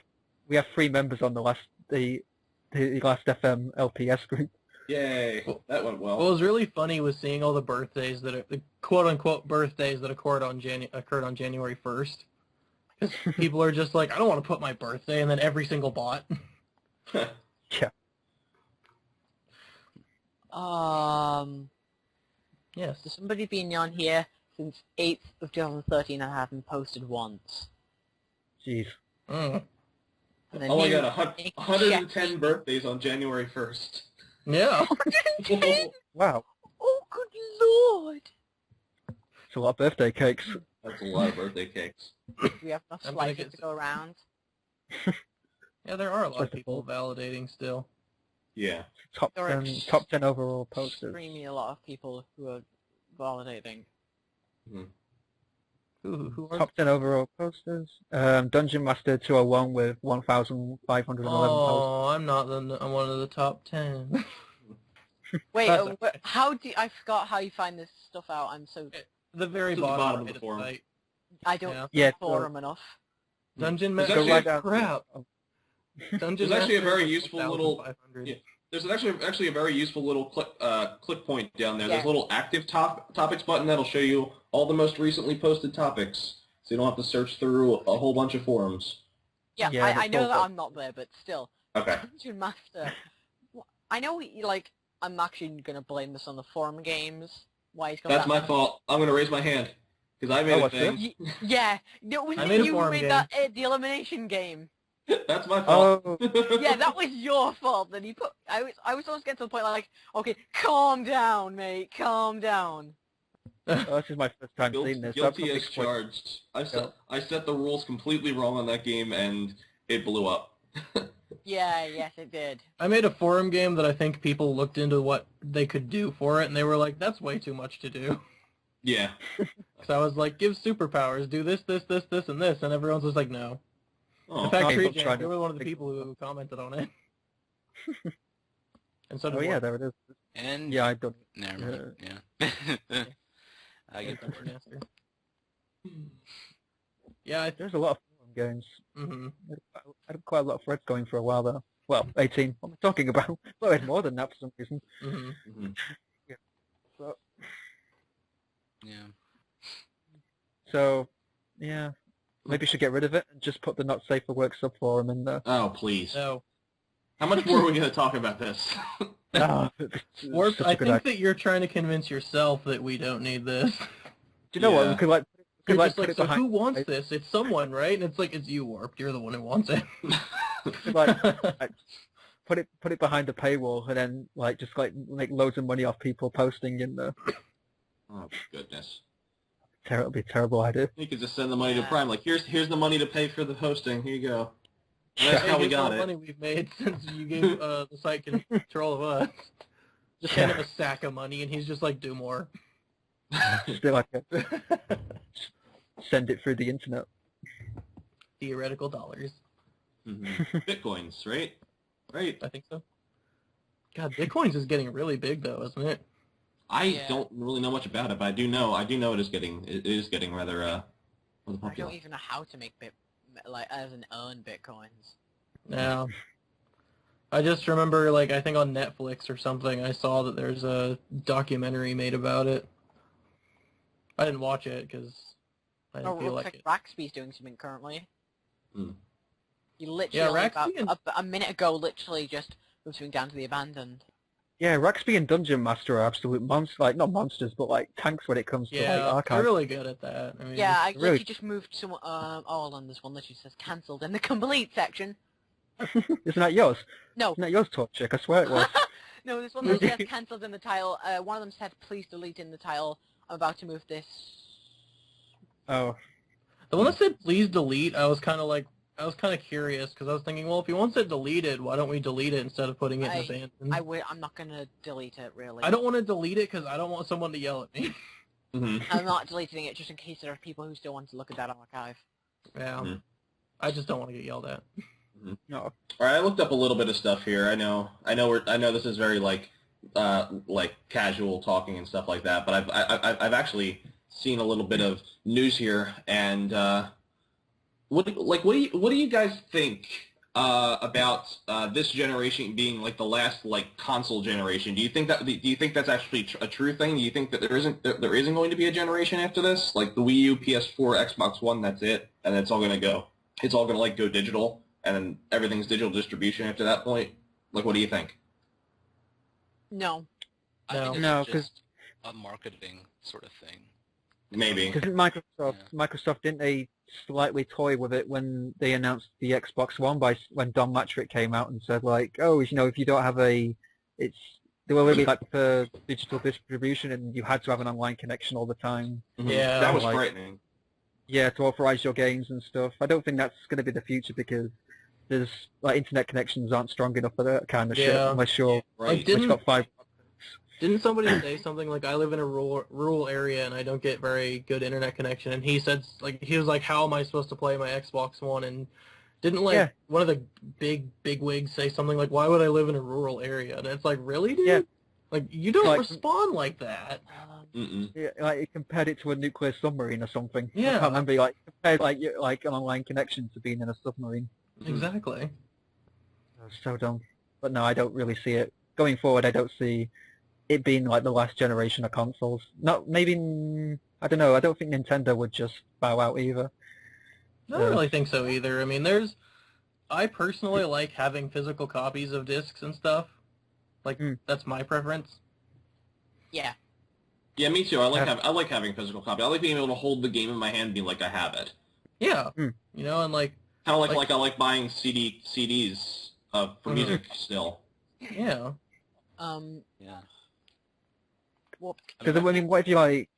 Speaker 2: have 3 members on the Last FM LPS group.
Speaker 5: Yay, that went well.
Speaker 1: What was really funny was seeing all the birthdays the quote-unquote birthdays that occurred on January 1st. Because people are just like, I don't want to put my birthday, and then every single bot.
Speaker 2: Yeah.
Speaker 1: Yes.
Speaker 4: There's somebody been on here since 8th of 2013 and I haven't posted once.
Speaker 2: Jeez.
Speaker 1: Mm.
Speaker 4: And then
Speaker 5: Oh my
Speaker 4: he-
Speaker 5: god, 110 birthdays on January 1st.
Speaker 1: Yeah.
Speaker 2: Wow.
Speaker 4: Oh, good lord!
Speaker 2: It's a lot of birthday cakes.
Speaker 5: That's a lot of birthday cakes.
Speaker 4: We have enough
Speaker 1: I'm gonna
Speaker 4: slices
Speaker 1: get
Speaker 4: to go around.
Speaker 1: Yeah, there are a lot of people validating still.
Speaker 5: Yeah.
Speaker 2: Top
Speaker 4: There are
Speaker 2: 10 overall posters.
Speaker 4: Extremely a lot of people who are validating.
Speaker 1: Who are
Speaker 2: Top 10 overall posters. Dungeon Master 201 with 1,511 posters.
Speaker 1: Oh, I'm one of the top 10.
Speaker 4: Wait,
Speaker 1: That's okay.
Speaker 4: I forgot how you find this stuff out. I'm so
Speaker 1: The very
Speaker 5: To the bottom
Speaker 1: bottom
Speaker 5: of
Speaker 1: right
Speaker 5: the forum.
Speaker 1: site.
Speaker 4: I don't
Speaker 2: Yeah,
Speaker 4: forum enough.
Speaker 1: Dungeon
Speaker 5: There's
Speaker 1: Master.
Speaker 5: actually-
Speaker 1: Crap. Dungeon
Speaker 5: There's actually a
Speaker 1: Master
Speaker 5: very
Speaker 1: is
Speaker 5: useful little-
Speaker 1: 1,500.
Speaker 5: yeah. There's actually a very useful little click point down there.
Speaker 4: Yeah.
Speaker 5: There's a little active topics button that'll show you all the most recently posted topics, so you don't have to search through a whole bunch of forums.
Speaker 4: Yeah,
Speaker 2: Yeah,
Speaker 4: I
Speaker 2: the
Speaker 4: know that
Speaker 2: full-
Speaker 4: I'm not there, but still.
Speaker 5: Okay.
Speaker 4: Dungeon Master. I know, I'm actually gonna blame this on the forum games. Why he's got
Speaker 5: That's
Speaker 4: that
Speaker 5: my
Speaker 4: many-
Speaker 5: fault. I'm gonna raise my hand because I made a
Speaker 2: what's
Speaker 5: thing.
Speaker 4: Yeah, no, wasn't
Speaker 1: I made a
Speaker 4: it you who
Speaker 1: forum
Speaker 4: made
Speaker 1: game.
Speaker 4: that the elimination game?
Speaker 5: That's my fault.
Speaker 2: Oh,
Speaker 4: Yeah, that was your fault. That he put. I was almost getting to the point like, okay, calm down, mate, calm down.
Speaker 2: this is my first time seeing this.
Speaker 5: Guilty
Speaker 2: That's
Speaker 5: as
Speaker 2: probably
Speaker 5: charged. I set the rules completely wrong on that game, and it blew up.
Speaker 4: Yeah, yes, it did.
Speaker 1: I made a forum game that I think people looked into what they could do for it, and they were like, that's way too much to do.
Speaker 5: Yeah.
Speaker 1: So I was like, give superpowers, do this, this, this, this, and this, and everyone's just like, no.
Speaker 5: Oh,
Speaker 1: In fact,
Speaker 2: people
Speaker 1: GreatTreeJam,
Speaker 2: trying
Speaker 1: you
Speaker 2: to
Speaker 1: were one of the
Speaker 2: think-
Speaker 1: people who commented on it. And so did
Speaker 2: Oh yeah,
Speaker 1: Warren.
Speaker 2: there it is.
Speaker 3: And
Speaker 2: Yeah, I don't.
Speaker 3: never mind. Yeah. I get
Speaker 1: Dungeon Master. Yeah,
Speaker 2: There's a lot of forum games.
Speaker 1: mm-hmm.
Speaker 2: I had quite a lot of threads going for a while though. Well, 18. What am I talking about? Well, I had more than that for some reason.
Speaker 1: Mm-hmm.
Speaker 5: Mhm.
Speaker 2: So,
Speaker 3: yeah.
Speaker 2: so yeah, maybe you should get rid of it and just put the not safe for work subforum in there.
Speaker 5: Oh, please.
Speaker 1: So,
Speaker 5: How much more are we going to talk about this?
Speaker 2: Ah, it's
Speaker 1: Warp,
Speaker 2: such a
Speaker 1: I
Speaker 2: good
Speaker 1: think
Speaker 2: idea.
Speaker 1: that you're trying to convince yourself that we don't need this.
Speaker 2: Do you know what?
Speaker 5: Yeah.
Speaker 2: We could like,
Speaker 1: You're
Speaker 2: put
Speaker 1: just like,
Speaker 2: it
Speaker 1: so
Speaker 2: behind.
Speaker 1: who wants this? It's someone, right? And it's like, it's you, Warp. You're the one who wants it.
Speaker 2: like, put it behind the paywall and then like just like make loads of money off people posting in there.
Speaker 5: Oh, goodness.
Speaker 2: It'll be a terrible idea.
Speaker 5: You could just send the money to
Speaker 4: Yeah.
Speaker 5: Prime. Like, here's the money to pay for the hosting. Here you go. And
Speaker 2: Yeah.
Speaker 5: that's how we
Speaker 1: Here's all
Speaker 5: got
Speaker 1: the
Speaker 5: it.
Speaker 1: money we've made since you gave the site control of us. Just send him a sack of money, and he's just like, do more.
Speaker 2: Just be like, send it through the internet.
Speaker 1: Theoretical dollars.
Speaker 5: Mhm. Bitcoins, right? Right.
Speaker 1: I think so. God, Bitcoins is getting really big, though, isn't it?
Speaker 5: I
Speaker 4: Yeah.
Speaker 5: don't really know much about it, but I do know it is getting rather rather
Speaker 4: I
Speaker 5: popular.
Speaker 4: don't even know how to make as an earn bitcoins.
Speaker 1: Yeah. I just remember, like, I think on Netflix or something, I saw that there's a documentary made about it. I didn't watch it, because I
Speaker 4: Oh,
Speaker 1: didn't
Speaker 4: it
Speaker 1: feel
Speaker 4: looks
Speaker 1: like
Speaker 4: like
Speaker 1: it.
Speaker 4: Raxby's doing something currently.
Speaker 5: Hmm.
Speaker 4: He literally
Speaker 1: Yeah,
Speaker 4: only
Speaker 1: Raxby and
Speaker 4: about a minute ago literally just moved something down to the abandoned.
Speaker 2: Yeah, Raxby and Dungeon Master are absolute monsters. Like, not monsters, but like tanks when it comes to like
Speaker 1: yeah, they're
Speaker 2: archive.
Speaker 1: really good at that. I mean,
Speaker 4: Yeah, I
Speaker 2: really-
Speaker 4: literally just moved some. Oh, and this one literally says cancelled in the complete section.
Speaker 2: Isn't that yours?
Speaker 4: No.
Speaker 2: Isn't that yours, Torchic? I swear it was.
Speaker 4: No, this one literally says cancelled in the title. One of them said please delete in the title. I'm about to move this.
Speaker 2: Oh.
Speaker 1: the one that said please delete, I was kind of curious because I was thinking, well, if he wants it deleted, why don't we delete it instead of putting it in abandoned?
Speaker 4: I'm not gonna delete it really.
Speaker 1: I don't want to delete it because I don't want someone to yell at me.
Speaker 4: I'm not deleting it just in case there are people who still want to look at that archive.
Speaker 1: Yeah, I just don't want to get yelled at.
Speaker 2: No.
Speaker 5: All right, I looked up a little bit of stuff here. I know this is very like casual talking and stuff like that, but I've actually seen a little bit of news here, and what do you guys think about this generation being like the last like console generation? Do you think that's actually a true thing? Do you think that there isn't going to be a generation after this, like the Wii U, PS4, Xbox One? That's it, and it's all going to go. It's all going to like go digital, and then everything's digital distribution after that point. Like, what do you think?
Speaker 4: No.
Speaker 3: I think
Speaker 2: No,
Speaker 3: it's just a marketing sort of thing.
Speaker 5: Maybe.
Speaker 2: Because Microsoft didn't they slightly toy with it when they announced the Xbox One when Don Matrick came out and said like, oh, you know, if you don't have they were really like for digital distribution and you had to have an online connection all the time.
Speaker 1: Yeah,
Speaker 5: that was
Speaker 2: like,
Speaker 5: frightening.
Speaker 2: Yeah, to authorize your games and stuff. I don't think that's going to be the future because there's like internet connections aren't strong enough for that kind of shit unless you're
Speaker 5: Right.
Speaker 2: unless you've got 5.
Speaker 1: Didn't somebody say something like, I live in a rural area and I don't get very good internet connection, and he was like, how am I supposed to play my Xbox One? And didn't one of the big wigs say something like, why would I live in a rural area? And it's like, really, dude?
Speaker 2: Yeah.
Speaker 1: Like, you don't respond like that.
Speaker 2: Yeah, like it compared it to a nuclear submarine or something.
Speaker 1: Yeah.
Speaker 2: I can't remember. Like compared like an online connection to being in a submarine.
Speaker 1: Exactly.
Speaker 2: That was so dumb. But no, I don't really see it going forward. I don't see it being like the last generation of consoles. Not maybe I don't know. I don't think Nintendo would just bow out either.
Speaker 1: I don't really think so either. I mean, I personally like having physical copies of discs and stuff. Like, that's my preference.
Speaker 4: Yeah.
Speaker 5: Yeah, me too. I like having physical copy. I like being able to hold the game in my hand and be like, I have it.
Speaker 1: Yeah. You know, and like...
Speaker 5: Kind of like I like buying CDs for music still.
Speaker 1: Yeah.
Speaker 3: Yeah.
Speaker 4: Well,
Speaker 2: because I mean, what if you like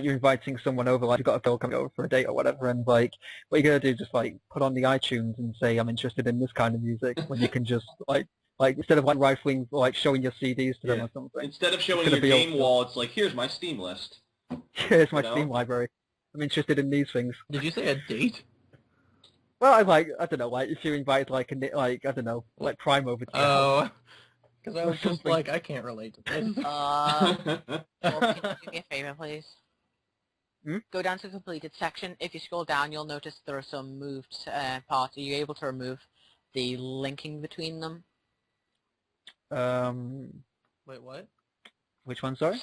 Speaker 2: you're inviting someone over, like you've got a girl coming over for a date or whatever, and like what you're gonna do, just like put on the iTunes and say I'm interested in this kind of music, when you can just like instead of like rifling, like showing your CDs to them or something.
Speaker 5: Instead of showing your game wall, it's like, here's my Steam list.
Speaker 2: Here's my Steam library. I'm interested in these things.
Speaker 1: Did you say a date?
Speaker 2: Well, I don't know, like if you invited like I don't know, like Prime over to your house.
Speaker 1: Because I was just like, I can't relate to this.
Speaker 4: Well, can you do me a favor, please? Go down to the completed section. If you scroll down, you'll notice there are some moved parts. Are you able to remove the linking between them?
Speaker 1: Wait, what?
Speaker 2: Which one, sorry?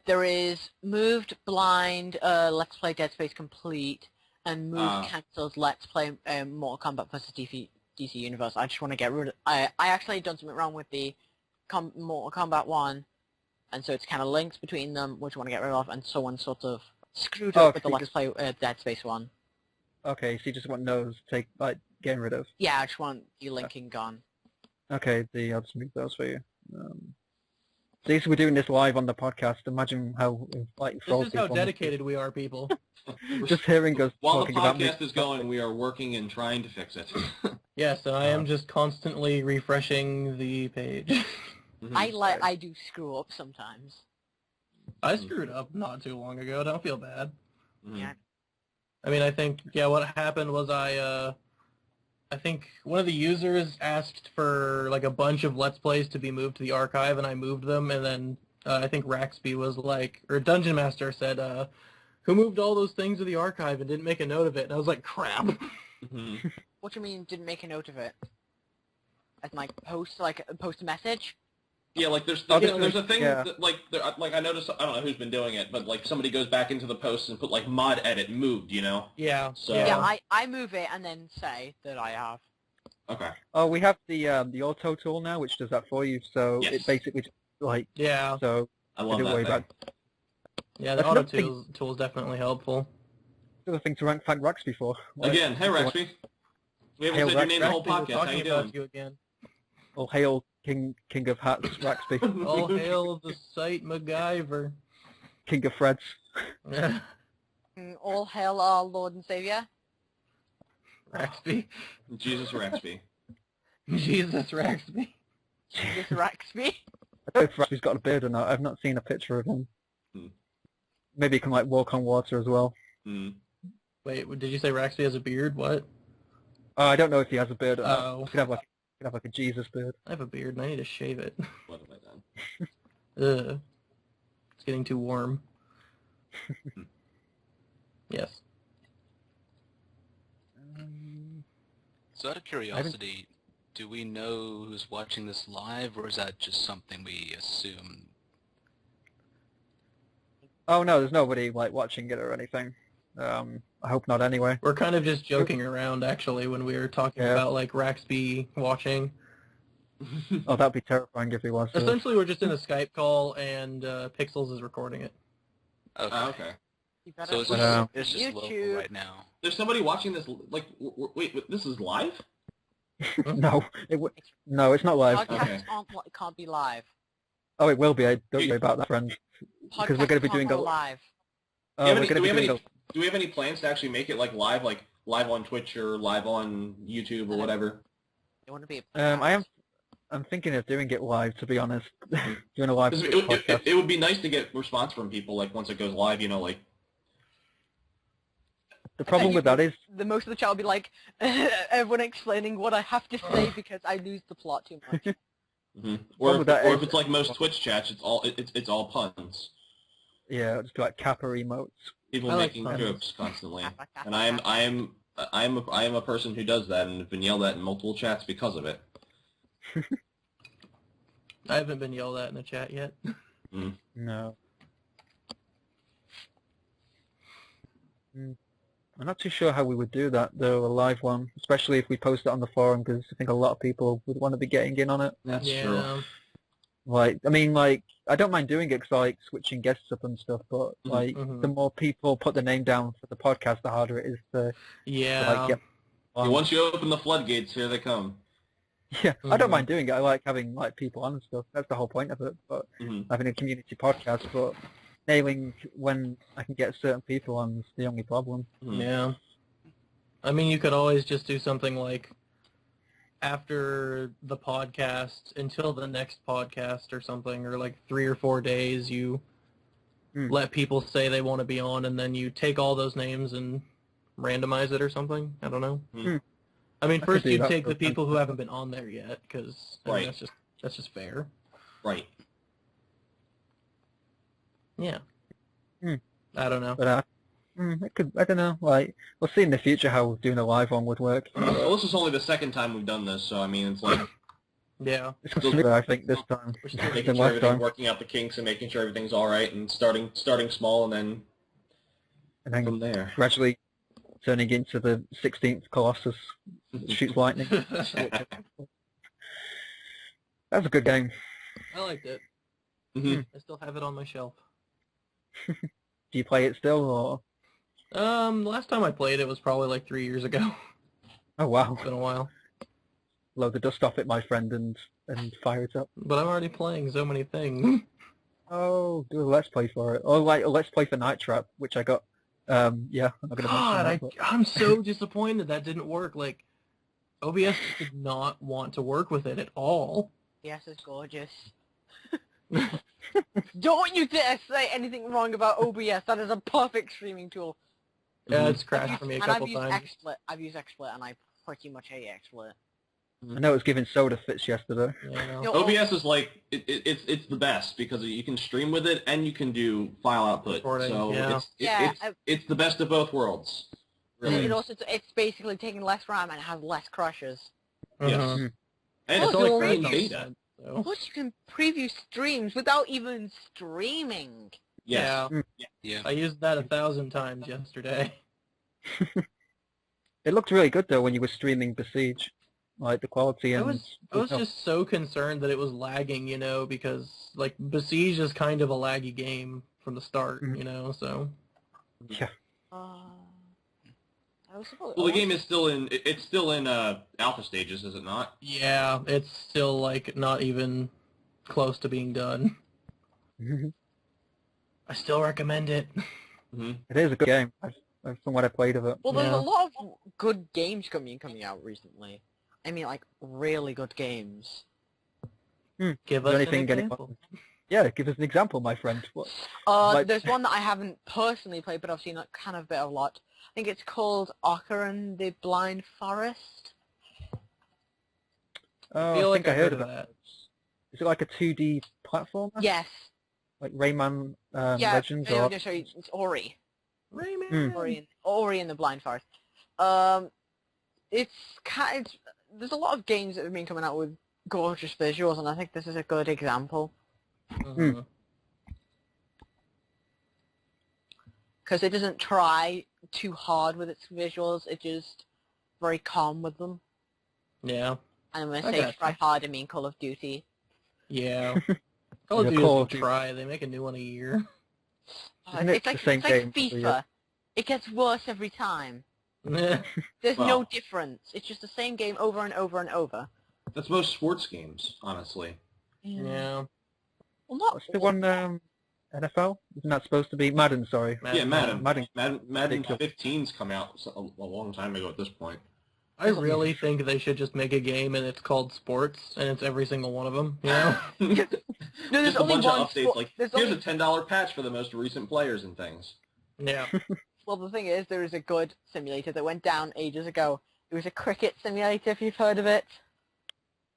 Speaker 4: There is moved, blind, Let's Play Dead Space Complete, and moved, cancelled, Let's Play Mortal Kombat vs. DC Universe. I just want to get rid of... I actually done something wrong with the Mortal Kombat 1, and so it's kind of links between them, which I want to get rid of, and someone sort of screwed up with the Let's Play Dead Space 1.
Speaker 2: Okay, so you just want those getting rid of?
Speaker 4: Yeah, I just want the linking gone.
Speaker 2: Okay, I'll just move those for you. See, so we're doing this live on the podcast. Imagine how
Speaker 1: this is how dedicated we are, people.
Speaker 2: Just hearing us
Speaker 5: while the
Speaker 2: talking about
Speaker 5: podcast is going, we are working and trying to fix it.
Speaker 1: Yes, and I am just constantly refreshing the page.
Speaker 4: I do screw up sometimes.
Speaker 1: I screwed up not too long ago. Don't feel bad.
Speaker 4: Yeah.
Speaker 1: I mean, I think what happened was I think one of the users asked for like a bunch of Let's Plays to be moved to the archive, and I moved them, and then I think Raxby was like, or Dungeon Master said, who moved all those things to the archive and didn't make a note of it? And I was like, crap.
Speaker 4: What do you mean didn't make a note of it? As post a message?
Speaker 5: Yeah, like there's
Speaker 2: Oh,
Speaker 5: there's a thing
Speaker 2: yeah.
Speaker 5: that, like I noticed, I don't know who's been doing it, but like somebody goes back into the posts and put like mod edit moved, you know?
Speaker 1: Yeah.
Speaker 5: So
Speaker 4: Yeah, I move it and then say that I have.
Speaker 5: okay.
Speaker 2: Oh, we have the auto tool now, which does that for you. So
Speaker 5: Yes.
Speaker 2: it basically just, like
Speaker 1: Yeah.
Speaker 2: so.
Speaker 5: I love
Speaker 2: don't
Speaker 5: that
Speaker 2: worry
Speaker 5: thing.
Speaker 2: about.
Speaker 1: Yeah, the
Speaker 2: That's
Speaker 1: auto
Speaker 2: another thing,
Speaker 1: tool is definitely helpful.
Speaker 2: another thing to thank Raxby for. Like,
Speaker 5: Again, hey Raxby. We haven't
Speaker 2: Hail
Speaker 5: said your name the whole
Speaker 1: Raxby, we're
Speaker 5: podcast. How
Speaker 1: talking
Speaker 5: you
Speaker 1: about
Speaker 5: doing?
Speaker 1: you again.
Speaker 2: All hail King of Hats, Raxby,
Speaker 1: All hail the site MacGyver.
Speaker 2: King of Freds.
Speaker 4: All hail our Lord and Savior.
Speaker 1: Raxby.
Speaker 5: Jesus Raxby.
Speaker 1: Jesus Raxby.
Speaker 4: Jesus Raxby.
Speaker 2: I don't know if Raxby's got a beard or not. I've not seen a picture of him.
Speaker 5: Hmm.
Speaker 2: Maybe he can like walk on water as well.
Speaker 5: Hmm.
Speaker 1: Wait, did you say Raxby has a beard? What?
Speaker 2: Oh, I don't know if he has a beard or not.
Speaker 1: Oh.
Speaker 2: He could have like a Jesus beard.
Speaker 1: I have a beard and I need to shave it.
Speaker 5: What have I done?
Speaker 1: Ugh. It's getting too warm. Yes.
Speaker 3: So out of curiosity, do we know who's watching this live, or is that just something we assume?
Speaker 2: Oh no, there's nobody like watching it or anything. I hope not anyway.
Speaker 1: We're kind of just joking around, actually, when we were talking about, like, Raxby watching.
Speaker 2: Oh, that'd be terrifying if he was.
Speaker 1: Essentially, we're just in a Skype call, and Pixels is recording it.
Speaker 3: Okay.
Speaker 5: Oh, okay.
Speaker 3: So it's just local
Speaker 4: YouTube.
Speaker 3: right now.
Speaker 5: There's somebody watching this. Like, wait, this is live?
Speaker 2: No, no, it's not live.
Speaker 4: Podcasts can't be live.
Speaker 2: Oh, it will be. Don't worry about that, friend. Because we're going to be doing
Speaker 4: a live.
Speaker 2: Oh, we're going to be doing
Speaker 5: do we have any plans to actually make it like live on Twitch or live on YouTube or whatever?
Speaker 4: You want to be?
Speaker 2: I'm thinking of doing it live, to be honest. Doing a live podcast.
Speaker 5: It would be nice to get response from people, like, once it goes live, you know, like...
Speaker 2: The problem with that is...
Speaker 4: The most of the chat will be like, everyone explaining what I have to say because I lose the plot too much.
Speaker 5: Mm-hmm. Or if it's like most Twitch chats, it's all puns.
Speaker 2: Yeah, it's like Kappa emotes.
Speaker 5: People making jokes constantly, and I am a person who does that, and have been yelled at in multiple chats because of it.
Speaker 1: I haven't been yelled at in the chat yet.
Speaker 5: Mm.
Speaker 2: No. I'm not too sure how we would do that, though, a live one, especially if we post it on the forum, because I think a lot of people would want to be getting in on it.
Speaker 5: That's true.
Speaker 2: Like, I mean, like, I don't mind doing it because I like switching guests up and stuff, but, like, the more people put the name down for the podcast, the harder it is to, like, get on.
Speaker 5: Once you open the floodgates, here they come.
Speaker 2: Yeah, I don't mind doing it. I like having, like, people on and stuff. That's the whole point of it, but having a community podcast, but nailing when I can get certain people on is the only problem.
Speaker 1: Yeah. I mean, you could always just do something like, after the podcast until the next podcast or something, or like 3 or 4 days, you let people say they want to be on, and then you take all those names and randomize it or something. I don't know. I mean, first you take the people who haven't been on there yet, because mean, that's just fair.
Speaker 5: Right.
Speaker 1: Yeah. I don't know.
Speaker 2: But it could, I don't know, like, we'll see in the future how doing a live one would work.
Speaker 5: Well, this is only the second time we've done this, so I mean, it's like...
Speaker 1: Yeah.
Speaker 2: It's smoother, I think, this time.
Speaker 5: Making sure everything's working out the kinks and making sure everything's alright, and starting small, and then from there.
Speaker 2: Gradually turning into the 16th Colossus that shoots lightning. That's a good game.
Speaker 1: I liked it. I still have it on my shelf.
Speaker 2: Do you play it still, or...?
Speaker 1: The last time I played it was probably like 3 years ago.
Speaker 2: Oh, wow.
Speaker 1: It's been a while.
Speaker 2: Load the dust off it, my friend, and fire it up.
Speaker 1: But I'm already playing so many things.
Speaker 2: Oh, do a Let's Play for it. Or like a Let's Play for Night Trap, which I got, yeah, I'm not going to mention that. But...
Speaker 1: I'm so disappointed that didn't work. Like, OBS did not want to work with it at all.
Speaker 4: Yes, it's gorgeous. Don't you dare say anything wrong about OBS. That is a perfect streaming tool.
Speaker 1: Yeah, it's crashed for me a couple times.
Speaker 4: I've used XSplit, and I pretty much hate XSplit.
Speaker 2: I know it was giving Soda fits yesterday.
Speaker 1: Yeah,
Speaker 5: OBS is like it's the best because you can stream with it and you can do file output. So it's the best of both worlds. Really.
Speaker 4: It's basically taking less RAM and has less crashes.
Speaker 5: Yes. And it's only in beta.
Speaker 1: So.
Speaker 4: What, you can preview streams without even streaming?
Speaker 5: Yes.
Speaker 3: Yeah.
Speaker 1: I used that 1,000 times yesterday.
Speaker 2: It looked really good though when you were streaming Besiege, like the quality
Speaker 1: I
Speaker 2: and.
Speaker 1: was just so concerned that it was lagging, because like Besiege is kind of a laggy game from the start, so.
Speaker 2: Yeah.
Speaker 5: Well, the game is still in. It's still in alpha stages, is it not?
Speaker 1: Yeah, it's still like not even close to being done. I still recommend it.
Speaker 2: It is a good game, from what I played of it.
Speaker 4: Well, there's a lot of good games coming out recently. I mean, like, really good games.
Speaker 1: Give us an example.
Speaker 2: Yeah, give us an example, my friend. What?
Speaker 4: There's one that I haven't personally played, but I've seen a kind of bit of a lot. I think it's called Ocker and the Blind Forest.
Speaker 2: Oh,
Speaker 1: I feel
Speaker 2: think
Speaker 1: like
Speaker 2: I heard
Speaker 1: of
Speaker 2: of
Speaker 1: that.
Speaker 2: Is it like a 2D platformer?
Speaker 4: Yes.
Speaker 2: Like Rayman
Speaker 4: Yeah.
Speaker 2: Legends?
Speaker 4: No,
Speaker 2: or...
Speaker 4: no, sorry, it's Ori.
Speaker 1: Rayman.
Speaker 4: Ori and the Blind Forest. There's a lot of games that have been coming out with gorgeous visuals, and I think this is a good example. Because it doesn't try too hard with its visuals, it's just very calm with them.
Speaker 1: Yeah.
Speaker 4: And when I say try hard, I mean Call of Duty.
Speaker 1: Yeah. Call of Duty will try. They make a new one a year.
Speaker 4: It's like FIFA. It gets worse every time. There's no difference. It's just the same game over and over and over.
Speaker 5: That's most sports games, honestly.
Speaker 1: Yeah.
Speaker 4: Well, not
Speaker 2: What's the one, NFL? Isn't that supposed to be Madden, sorry.
Speaker 5: Yeah, Madden.
Speaker 2: Madden
Speaker 5: 15's come out a long time ago at this point.
Speaker 1: I really think they should just make a game and it's called Sports, and it's every single one of them,
Speaker 4: No, there's
Speaker 5: just a
Speaker 4: only
Speaker 5: bunch
Speaker 4: one
Speaker 5: of updates, like, here's
Speaker 4: only...
Speaker 5: a $10 patch for the most recent players and things.
Speaker 1: Yeah.
Speaker 4: Well, the thing is, there is a good simulator that went down ages ago. It was a cricket simulator, if you've heard of it.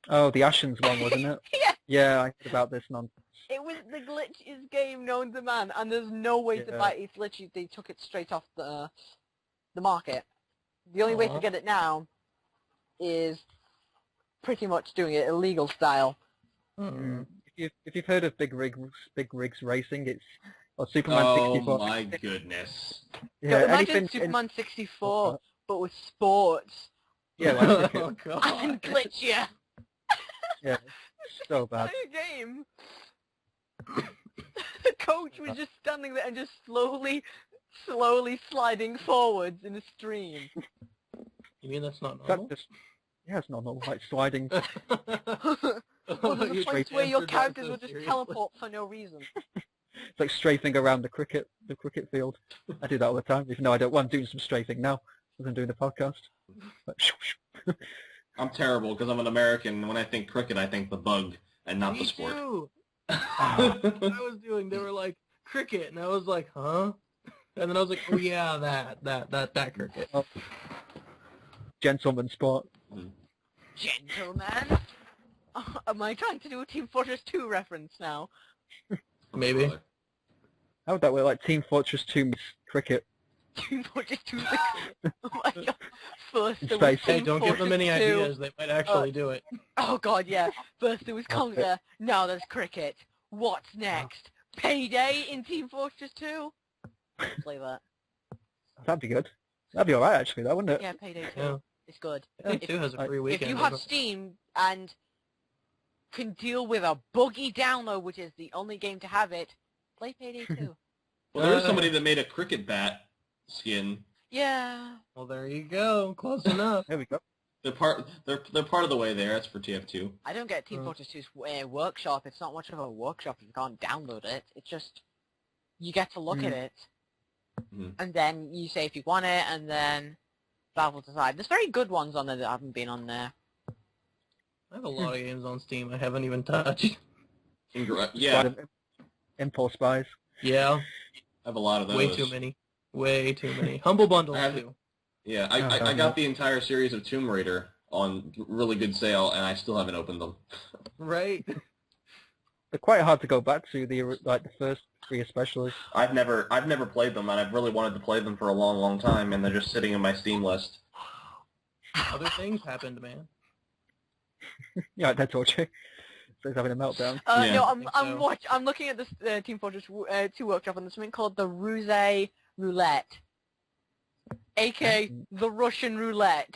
Speaker 2: Oh, the Ashens one, wasn't it?
Speaker 4: Yeah.
Speaker 2: Yeah, I heard about this nonsense.
Speaker 4: It was the glitchiest game known to man, and there's no way to buy it. It's literally, they took it straight off the market. The only way to get it now is pretty much doing it illegal style.
Speaker 2: If you've heard of Big Rigs Racing, it's Superman 64.
Speaker 5: Oh my goodness!
Speaker 2: Yeah,
Speaker 4: imagine Superman 64, but with sports.
Speaker 2: Yeah, like
Speaker 1: oh god!
Speaker 4: And glitch you.
Speaker 2: Yeah, so bad.
Speaker 4: Game. The coach was just standing there and just slowly sliding forwards in a stream.
Speaker 1: You mean that's not normal?
Speaker 2: Yeah, it's not normal, like sliding.
Speaker 4: Well, there's a point where your characters will just teleport for no reason.
Speaker 2: It's like strafing around the cricket field. I do that all the time, even though I don't want to do some strafing now, because I'm doing the podcast. Like,
Speaker 5: I'm terrible, because I'm an American, and when I think cricket, I think the bug, and not the sport.
Speaker 1: Too. That's what I was doing. They were like, cricket, and I was like, huh? And then I was like, oh yeah, that cricket.
Speaker 2: Oh. Gentleman sport.
Speaker 4: Gentleman? Am I trying to do a Team Fortress 2 reference now?
Speaker 1: Maybe.
Speaker 2: How would that work? Like Team Fortress 2 meets cricket.
Speaker 4: Team Fortress 2 Oh my god. First there
Speaker 2: was
Speaker 1: Hey, don't give them any
Speaker 4: 2.
Speaker 1: ideas. They might actually do it.
Speaker 4: Oh god, yeah. First there was Conquer, now there's cricket. What's next? Payday in Team Fortress 2? Play that.
Speaker 2: That'd be good. That'd be alright actually, though, wouldn't it?
Speaker 4: Yeah, Payday 2.
Speaker 1: Yeah.
Speaker 4: It's good.
Speaker 1: Payday 2 has a free weekend.
Speaker 4: If you have Steam and can deal with a buggy download, which is the only game to have it, play Payday 2.
Speaker 5: Well, there is somebody that made a cricket bat skin.
Speaker 4: Yeah.
Speaker 1: Well, there you go. Close enough.
Speaker 2: There we go.
Speaker 5: They're part of the way there. That's for TF2.
Speaker 4: I don't get Team Fortress 2's workshop. It's not much of a workshop. You can't download it. It's just you get to look at it, and then you say if you want it, and then Valve will decide. There's very good ones on there that haven't been on there.
Speaker 1: I have a lot of games on Steam I haven't even touched.
Speaker 5: Yeah.
Speaker 2: Impulse buys.
Speaker 1: Yeah.
Speaker 5: I have a lot of those.
Speaker 1: Way too many. Way too many. Humble bundles too.
Speaker 5: Yeah, I got the entire series of Tomb Raider on really good sale, and I still haven't opened them.
Speaker 1: Right.
Speaker 2: They're quite hard to go back to. The first three especially.
Speaker 5: I've never played them, and I've really wanted to play them for a long, long time, and they're just sitting in my Steam list. Other
Speaker 1: things happened, man.
Speaker 2: Yeah, I told you. he's having a meltdown.
Speaker 5: Yeah.
Speaker 4: No,
Speaker 1: So.
Speaker 4: I'm looking at this Team Fortress 2 workshop, and there's something called the Ruse Roulette, aka the Russian Roulette.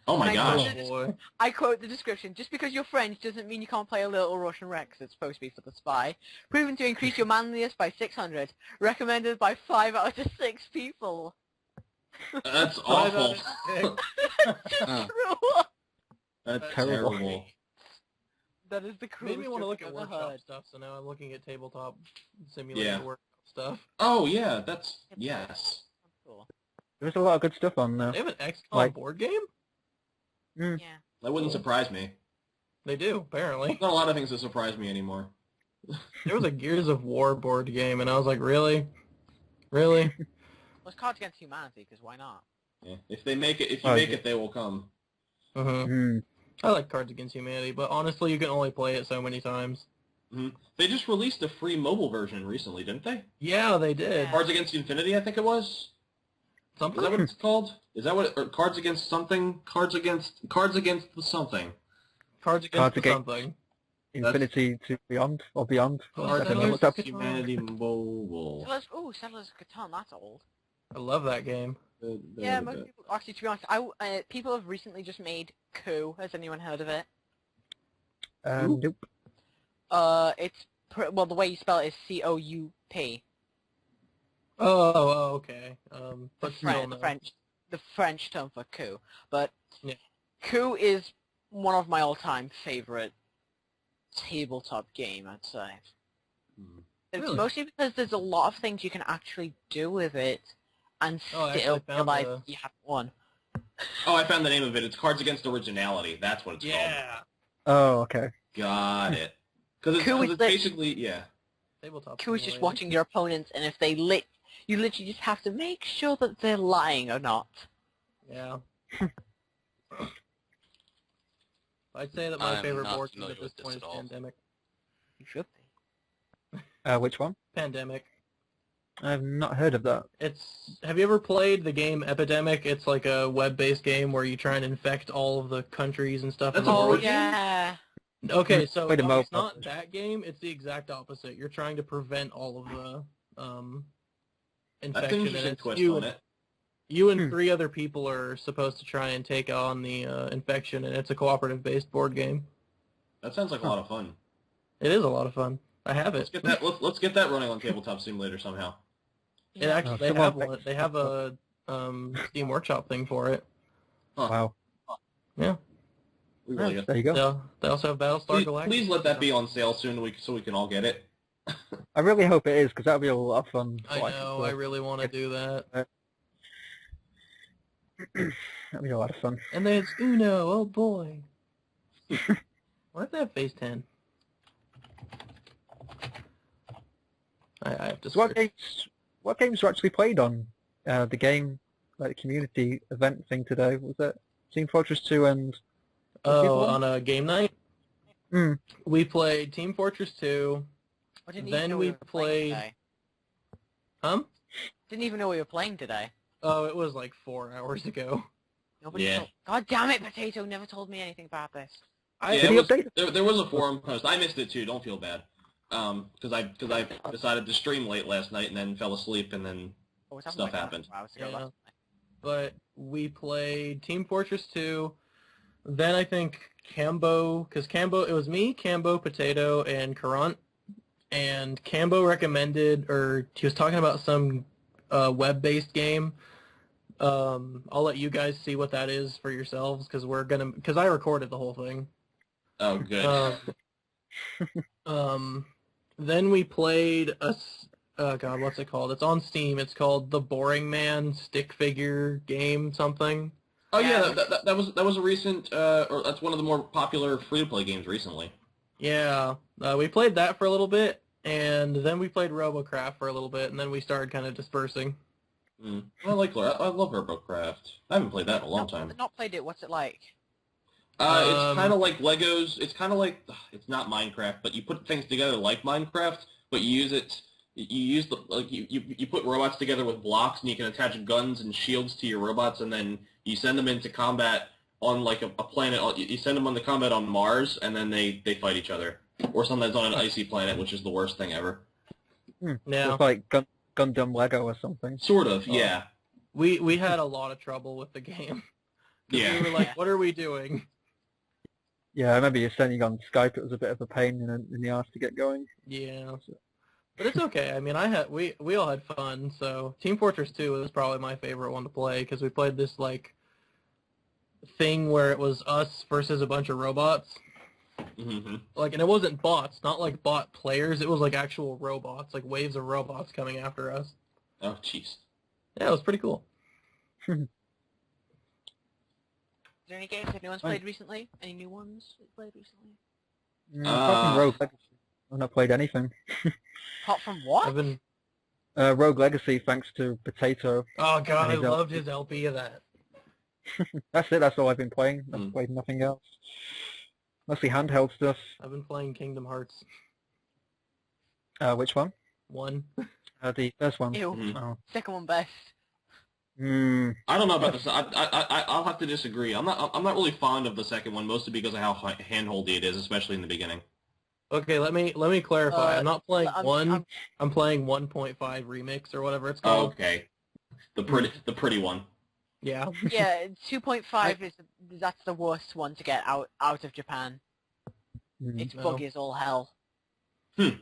Speaker 5: Oh my
Speaker 4: And
Speaker 5: gosh.
Speaker 1: Oh boy.
Speaker 4: I quote the description: just because you're French doesn't mean you can't play a little Russian Rex. It's supposed to be for the spy. Proven to increase your manliness by 600. Recommended by 5 out of 6 people.
Speaker 5: That's
Speaker 1: Five
Speaker 5: awful.
Speaker 1: out of
Speaker 3: Huh.
Speaker 4: True.
Speaker 5: That's
Speaker 2: Terrible.
Speaker 5: terrible.
Speaker 4: That is the
Speaker 1: Made
Speaker 4: cruelest
Speaker 1: me want to look
Speaker 4: joke
Speaker 1: at
Speaker 4: I've ever
Speaker 1: workshop
Speaker 4: heard.
Speaker 1: stuff, so now I'm looking at tabletop simulator
Speaker 5: Yeah.
Speaker 1: workshop stuff.
Speaker 5: Oh yeah, that's yes.
Speaker 4: Cool.
Speaker 2: There's a lot of good stuff on there.
Speaker 1: They have an XCOM
Speaker 2: Like-
Speaker 1: board game?
Speaker 2: Mm.
Speaker 4: Yeah.
Speaker 5: That wouldn't surprise me.
Speaker 1: They do, apparently.
Speaker 5: Not a lot of things that surprise me anymore.
Speaker 1: There was a Gears of War board game, and I was like, really? Really?
Speaker 4: Well, it's Cards Against Humanity, because why not?
Speaker 5: Yeah. If they make it, if you
Speaker 2: Oh,
Speaker 5: make
Speaker 2: yeah.
Speaker 5: it, they will come.
Speaker 1: Uh-huh.
Speaker 2: Mm.
Speaker 1: I like Cards Against Humanity, but honestly, you can only play it so many times.
Speaker 5: They just released a free mobile version recently, didn't they?
Speaker 1: Yeah, they did.
Speaker 4: Yeah.
Speaker 5: Cards Against Infinity, I think it was. Is
Speaker 1: Something?
Speaker 5: that what it's called? Is that what? Or Cards Against something? Cards Against the something.
Speaker 1: Cards
Speaker 2: Cards
Speaker 1: Against
Speaker 2: Against-
Speaker 1: something.
Speaker 2: Infinity to Beyond or Beyond.
Speaker 1: Oh,
Speaker 2: I don't know
Speaker 1: Settlers
Speaker 2: what's up.
Speaker 1: of Catan.
Speaker 5: Humanity Mobile.
Speaker 4: Settlers of Catan, that's old.
Speaker 1: I love that game.
Speaker 4: Yeah, most people, actually, to be honest, people have recently just made Coup. Has anyone heard of it?
Speaker 2: Nope.
Speaker 4: It's, well, the way you spell it is C-O-U-P.
Speaker 1: Oh, okay. But still, no.
Speaker 4: The French term for coup. But
Speaker 1: Yeah.
Speaker 4: Coup is one of my all-time favorite tabletop game, I'd say. It's
Speaker 1: Really?
Speaker 4: mostly because there's a lot of things you can actually do with it, and
Speaker 1: Oh, I
Speaker 4: still
Speaker 1: actually found
Speaker 4: realize
Speaker 1: the-
Speaker 4: you have won.
Speaker 5: Oh, I found the name of it. It's Cards Against Originality. That's what it's
Speaker 1: Yeah.
Speaker 2: Oh, okay.
Speaker 5: called. Got it. Because
Speaker 4: Coup is
Speaker 5: it's
Speaker 4: the-
Speaker 5: basically, yeah.
Speaker 1: Tabletop
Speaker 4: Coup is just
Speaker 1: simulator.
Speaker 4: watching your opponents, and if they you literally just have to make sure that they're lying or not.
Speaker 1: Yeah. I'd say that my
Speaker 3: I'm
Speaker 1: favorite
Speaker 3: not
Speaker 1: board game
Speaker 3: familiar
Speaker 1: at this
Speaker 3: with this
Speaker 1: point is
Speaker 3: at all.
Speaker 1: Pandemic.
Speaker 4: You should be.
Speaker 2: Which one?
Speaker 1: Pandemic.
Speaker 2: I've not heard of that.
Speaker 1: Have you ever played the game Epidemic? It's like a web-based game where you try and infect all of the countries and stuff.
Speaker 5: That's
Speaker 1: in
Speaker 5: a
Speaker 1: the
Speaker 5: board
Speaker 1: world.
Speaker 5: game?
Speaker 4: yeah.
Speaker 1: Okay, so
Speaker 2: Played a
Speaker 1: no,
Speaker 2: mobile
Speaker 1: it's not
Speaker 2: version.
Speaker 1: that game. It's the exact opposite. You're trying to prevent all of the infection.
Speaker 5: That's an
Speaker 1: and
Speaker 5: interesting
Speaker 1: it's
Speaker 5: twist
Speaker 1: you
Speaker 5: on
Speaker 1: and,
Speaker 5: it.
Speaker 1: You and 3 other people are supposed to try and take on the infection, and it's a cooperative-based board game.
Speaker 5: That sounds like a lot of fun.
Speaker 1: It is a lot of fun. I have
Speaker 5: Let's
Speaker 1: it.
Speaker 5: get that. Let's get that running on Tabletop Simulator somehow.
Speaker 1: It actually,
Speaker 2: Oh,
Speaker 1: they
Speaker 2: someone
Speaker 1: have
Speaker 2: pick-
Speaker 1: one. They have a Steam Workshop thing for it.
Speaker 5: Huh.
Speaker 2: Wow.
Speaker 1: Yeah.
Speaker 5: We really got-
Speaker 2: There you go.
Speaker 1: They also have Battlestar
Speaker 5: Please,
Speaker 1: Galactica.
Speaker 5: please let that be on sale soon, so we can all get it.
Speaker 2: I really hope it is, because that would be a lot of fun.
Speaker 1: I know. I really want to do that.
Speaker 2: That'd be a lot of fun.
Speaker 1: And then it's Uno. Oh boy. Why did they have Phase 10? I have to.
Speaker 2: So
Speaker 1: Search.
Speaker 2: what games were actually played on the game, like the community event thing today? Was it Team Fortress 2 and...
Speaker 1: Oh, on a game night?
Speaker 2: Hmm.
Speaker 1: We played Team Fortress 2.
Speaker 4: I didn't
Speaker 1: Then
Speaker 4: even know
Speaker 1: we
Speaker 4: we were playing
Speaker 1: played-
Speaker 4: today.
Speaker 1: Huh?
Speaker 4: Didn't even know we were playing today.
Speaker 1: Oh, it was like 4 hours ago.
Speaker 4: Nobody
Speaker 5: Yeah.
Speaker 4: told... God damn it, Potato never told me anything about this.
Speaker 5: Yeah,
Speaker 2: Did
Speaker 5: it
Speaker 2: he
Speaker 5: was-
Speaker 2: update?
Speaker 5: there was a forum post. I missed it too. Don't feel bad. Because I decided to stream late last night and then fell asleep and then
Speaker 4: Oh, it happened
Speaker 5: Stuff
Speaker 4: like
Speaker 5: happened.
Speaker 4: 4 hours ago,
Speaker 1: Yeah.
Speaker 4: last night.
Speaker 1: But we played Team Fortress 2. Then I think Cambo, because Cambo, it was me, Cambo, Potato, and Currant. And Cambo recommended, or he was talking about some web-based game. I'll let you guys see what that is for yourselves, because I recorded the whole thing.
Speaker 5: oh good.
Speaker 1: Then we played oh god, what's it called? It's on Steam. It's called The Boring Man Stick Figure Game something.
Speaker 5: Oh yeah,
Speaker 4: Yeah.
Speaker 5: that was a recent or that's one of the more popular free to play games recently.
Speaker 1: Yeah, we played that for a little bit, and then we played Robocraft for a little bit, and then we started kind of dispersing.
Speaker 5: I love Herbocraft. I haven't played that in a long time.
Speaker 4: Not played it, what's it like?
Speaker 5: It's kind of like Legos. It's kind of like it's not Minecraft, but you put things together like Minecraft, but you use it. You use the you put robots together with blocks, and you can attach guns and shields to your robots, and then you send them into combat on like a planet. You send them on the combat on Mars, and then they fight each other. or sometimes on an icy planet, which is the worst thing ever.
Speaker 1: Yeah.
Speaker 2: It's like Gundam Lego or something.
Speaker 5: Sort of, yeah.
Speaker 1: We had a lot of trouble with the game. Because
Speaker 5: Yeah.
Speaker 1: we were like, what are we doing?
Speaker 2: Yeah, I remember you sending on Skype. It was a bit of a pain in the arse to get going.
Speaker 1: Yeah. But it's okay. I mean, we all had fun. So Team Fortress 2 was probably my favorite one to play because we played this like thing where it was us versus a bunch of robots.
Speaker 5: Mm-hmm.
Speaker 1: Like, and it wasn't bots, not like bot players. It was like actual robots, like waves of robots coming after us.
Speaker 5: Oh, jeez.
Speaker 1: Yeah, it was pretty cool.
Speaker 4: Is there any games anyone's played recently? Any new ones that you played recently?
Speaker 2: Apart from Rogue Legacy, I've not played anything.
Speaker 4: Apart from what?
Speaker 1: I've been.
Speaker 2: Rogue Legacy, thanks to Potato.
Speaker 1: Oh god, I
Speaker 2: his LP.
Speaker 1: loved his LP of that.
Speaker 2: That's it. That's all I've been playing. I've played nothing else. Mostly handheld stuff.
Speaker 1: I've been playing Kingdom Hearts.
Speaker 2: Which one?
Speaker 1: 1.
Speaker 2: The first one.
Speaker 4: Ew.
Speaker 2: Oh.
Speaker 4: Second one best.
Speaker 5: I don't know about this. I'll have to disagree. I'm not really fond of the second one, mostly because of how handholdy it is, especially in the beginning.
Speaker 1: Okay, let me clarify. I'm not playing
Speaker 4: I'm-
Speaker 1: I'm playing 1.5 remix or whatever it's called.
Speaker 5: Okay. The pretty one.
Speaker 1: Yeah.
Speaker 4: Yeah, 2.5 that's the worst one to get out of Japan. It's
Speaker 1: No.
Speaker 4: buggy as all hell.
Speaker 1: And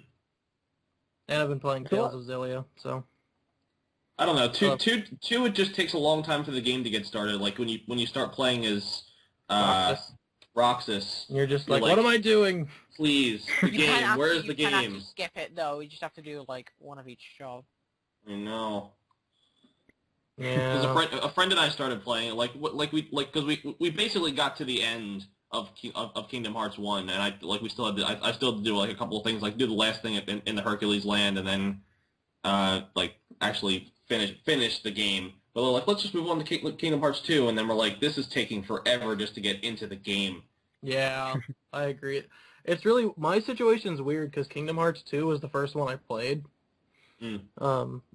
Speaker 1: I've been playing Tales of Xillia, so.
Speaker 5: I don't know. Two. It just takes a long time for the game to get started. Like when you start playing as Roxas,
Speaker 1: You're just like, what am I doing?
Speaker 5: Please, the
Speaker 4: You can
Speaker 5: game. Where's the
Speaker 4: you can
Speaker 5: game?
Speaker 4: actually skip it though. You just have to do like one of each job.
Speaker 5: I know.
Speaker 1: Yeah.
Speaker 5: Because a friend and I started playing it, because we basically got to the end of Kingdom Hearts 1, and I still had I still had to do like a couple of things, like do the last thing in the Hercules land, and then actually finish the game. But they're like, let's just move on to Kingdom Hearts 2, and then we're like, this is taking forever just to get into the game.
Speaker 1: Yeah, I agree. It's really, my situation's weird because Kingdom Hearts 2 was the first one I played.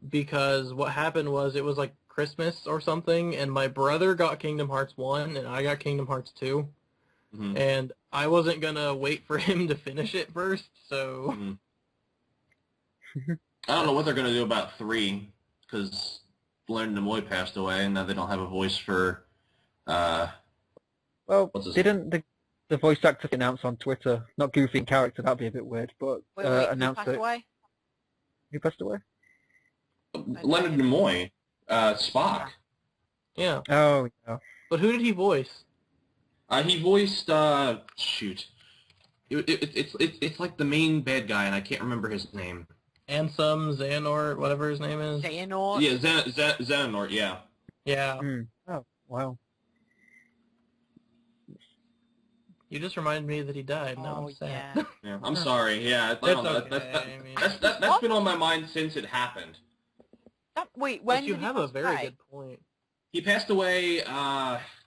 Speaker 1: Because what happened was it was like Christmas or something, and my brother got Kingdom Hearts 1, and I got Kingdom Hearts 2. And I wasn't going to wait for him to finish it first, so...
Speaker 5: I don't know what they're going to do about 3, because Leonard Nimoy passed away, and now they don't have a voice for...
Speaker 2: well, didn't the voice actor announce on Twitter, not Goofy in character, that'd be a bit weird, but
Speaker 4: Wait,
Speaker 2: announced
Speaker 4: who passed away?
Speaker 2: Who passed away?
Speaker 5: Leonard Nimoy, Spock.
Speaker 1: Yeah.
Speaker 2: Oh, yeah.
Speaker 1: But who did he voice?
Speaker 5: He voiced, shoot. It's like the main bad guy, and I can't remember his name.
Speaker 1: Ansem, Xehanort, whatever his name is.
Speaker 4: Xehanort?
Speaker 5: Yeah, Xehanort, yeah.
Speaker 1: Yeah.
Speaker 2: Oh, wow.
Speaker 1: You just reminded me that he died. Now I'm sad.
Speaker 4: Yeah.
Speaker 5: Yeah, I'm sorry. Yeah,
Speaker 1: It's okay.
Speaker 5: that's been on my mind since it happened.
Speaker 4: Wait, when
Speaker 1: But you
Speaker 4: did he
Speaker 1: have a
Speaker 4: pass
Speaker 1: very
Speaker 4: away?
Speaker 1: good point.
Speaker 5: He passed away.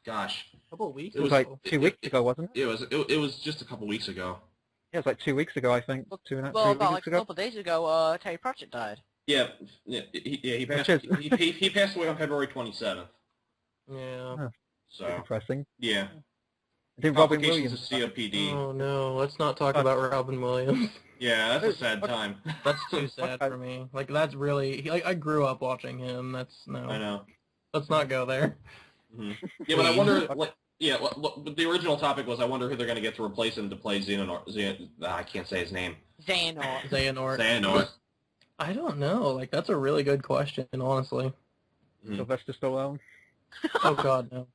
Speaker 5: Gosh,
Speaker 1: A couple of weeks
Speaker 2: It was
Speaker 1: ago.
Speaker 2: like 2 weeks ago, wasn't it?
Speaker 5: it was just a couple weeks ago.
Speaker 2: Yeah, it was like 2 weeks ago, I think.
Speaker 4: Well,
Speaker 2: 2.5
Speaker 4: about
Speaker 2: weeks
Speaker 4: like a
Speaker 2: ago.
Speaker 4: couple of days ago, Terry Pratchett died.
Speaker 5: Yeah, he passed.
Speaker 2: Which
Speaker 5: He passed away on February 27th.
Speaker 1: Yeah.
Speaker 5: So
Speaker 2: Depressing.
Speaker 5: yeah,
Speaker 2: I think Robin
Speaker 5: complications
Speaker 2: Williams.
Speaker 5: of COPD.
Speaker 1: Oh no, let's not talk about Robin Williams.
Speaker 5: Yeah, that's a sad time.
Speaker 1: That's too sad for me. Like that's really, like I grew up watching him. That's no.
Speaker 5: I know.
Speaker 1: Let's not go there.
Speaker 5: Yeah, but I wonder, the original topic was I wonder who they're going to get to replace him to play Xehanort. I can't say his name.
Speaker 4: Xehanort.
Speaker 5: Xehanort.
Speaker 1: I don't know. Like that's a really good question, honestly.
Speaker 2: Sylvester Stallone.
Speaker 1: Oh God, no.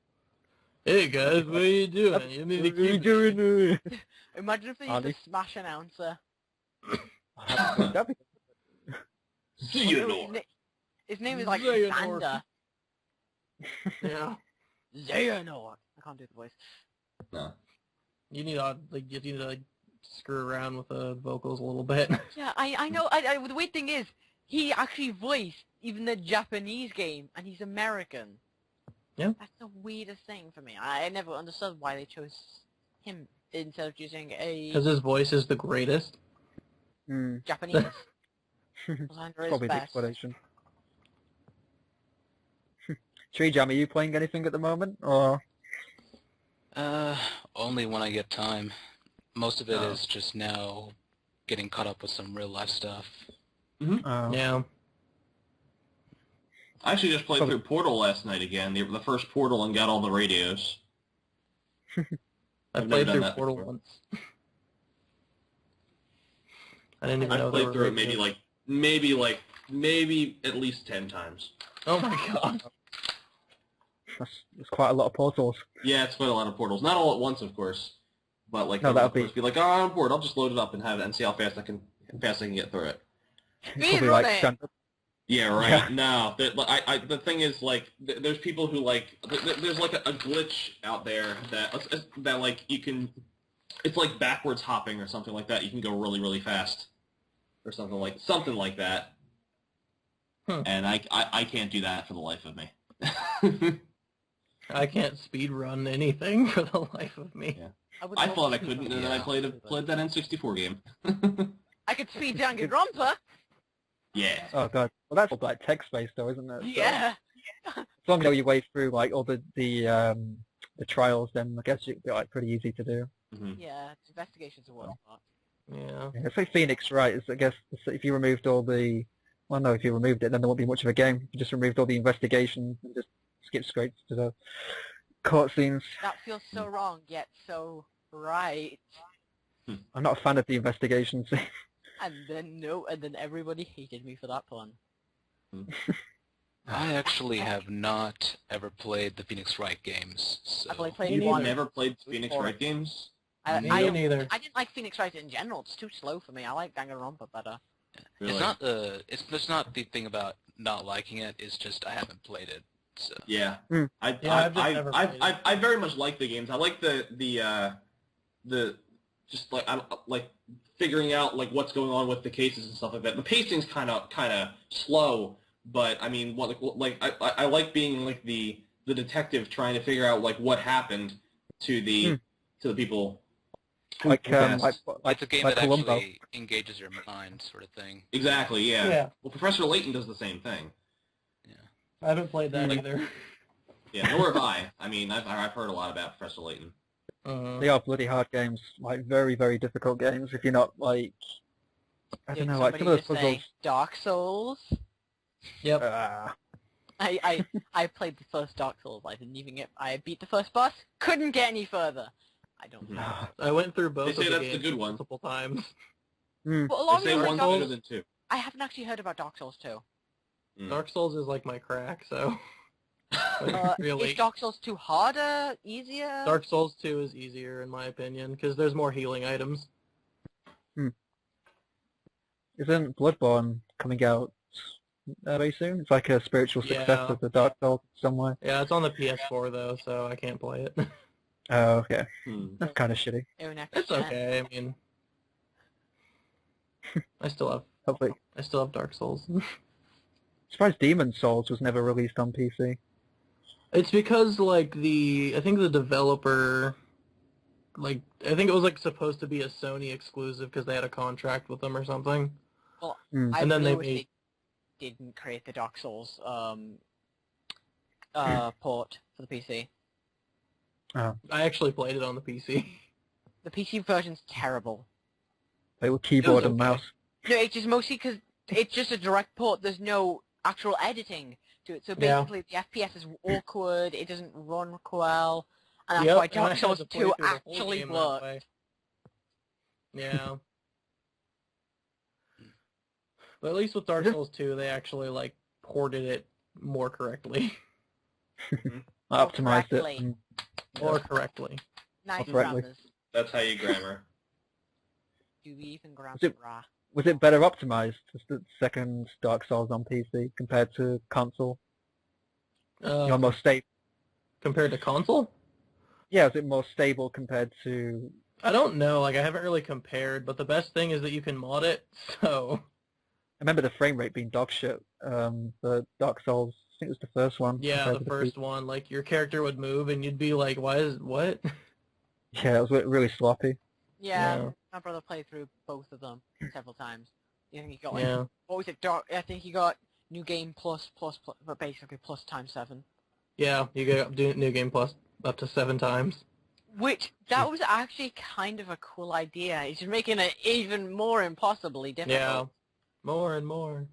Speaker 1: Hey guys, what are you doing? You need to
Speaker 2: What are you
Speaker 1: keep
Speaker 2: doing?
Speaker 4: Imagine if they used a Smash announcer.
Speaker 2: That'd be
Speaker 5: Xehanort.
Speaker 4: His name is like
Speaker 1: Xehanort.
Speaker 4: Sander.
Speaker 1: Yeah.
Speaker 4: Xehanort. I can't do the voice.
Speaker 5: No.
Speaker 1: You need to screw around with the vocals a little bit.
Speaker 4: Yeah, I know. The weird thing is, he actually voiced even the Japanese game, and he's American.
Speaker 1: Yeah.
Speaker 4: That's the weirdest thing for me. I never understood why they chose him instead of choosing a
Speaker 1: Because his voice is the greatest.
Speaker 4: Japanese. Alexander is
Speaker 2: probably the
Speaker 4: best.
Speaker 2: explanation. GreatTreeJam, are you playing anything at the moment, or?
Speaker 3: Only when I get time. most of it is just now getting caught up with some real life stuff.
Speaker 1: Yeah.
Speaker 5: I actually just played through Portal last night again, the first Portal, and got all the radios.
Speaker 1: I played through Portal once. I didn't even know there were
Speaker 5: played through it
Speaker 1: radios.
Speaker 5: maybe at least 10 times.
Speaker 1: Oh my god.
Speaker 2: That's quite a lot of portals.
Speaker 5: Yeah, it's quite a lot of portals. Not all at once, of course. But like,
Speaker 2: No, that'd
Speaker 5: be like, oh, I'm bored. I'll just load it up and have it and see how fast I can get through it.
Speaker 2: Probably like standard.
Speaker 5: Yeah, right.
Speaker 2: Yeah.
Speaker 5: No, the thing is, like, there's people who like, there's like a glitch out there that like you can, it's like backwards hopping or something like that. You can go really, really fast, or something like that. And I can't do that for the life of me.
Speaker 1: I can't speedrun anything for the life of me.
Speaker 5: Yeah. I thought I couldn't, and then I played that N64 game.
Speaker 4: I could speed Danganronpa.
Speaker 5: Yeah.
Speaker 2: Oh god. Well, that's all like text-based though, isn't it?
Speaker 4: Yeah.
Speaker 2: So, as long as you know your way through like all the trials, then I guess it'd be like pretty easy to do.
Speaker 4: Yeah, investigations are worth part.
Speaker 1: Yeah.
Speaker 2: It's like Phoenix, right? I guess if you removed all the, well, no, if you removed it, then there won't be much of a game. You just removed all the investigations and just skip straight to the cutscenes.
Speaker 4: That feels so wrong, yet so right.
Speaker 2: I'm not a fan of the investigations.
Speaker 4: And then everybody hated me for that pun.
Speaker 3: I actually have not ever played the Phoenix Wright games. So.
Speaker 4: I've only played
Speaker 5: You've
Speaker 4: one.
Speaker 5: never played Phoenix Wright games?
Speaker 1: Me neither.
Speaker 4: I didn't like Phoenix Wright in general. It's too slow for me. I like Danganronpa better.
Speaker 5: Really?
Speaker 3: It's not the thing about not liking it. It's just I haven't played it. So.
Speaker 5: Yeah.
Speaker 1: I
Speaker 5: very much like the games. I like the just like figuring out like what's going on with the cases and stuff like that. The pacing's kind of slow, but I mean, I like being like the detective trying to figure out like what happened to the people.
Speaker 2: Like
Speaker 3: it's a game that
Speaker 2: Columbo.
Speaker 3: actually engages your mind, sort of thing.
Speaker 5: Exactly. Yeah.
Speaker 1: Yeah.
Speaker 5: Well, Professor Layton does the same thing.
Speaker 3: Yeah.
Speaker 1: I haven't played that either.
Speaker 5: Yeah, nor have I. I mean, I've heard a lot about Professor Layton.
Speaker 2: They are bloody hard games, like very, very difficult games. If you're not like, I don't know, like some of those puzzles.
Speaker 4: Dark Souls.
Speaker 1: Yep.
Speaker 4: I played the first Dark Souls. I beat the first boss. Couldn't get any further. I don't know.
Speaker 1: I went through both
Speaker 5: They say
Speaker 1: of the
Speaker 5: that's the
Speaker 1: games
Speaker 5: good one.
Speaker 1: multiple times.
Speaker 4: But along
Speaker 5: They say
Speaker 4: with
Speaker 5: one's
Speaker 4: Dark
Speaker 5: better
Speaker 4: Souls,
Speaker 5: than two.
Speaker 4: I haven't actually heard about Dark Souls 2.
Speaker 1: Dark Souls is like my crack, so... really.
Speaker 4: Is Dark Souls 2 harder, easier?
Speaker 1: Dark Souls 2 is easier, in my opinion, because there's more healing items.
Speaker 2: Isn't Bloodborne coming out very soon? It's like a spiritual successor of the Dark Souls somewhere.
Speaker 1: Yeah, it's on the PS4, though, so I can't play it.
Speaker 2: Oh, okay. That's kind of shitty.
Speaker 1: It's okay, I mean... I still have Dark Souls.
Speaker 2: I'm surprised Demon's Souls was never released on PC.
Speaker 1: It's because, like, I think the developer, like, I think it was, like, supposed to be a Sony exclusive because they had a contract with them or something.
Speaker 4: Well,
Speaker 1: and then
Speaker 4: they didn't create the Dark Souls port for the PC.
Speaker 2: Oh.
Speaker 1: I actually played it on the PC.
Speaker 4: The PC version's terrible.
Speaker 2: They were keyboard and mouse.
Speaker 4: No, it's just mostly because it's just a direct port. There's no actual editing to it. So basically, the FPS is awkward. It doesn't run well, and that's why Dark Souls 2 actually worked.
Speaker 1: Yeah. But at least with Dark Souls 2, they actually like ported it more correctly.
Speaker 2: Optimized it.
Speaker 1: More correctly.
Speaker 4: Nice
Speaker 2: correctly.
Speaker 4: grammars.
Speaker 5: That's how you grammar.
Speaker 4: Do you even grammar?
Speaker 2: Was it better optimized, the second Dark Souls on PC compared to console? You're more stable.
Speaker 1: Compared to console?
Speaker 2: Yeah, is it more stable compared to...
Speaker 1: I don't know, like I haven't really compared, but the best thing is that you can mod it, so...
Speaker 2: I remember the frame rate being dog shit, the Dark Souls, I think it was the first one.
Speaker 1: Yeah, the first one, like your character would move and you'd be like, what?
Speaker 2: Yeah, it was really sloppy.
Speaker 4: Yeah, my brother played through both of them several times. I think he got like, what was it, I think he got New Game plus, but basically plus times 7.
Speaker 1: Yeah, you get New Game plus up to 7 times.
Speaker 4: That was actually kind of a cool idea. It's just making it even more impossibly difficult.
Speaker 1: Yeah, more and more.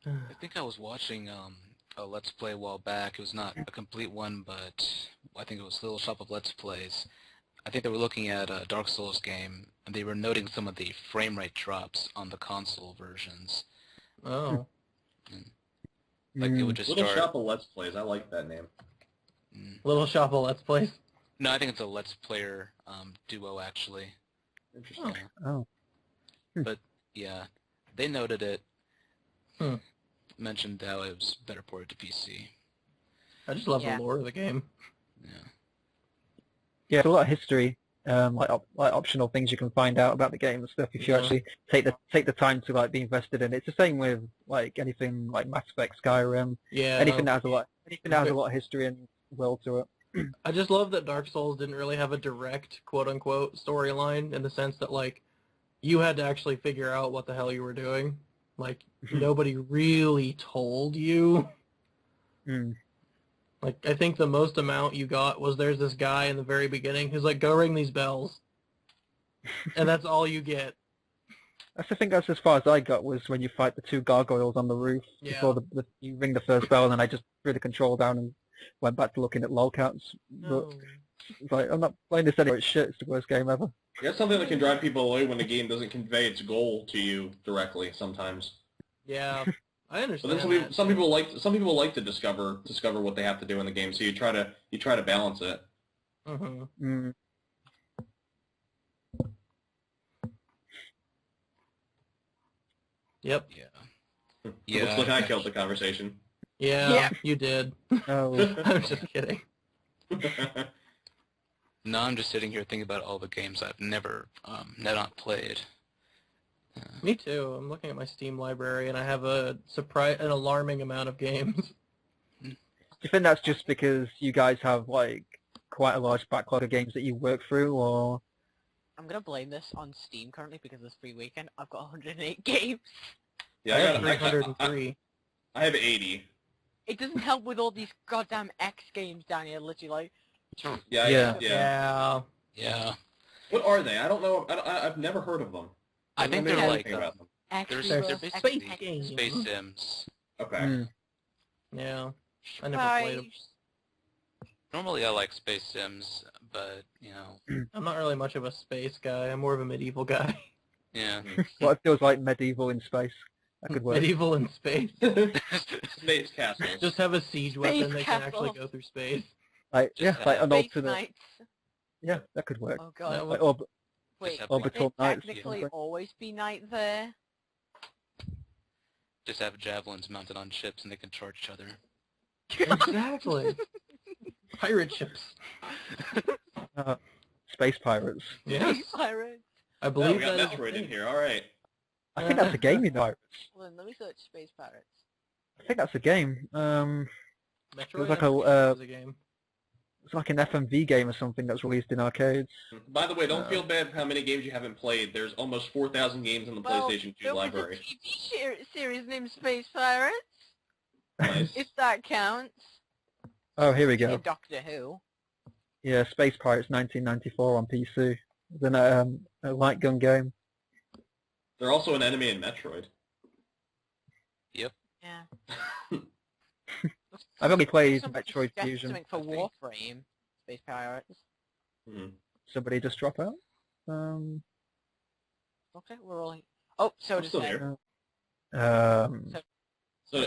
Speaker 3: I think I was watching a Let's Play a while back. It was not a complete one, but I think it was Little Shop of Let's Plays. I think they were looking at a Dark Souls game, and they were noting some of the frame rate drops on the console versions.
Speaker 1: Oh.
Speaker 3: Like it would just
Speaker 5: Little
Speaker 3: start...
Speaker 5: Shop of Let's Plays. I like that name.
Speaker 1: Little Shop of Let's Plays?
Speaker 3: No, I think it's a Let's Player duo, actually.
Speaker 5: Interesting.
Speaker 2: Oh.
Speaker 3: But, yeah, they noted it.
Speaker 1: Hmm.
Speaker 3: Mentioned how it was better ported to PC.
Speaker 1: I just love the lore of the game.
Speaker 3: Yeah.
Speaker 2: Yeah, there's a lot of history, like optional things you can find out about the game and stuff if you actually take the time to like be invested in it. It's the same with like anything like Mass Effect, Skyrim.
Speaker 1: Yeah.
Speaker 2: Anything that has a lot of history and world to it.
Speaker 1: I just love that Dark Souls didn't really have a direct quote-unquote storyline in the sense that like you had to actually figure out what the hell you were doing. Like nobody really told you. Like I think the most amount you got was there's this guy in the very beginning who's like, go ring these bells. And that's all you get.
Speaker 2: I think that's as far as I got was when you fight the two gargoyles on the roof before you ring the first bell, and then I just threw the control down and went back to looking at lolcats.
Speaker 1: No.
Speaker 2: It's like, I'm not playing this anymore, it's shit, it's the worst game ever.
Speaker 5: That's something that can drive people away when a game doesn't convey its goal to you directly sometimes.
Speaker 1: Yeah, I understand.
Speaker 5: But then some people like to discover what they have to do in the game, so you try to balance it.
Speaker 1: Mm-hmm. Yep.
Speaker 3: Yeah.
Speaker 5: Looks like I killed the conversation.
Speaker 1: Yeah, you did.
Speaker 2: Oh.
Speaker 1: I'm just kidding.
Speaker 3: No, I'm just sitting here thinking about all the games I've never not played.
Speaker 1: Me too. I'm looking at my Steam library, and I have an alarming amount of games.
Speaker 2: Do you think that's just because you guys have like quite a large backlog of games that you work through, or?
Speaker 4: I'm gonna blame this on Steam currently because this free weekend I've got 108 games.
Speaker 5: Yeah,
Speaker 1: I have 303.
Speaker 5: I have 80.
Speaker 4: It doesn't help with all these goddamn X games down here, literally like.
Speaker 1: Yeah.
Speaker 5: What are they? I don't know. I've never heard of them.
Speaker 3: I think they're like
Speaker 5: about them.
Speaker 3: they're basically
Speaker 1: games.
Speaker 3: space sims.
Speaker 5: Okay.
Speaker 1: Yeah. I never played them.
Speaker 3: Normally I like space sims, but, you know...
Speaker 1: I'm not really much of a space guy. I'm more of a medieval guy.
Speaker 3: Yeah.
Speaker 2: What it feels like medieval in space. That could work.
Speaker 1: Medieval in space.
Speaker 5: Space castles.
Speaker 1: Just have a siege weapon that can
Speaker 4: castles.
Speaker 1: actually go through space.
Speaker 2: Like, yeah, like an
Speaker 4: Space
Speaker 2: alternate.
Speaker 4: Knights.
Speaker 2: Yeah, that could work.
Speaker 4: Oh god.
Speaker 1: That
Speaker 2: Like
Speaker 4: Wait,
Speaker 3: have
Speaker 4: would
Speaker 2: Orbital
Speaker 4: there
Speaker 2: Knights.
Speaker 4: technically always be night there?
Speaker 3: Just have javelins mounted on ships and they can charge each other.
Speaker 1: Exactly. Pirate ships.
Speaker 2: Space pirates.
Speaker 1: Yes.
Speaker 4: Space pirates.
Speaker 1: I
Speaker 5: Oh,
Speaker 1: believe
Speaker 5: we got
Speaker 1: that is
Speaker 5: Metroid
Speaker 1: a
Speaker 5: in
Speaker 1: thing.
Speaker 5: here. All right.
Speaker 2: I think that's a game, you know.
Speaker 4: Hold on, let me search space pirates.
Speaker 2: I think that's a game.
Speaker 1: Metroid
Speaker 2: was like
Speaker 1: is a game.
Speaker 2: It's like an FMV game or something that's released in arcades.
Speaker 5: By the way, don't feel bad for how many games you haven't played. There's almost 4,000 games in the PlayStation 2
Speaker 4: there
Speaker 5: library.
Speaker 4: was a TV series named Space Pirates,
Speaker 5: Nice.
Speaker 4: if that counts.
Speaker 2: Oh, here we go.
Speaker 4: In Doctor Who.
Speaker 2: Yeah, Space Pirates 1994 on PC. Then a light gun game.
Speaker 5: They're also an enemy in Metroid.
Speaker 3: Yep.
Speaker 4: Yeah.
Speaker 2: I've only played
Speaker 4: Somebody
Speaker 2: Metroid
Speaker 4: suggested
Speaker 2: Fusion.
Speaker 4: something for Warframe. Space Pirates.
Speaker 5: Mhm.
Speaker 2: Somebody just drop out.
Speaker 4: Okay, we're all. Oh, so
Speaker 5: I'm
Speaker 4: does
Speaker 5: still
Speaker 4: that.
Speaker 5: here.
Speaker 2: So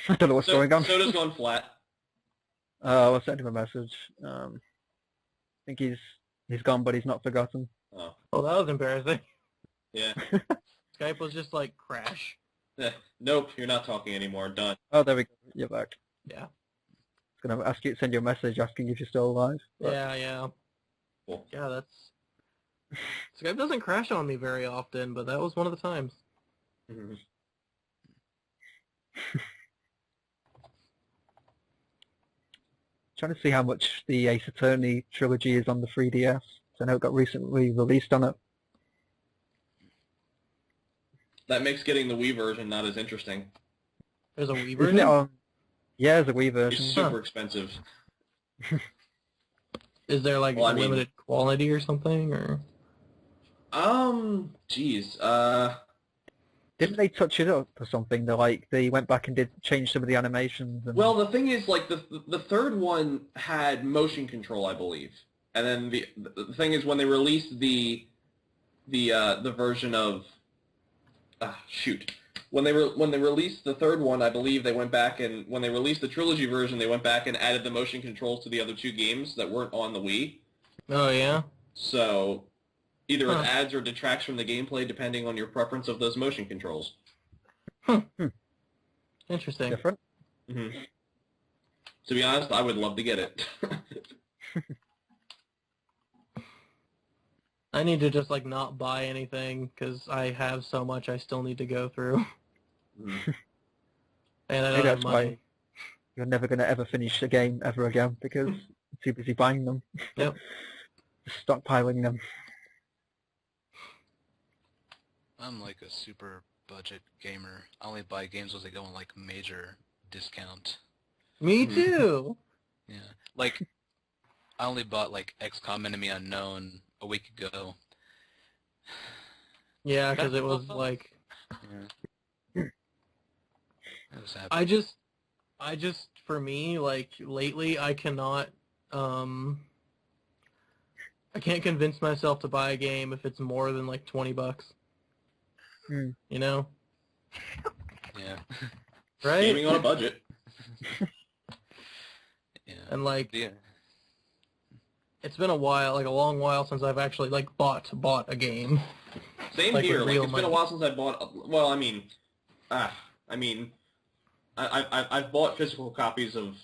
Speaker 2: I don't know what's going on.
Speaker 5: Soda's gone flat.
Speaker 2: I'll send him a message. I think he's gone, but he's not forgotten.
Speaker 5: Oh.
Speaker 1: Oh, that was embarrassing.
Speaker 5: Yeah.
Speaker 1: Skype was just like, crash.
Speaker 5: Nope, you're not talking anymore. Done.
Speaker 2: Oh, there we go. You're back.
Speaker 1: Yeah.
Speaker 2: I was going to send you a message asking if you're still alive. But...
Speaker 1: Yeah.
Speaker 5: Cool.
Speaker 1: Yeah, that's... Skype doesn't crash on me very often, but that was one of the times.
Speaker 5: Mhm.
Speaker 2: Trying to see how much the Ace Attorney trilogy is on the 3DS. I know it got recently released on it.
Speaker 5: That makes getting the Wii version not as interesting.
Speaker 1: There's a Wii
Speaker 2: Isn't
Speaker 1: version?
Speaker 2: it on? Yeah, there's a Wii
Speaker 5: It's
Speaker 2: version.
Speaker 5: super expensive.
Speaker 1: Is there like limited quality or something, or?
Speaker 5: Geez.
Speaker 2: Didn't they touch it up or something? They went back and change some of the animations. And...
Speaker 5: Well, the thing is, like the third one had motion control, I believe, and then the thing is when they released the version of when they released the third one, I believe they went back and when they released the trilogy version, they went back and added the motion controls to the other two games that weren't on the Wii.
Speaker 1: Oh yeah.
Speaker 5: So either it adds or detracts from the gameplay depending on your preference of those motion controls.
Speaker 1: Interesting.
Speaker 2: Different.
Speaker 5: Mm-hmm. To be honest, I would love to get it.
Speaker 1: I need to just like not buy anything because I have so much I still need to go through.
Speaker 5: Mm.
Speaker 1: And I don't
Speaker 2: Maybe
Speaker 1: have
Speaker 2: that's
Speaker 1: money.
Speaker 2: why you're never going to ever finish a game ever again because you're too busy buying them.
Speaker 1: Yep.
Speaker 2: Stockpiling them.
Speaker 3: I'm like a super budget gamer. I only buy games when they go on like major discount.
Speaker 1: Me too.
Speaker 3: Yeah, like I only bought like XCOM Enemy Unknown a week ago.
Speaker 1: Yeah, because it was like.
Speaker 3: Yeah. It was
Speaker 1: I just for me like lately I cannot I can't convince myself to buy a game if it's more than like $20. You know?
Speaker 3: Yeah.
Speaker 1: Right?
Speaker 5: Gaming on a budget.
Speaker 3: Yeah.
Speaker 1: And like
Speaker 3: Yeah.
Speaker 1: it's been a while, like a long while since I've actually like bought a game.
Speaker 5: Same
Speaker 1: Like,
Speaker 5: here.
Speaker 1: with
Speaker 5: Like
Speaker 1: real
Speaker 5: it's been a
Speaker 1: money.
Speaker 5: while since I bought. Well, I've bought physical copies of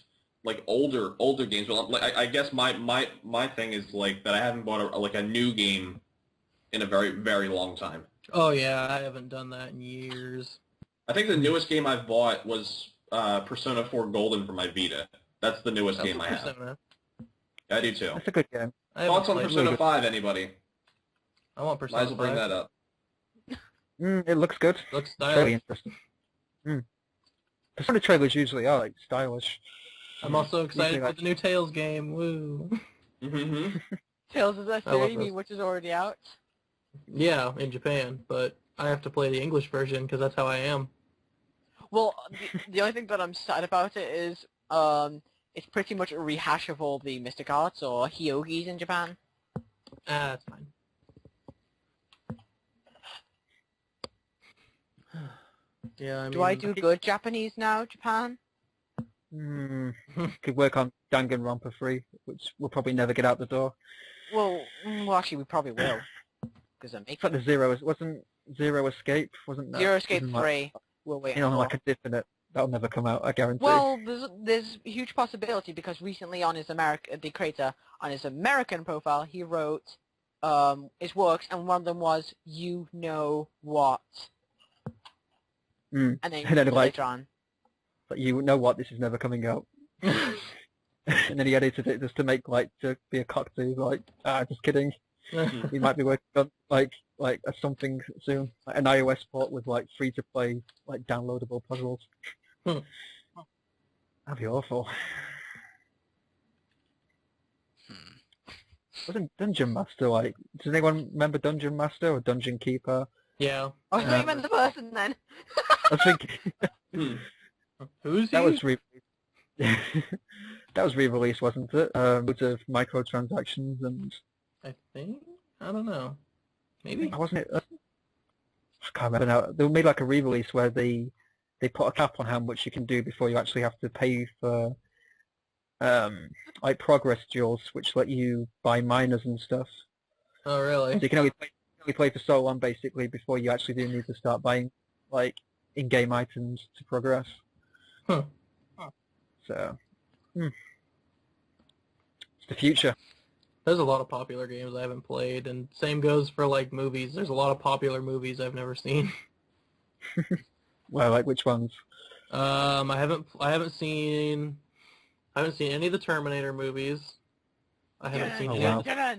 Speaker 5: like older games, but like I guess my thing is like that I haven't bought a new game in a very very long time.
Speaker 1: Oh yeah, I haven't done that in years.
Speaker 5: I think the newest game I've bought was Persona 4 Golden for my Vita. That's the newest game I have.
Speaker 1: Persona.
Speaker 5: I do too.
Speaker 2: That's a good game.
Speaker 1: I haven't
Speaker 5: Thoughts on
Speaker 1: played
Speaker 5: Persona
Speaker 1: it.
Speaker 5: 5, anybody?
Speaker 1: I want
Speaker 5: Might
Speaker 1: Persona
Speaker 5: as well bring
Speaker 1: 5.
Speaker 5: that up.
Speaker 2: It looks good.
Speaker 1: Looks
Speaker 2: Very
Speaker 1: stylish.
Speaker 2: interesting. Persona trailers usually are like stylish.
Speaker 1: I'm also excited
Speaker 2: Usually,
Speaker 1: for
Speaker 2: like-
Speaker 1: the new Tales game. Woo.
Speaker 5: Mm-hmm.
Speaker 4: Tales of the
Speaker 1: I love
Speaker 4: Series,
Speaker 1: those.
Speaker 4: which is already out.
Speaker 1: Yeah, in Japan, but I have to play the English version because that's how I am.
Speaker 4: Well, the only thing that I'm sad about it is, it's pretty much a rehash of all the Mystic Arts or Hyogis in Japan.
Speaker 1: That's fine. Yeah, I mean,
Speaker 4: Do I do good Japanese now, Japan?
Speaker 2: Could work on Danganronpa 3, which will probably never get out the door.
Speaker 4: Well, actually, we probably will. Because I'm
Speaker 2: It's like the wasn't Zero Escape, wasn't that?
Speaker 4: Zero Escape
Speaker 2: Wasn't like-
Speaker 4: 3. We'll wait
Speaker 2: You know,
Speaker 4: for.
Speaker 2: like a definite. That'll never come out, I guarantee.
Speaker 4: Well, there's a huge possibility because recently on his the creator on his American profile he wrote his works and one of them was you know what, and then,
Speaker 2: And then, like-
Speaker 4: later on.
Speaker 2: But you know what? This is never coming out. And then he edited it just to make to be a cocktail. Like, just kidding. He might be working on like something soon, like an iOS port with like free to play downloadable puzzles. That'd be awful. Wasn't Dungeon Master does anyone remember Dungeon Master or Dungeon Keeper?
Speaker 1: Yeah.
Speaker 4: I thought you meant the person then.
Speaker 2: I think
Speaker 1: Who's he?
Speaker 2: that was that was re-released, wasn't it? Loads of microtransactions and
Speaker 1: I think. I don't know. Maybe.
Speaker 2: wasn't it? I can't remember now. They made like a re-release where they put a cap on how much you can do before you actually have to pay for like progress jewels, which let you buy miners and stuff.
Speaker 1: Oh, really?
Speaker 2: So you can only play for so long basically before you actually do need to start buying like in-game items to progress.
Speaker 1: Huh.
Speaker 2: So it's the future.
Speaker 1: There's a lot of popular games I haven't played, and same goes for like movies. There's a lot of popular movies I've never seen.
Speaker 2: Well, like which ones?
Speaker 1: I haven't seen any of the Terminator movies. I haven't seen
Speaker 2: Oh,
Speaker 1: any.
Speaker 2: wow.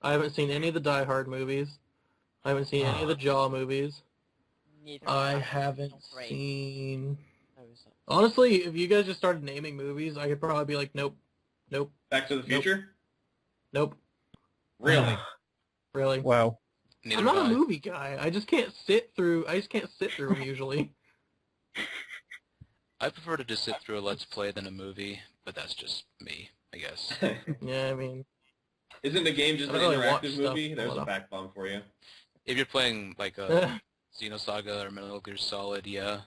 Speaker 1: I haven't seen any of the Die Hard movies. I haven't seen any of the Jaw movies.
Speaker 4: Neither
Speaker 1: I
Speaker 4: of us.
Speaker 1: haven't
Speaker 4: Great.
Speaker 1: seen. Honestly, if you guys just started naming movies, I could probably be like, nope, nope,
Speaker 5: Back to the Future?
Speaker 1: Nope.
Speaker 5: Really?
Speaker 1: Really?
Speaker 2: Wow.
Speaker 3: Neither
Speaker 1: I'm not
Speaker 3: have
Speaker 1: a
Speaker 3: I.
Speaker 1: movie guy. I just can't sit through them usually.
Speaker 3: I prefer to just sit through a Let's Play than a movie, but that's just me, I guess.
Speaker 1: Yeah, I mean,
Speaker 5: Isn't the game just
Speaker 1: I
Speaker 5: an
Speaker 1: don't really watch
Speaker 5: interactive
Speaker 1: stuff
Speaker 5: movie? There's
Speaker 1: well
Speaker 5: a
Speaker 1: enough.
Speaker 5: fact bomb for you.
Speaker 3: If you're playing like a Xenosaga or Metal Gear Solid, yeah.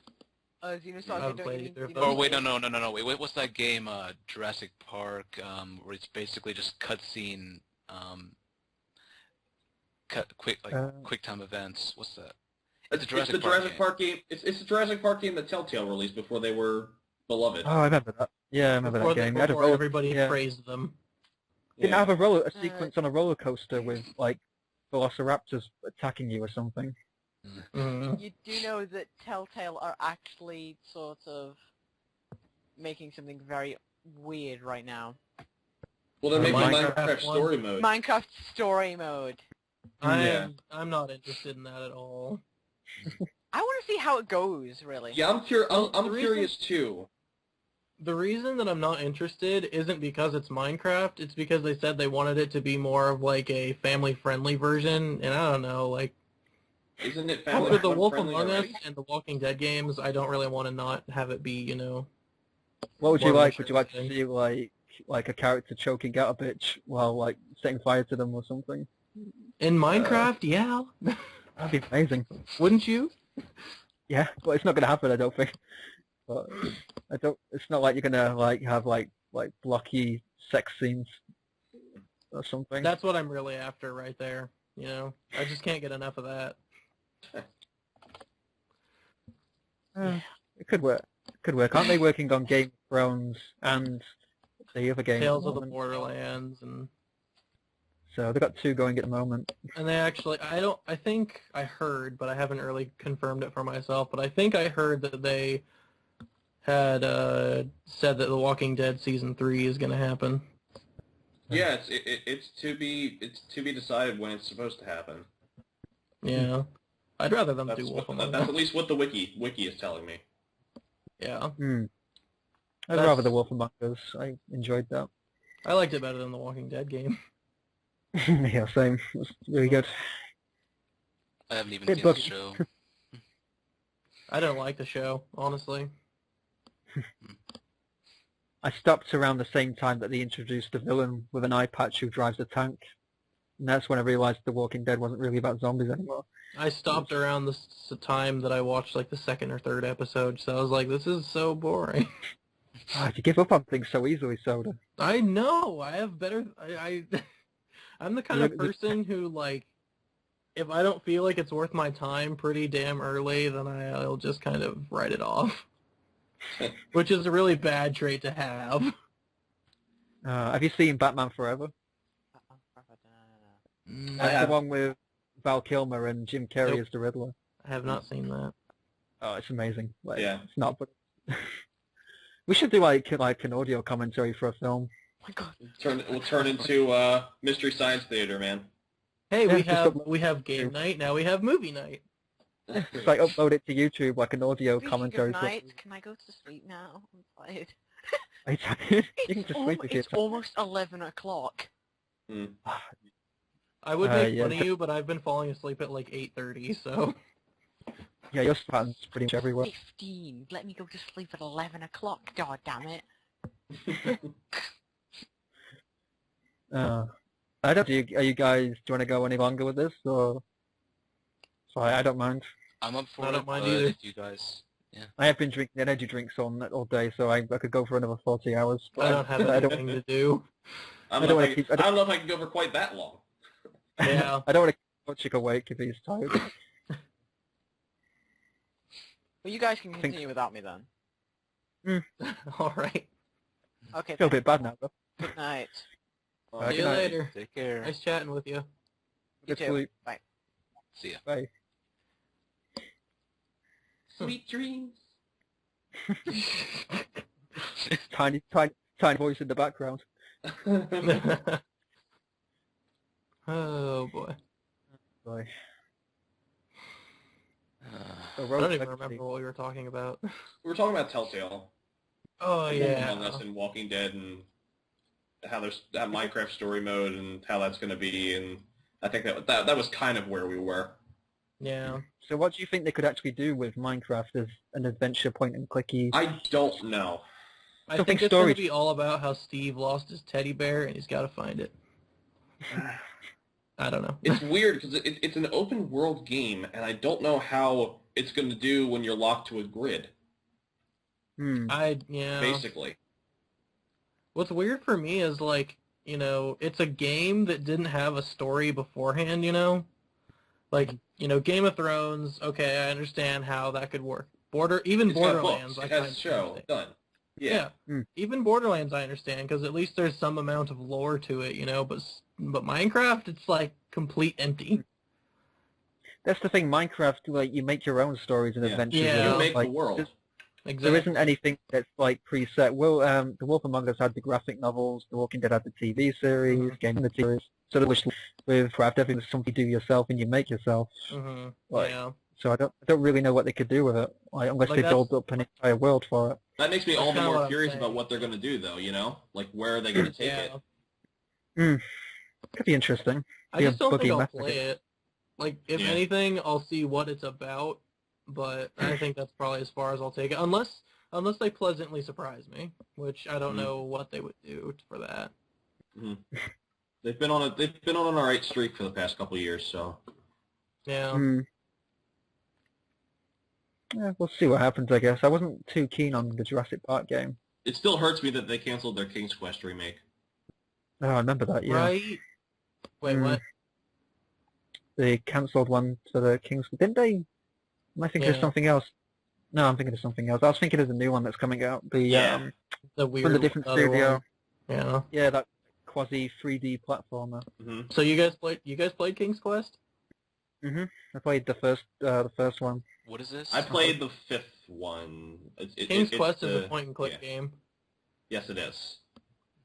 Speaker 4: Xenosaga,
Speaker 1: I haven't
Speaker 4: don't
Speaker 1: played
Speaker 4: you mean
Speaker 1: either of
Speaker 4: Xenosaga?
Speaker 1: those.
Speaker 3: Or wait, no. Wait, what's that game? Jurassic Park, where it's basically just cutscene, quick time events. What's that? It's a
Speaker 5: It's the
Speaker 3: Jurassic Park
Speaker 5: Jurassic
Speaker 3: game.
Speaker 5: Park game. It's the Jurassic Park game that Telltale released before they were beloved.
Speaker 2: Oh, I remember that. Yeah, I remember that game. It had a
Speaker 1: Before
Speaker 2: roller,
Speaker 1: everybody
Speaker 2: yeah.
Speaker 1: praised them.
Speaker 2: Didn't it have a
Speaker 4: Uh,
Speaker 2: sequence on a roller coaster with like velociraptors attacking you or something?
Speaker 1: Mhm.
Speaker 4: You do know that Telltale are actually sort of making something very weird right now.
Speaker 5: Well, they're
Speaker 2: The
Speaker 5: making
Speaker 1: Minecraft
Speaker 5: Minecraft
Speaker 1: one?
Speaker 5: story mode.
Speaker 4: Minecraft story mode.
Speaker 5: Yeah.
Speaker 1: I'm not interested in that at all.
Speaker 4: I want to see how it goes, really.
Speaker 5: Yeah, I'm
Speaker 1: Well, the
Speaker 5: curious too.
Speaker 1: The reason that I'm not interested isn't because it's Minecraft, it's because they said they wanted it to be more of like a family-friendly version, and I don't know, like,
Speaker 5: Isn't it family
Speaker 1: after The Wolf
Speaker 5: friendly
Speaker 1: Among Us
Speaker 5: already?
Speaker 1: and The Walking Dead games, I don't really want to not have it be, you know,
Speaker 2: What would you
Speaker 1: more of a
Speaker 2: like? Would you like to
Speaker 1: thing.
Speaker 2: see like a character choking out a bitch while like setting fire to them or something?
Speaker 1: In Minecraft, yeah.
Speaker 2: That'd be amazing.
Speaker 1: Wouldn't you?
Speaker 2: Yeah, but it's not gonna happen, I don't think. But I don't. It's not like you're gonna like have like blocky sex scenes or something.
Speaker 1: That's what I'm really after right there, you know? I just can't get enough of that.
Speaker 2: It could work. It could work. Aren't they working on Game of Thrones and the other game at the
Speaker 1: Tales of the
Speaker 2: moment?
Speaker 1: Borderlands, and
Speaker 2: So they've got two going at the moment.
Speaker 1: they actually, I think I heard, but I haven't really confirmed it for myself, but I think I heard that they had said that The Walking Dead Season 3 is going to happen.
Speaker 5: Yeah, it's to be decided when it's supposed to happen.
Speaker 1: Yeah. I'd rather them
Speaker 5: That's
Speaker 1: do Wolf
Speaker 5: what,
Speaker 1: Among
Speaker 5: that's
Speaker 1: Us.
Speaker 5: at least what the wiki is telling me.
Speaker 1: Yeah.
Speaker 2: I'd rather the Wolf Among Us. I enjoyed that.
Speaker 1: I liked it better than The Walking Dead game.
Speaker 2: Yeah, same. It was really good.
Speaker 3: I haven't even
Speaker 2: Bit
Speaker 3: seen the
Speaker 2: buggy.
Speaker 3: show.
Speaker 1: I don't like the show, honestly.
Speaker 2: I stopped around the same time that they introduced the villain with an eye patch who drives a tank. And that's when I realized The Walking Dead wasn't really about zombies anymore.
Speaker 1: I stopped around the time that I watched like the second or third episode, so I was like, this is so boring.
Speaker 2: You give up on things so easily, Soda.
Speaker 1: I know. I have better. I'm the kind of person who, like, if I don't feel like it's worth my time pretty damn early, then I'll just kind of write it off. Which is a really bad trait to have.
Speaker 2: Have you seen Batman Forever? That's the one with Val Kilmer and Jim Carrey as the Riddler.
Speaker 1: I have not seen that.
Speaker 2: Oh, it's amazing. Like,
Speaker 5: Yeah.
Speaker 2: It's not, but we should do like an audio commentary for a film.
Speaker 4: Oh my god.
Speaker 5: We'll turn into Mystery Science Theater, man.
Speaker 1: Hey,
Speaker 2: Yeah,
Speaker 1: we have game night, now we have movie night.
Speaker 2: Just like upload it to YouTube like an audio
Speaker 4: Speaking
Speaker 2: commentary.
Speaker 4: of night, can I go to sleep now? I'm tired.
Speaker 2: You can just sleep if you
Speaker 4: It's almost 11 o'clock.
Speaker 1: I would make
Speaker 2: yeah.
Speaker 1: fun of you, but I've been falling asleep at like 8:30, so...
Speaker 2: Yeah, your pattern's pretty much everywhere.
Speaker 4: 15. Let me go to sleep at 11 o'clock, god damn it.
Speaker 2: I don't. Are you guys? Do you want to go any longer with this, or? So I don't mind.
Speaker 3: I'm up for
Speaker 1: I
Speaker 3: it,
Speaker 1: don't mind
Speaker 3: but
Speaker 1: either.
Speaker 3: if you guys... Yeah.
Speaker 2: I have been drinking energy drinks all day, so I could go for another 40 hours.
Speaker 1: I don't have anything to do.
Speaker 5: I don't know if I can go for quite that long.
Speaker 1: Yeah.
Speaker 2: I don't want to keep Chick awake if he's tired.
Speaker 4: Well, you guys can continue without me then.
Speaker 1: Alright.
Speaker 4: Okay,
Speaker 2: I feel a bit bad now, though.
Speaker 4: good night.
Speaker 1: See you
Speaker 2: good night.
Speaker 1: later.
Speaker 3: Take care.
Speaker 1: Nice chatting with you.
Speaker 4: You
Speaker 2: Good
Speaker 4: too.
Speaker 2: sleep.
Speaker 4: Bye.
Speaker 3: See ya.
Speaker 2: Bye.
Speaker 5: Sweet dreams.
Speaker 2: Tiny voice in the background.
Speaker 1: Oh boy.
Speaker 2: Boy.
Speaker 1: I don't even remember what we were talking about.
Speaker 5: We were talking about Telltale.
Speaker 1: Oh yeah.
Speaker 5: Among Us and Walking Dead how there's that Minecraft story mode and how that's going to be, and I think that was kind of where we were.
Speaker 1: Yeah.
Speaker 2: So what do you think they could actually do with Minecraft as an adventure point and clicky?
Speaker 5: I don't know.
Speaker 1: I think it's going to be all about how Steve lost his teddy bear and he's got to find it. I don't know.
Speaker 5: It's weird because it's an open world game, and I don't know how it's going to do when you're locked to a grid.
Speaker 1: Yeah.
Speaker 5: Basically.
Speaker 1: What's weird for me is, like, you know, it's a game that didn't have a story beforehand, you know? Like, you know, Game of Thrones, okay, I understand how that could work. Even Borderlands,
Speaker 5: it has a show done. Yeah.
Speaker 1: Even Borderlands, I understand, because at least there's some amount of lore to it, you know. But Minecraft, it's like complete empty.
Speaker 2: That's the thing. Minecraft, like, you make your own stories and adventures.
Speaker 1: Yeah.
Speaker 5: You make
Speaker 2: like,
Speaker 5: the world.
Speaker 1: Exactly.
Speaker 2: There isn't anything that's like preset. Well, The Wolf Among Us had the graphic novels. The Walking Dead had the TV series, game the series. So with Craft, everything's something you do yourself and you make yourself.
Speaker 1: Yeah.
Speaker 2: So I don't really know what they could do with it, like, unless they build up an entire world for it.
Speaker 5: That makes me all the more curious about what they're going to do, though. You know, like where are they going to take it?
Speaker 2: Could be interesting.
Speaker 1: I just don't think I'll play it. Like, if anything, I'll see what it's about. But I think that's probably as far as I'll take it, unless they pleasantly surprise me, which I don't know what they would do for that.
Speaker 5: They've been on an alright streak for the past couple of years, so
Speaker 1: yeah.
Speaker 2: Yeah, we'll see what happens, I guess. I wasn't too keen on the Jurassic Park game.
Speaker 5: It still hurts me that they canceled their King's Quest remake.
Speaker 2: Oh, I remember that, yeah.
Speaker 1: Right? Wait, what?
Speaker 2: They cancelled one for the King's... Didn't they? Am I thinking of something else? No, I'm thinking of something else. I was thinking of the new one that's coming out. The
Speaker 1: weird
Speaker 2: from the different studio.
Speaker 1: One.
Speaker 2: Yeah, that quasi 3D platformer.
Speaker 1: So you guys played King's Quest?
Speaker 2: I played the first one.
Speaker 3: What is this?
Speaker 5: I played the 5th one.
Speaker 1: King's Quest is a point and click game.
Speaker 5: Yes, it is.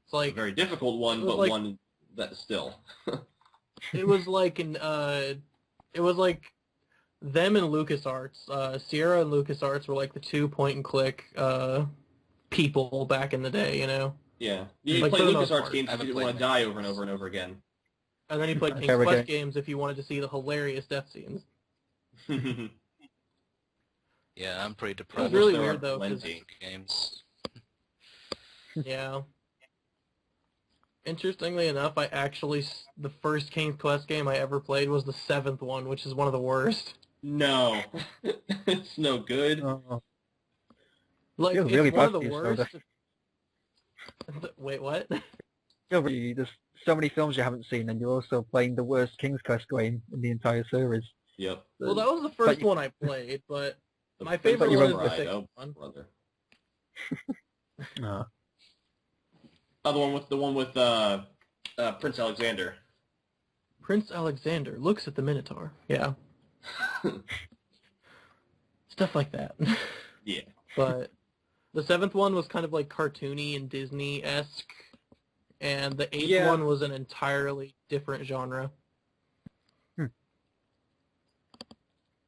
Speaker 1: It's like
Speaker 5: a very difficult one, but one that still.
Speaker 1: It was like them and LucasArts. Sierra and LucasArts were like the 2 point and click people back in the day, you know?
Speaker 5: Yeah. You play LucasArts games if you didn't want to die over and over and over again.
Speaker 1: And then you played King's Quest games if you wanted to see the hilarious death scenes.
Speaker 3: Yeah, I'm pretty depressed.
Speaker 1: It was really weird, though.
Speaker 3: Games.
Speaker 1: Yeah. Interestingly enough, the first King's Quest game I ever played was the 7th one, which is one of the worst.
Speaker 5: No. It's no good.
Speaker 1: Like, it's
Speaker 2: really
Speaker 1: one of the worst. Wait, what?
Speaker 2: There's so many films you haven't seen, and you're also playing the worst King's Quest game in the entire series.
Speaker 5: Yep.
Speaker 1: Well, that was the first one I played, but my favorite one is the 6th one.
Speaker 5: Brother. The one with Prince Alexander.
Speaker 1: Prince Alexander looks at the Minotaur. Yeah. Stuff like that.
Speaker 5: Yeah.
Speaker 1: But the 7th one was kind of like cartoony and Disney-esque, and the 8th one was an entirely different genre.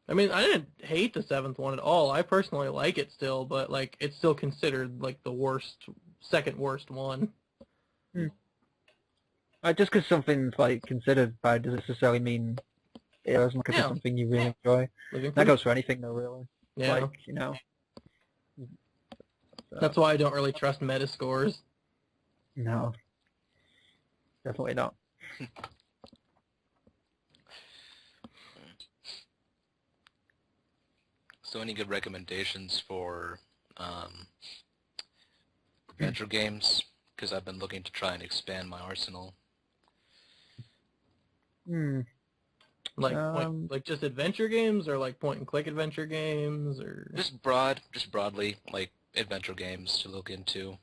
Speaker 1: I mean, I didn't hate the 7th one at all. I personally like it still, but like it's still considered like the second worst one.
Speaker 2: Just because something's like considered bad doesn't necessarily mean it doesn't look at something you really enjoy. That goes for anything, though, really.
Speaker 1: Yeah.
Speaker 2: Like, you know.
Speaker 1: That's why I don't really trust Metascores.
Speaker 2: No. Definitely not.
Speaker 3: So any good recommendations for adventure games? Because I've been looking to try and expand my arsenal.
Speaker 1: Like just adventure games, or like point and click adventure games, or
Speaker 3: just broadly, like adventure games to look into.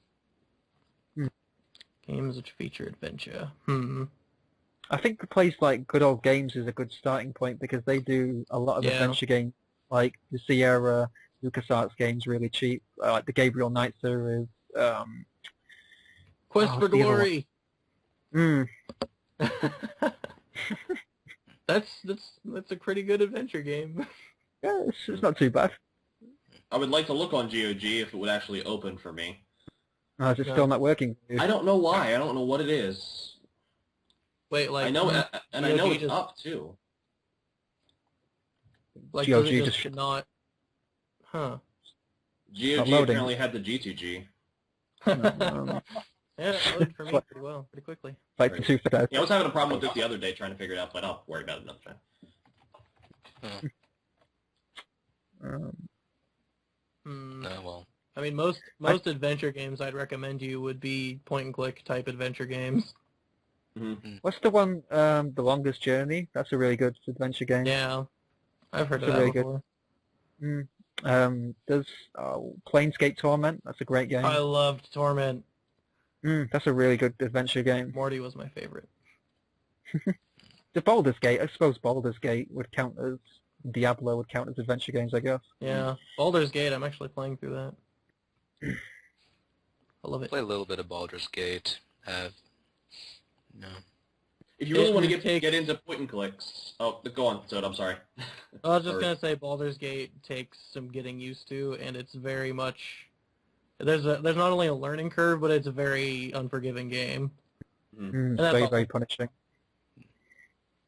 Speaker 1: Games which feature adventure.
Speaker 2: I think a place like Good Old Games is a good starting point because they do a lot of adventure games, like the Sierra LucasArts games, really cheap, like the Gabriel Knight series.
Speaker 1: Quest for Glory. That's a pretty good adventure game.
Speaker 2: Yeah, it's not too bad.
Speaker 5: I would like to look on GOG if it would actually open for me.
Speaker 2: Oh, is it still not working?
Speaker 5: I don't know why. I don't know what it is.
Speaker 1: Wait, like
Speaker 5: I know, and I know
Speaker 1: GOG
Speaker 5: it's
Speaker 1: just,
Speaker 5: up too.
Speaker 1: like,
Speaker 2: GOG
Speaker 1: does it just
Speaker 2: just
Speaker 1: not? Huh.
Speaker 5: GOG
Speaker 2: loading.
Speaker 5: apparently had the G2G.
Speaker 1: Yeah, it loaded for me pretty well, pretty quickly.
Speaker 2: Like the 2 for that.
Speaker 5: Yeah, I was having a problem with this the other day trying to figure it out, but I'll worry about it another time.
Speaker 3: Well.
Speaker 1: I mean, most adventure games I'd recommend you would be point-and-click type adventure games.
Speaker 2: What's the one, The Longest Journey? That's a really good adventure game.
Speaker 1: Yeah, I've heard
Speaker 2: That's
Speaker 1: of that
Speaker 2: really
Speaker 1: before.
Speaker 2: Good. There's Planescape Torment. That's a great game.
Speaker 1: I loved Torment.
Speaker 2: That's a really good adventure game.
Speaker 1: Morty was my favorite.
Speaker 2: The Baldur's Gate, I suppose Baldur's Gate would count as, Diablo would count as adventure games, I guess.
Speaker 1: Yeah, Baldur's Gate, I'm actually playing through that. I love it.
Speaker 3: Play a little bit of Baldur's Gate. No.
Speaker 5: If you really want to get into point and clicks, go on, Soda, I'm sorry.
Speaker 1: I was just gonna say Baldur's Gate takes some getting used to, and it's very much there's not only a learning curve, but it's a very unforgiving game.
Speaker 2: Very, very punishing.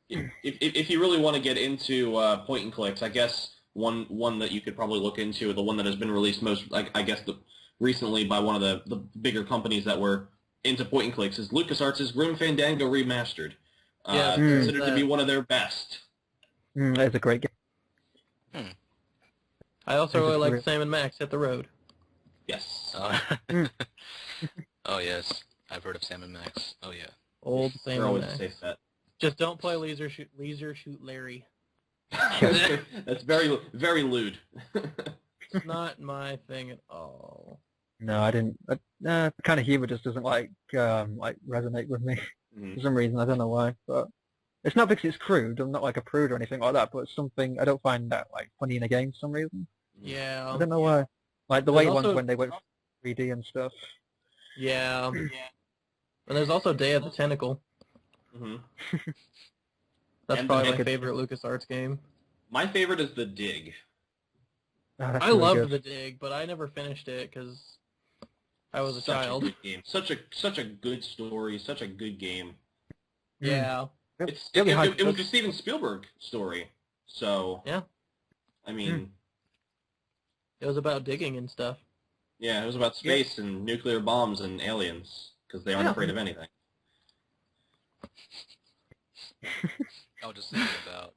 Speaker 5: If you really want to get into point and clicks, I guess one that you could probably look into, the one that has been released most, I guess, recently by one of the bigger companies that were into point and clicks, is LucasArts' Grim Fandango Remastered. Considered to be one of their best.
Speaker 2: That's a great game.
Speaker 1: I also really like Sam & Max Hit the Road.
Speaker 5: Yes.
Speaker 3: Oh yes, I've heard of Sam & Max. Oh yeah.
Speaker 1: Old Sam
Speaker 5: They're
Speaker 1: &
Speaker 5: always
Speaker 1: Max.
Speaker 5: a safe bet.
Speaker 1: Just don't play Leisure Shoot Larry.
Speaker 5: That's very, very lewd.
Speaker 1: It's not my thing at all.
Speaker 2: No, I didn't. The kind of humor just doesn't like resonate with me for some reason. I don't know why, but it's not because it's crude. I'm not like a prude or anything like that, but it's something I don't find that like funny in a game for some reason.
Speaker 1: Yeah.
Speaker 2: I don't know why. Like the
Speaker 1: There's
Speaker 2: late
Speaker 1: also,
Speaker 2: ones when they went 3D and stuff.
Speaker 1: Yeah. And there's also Day of the Tentacle. That's probably my favorite LucasArts game.
Speaker 5: My favorite is The Dig.
Speaker 2: Oh,
Speaker 1: I
Speaker 2: really
Speaker 1: loved
Speaker 2: good.
Speaker 1: The Dig, but I never finished it because I was a
Speaker 5: Such
Speaker 1: child.
Speaker 5: a good game. Such a good story. Such a good game.
Speaker 1: Yeah.
Speaker 5: It was the Steven Spielberg story, so
Speaker 1: yeah.
Speaker 5: I mean,
Speaker 1: it was about digging and stuff.
Speaker 5: Yeah, it was about space and nuclear bombs and aliens because they aren't afraid of anything.
Speaker 3: I was just thinking about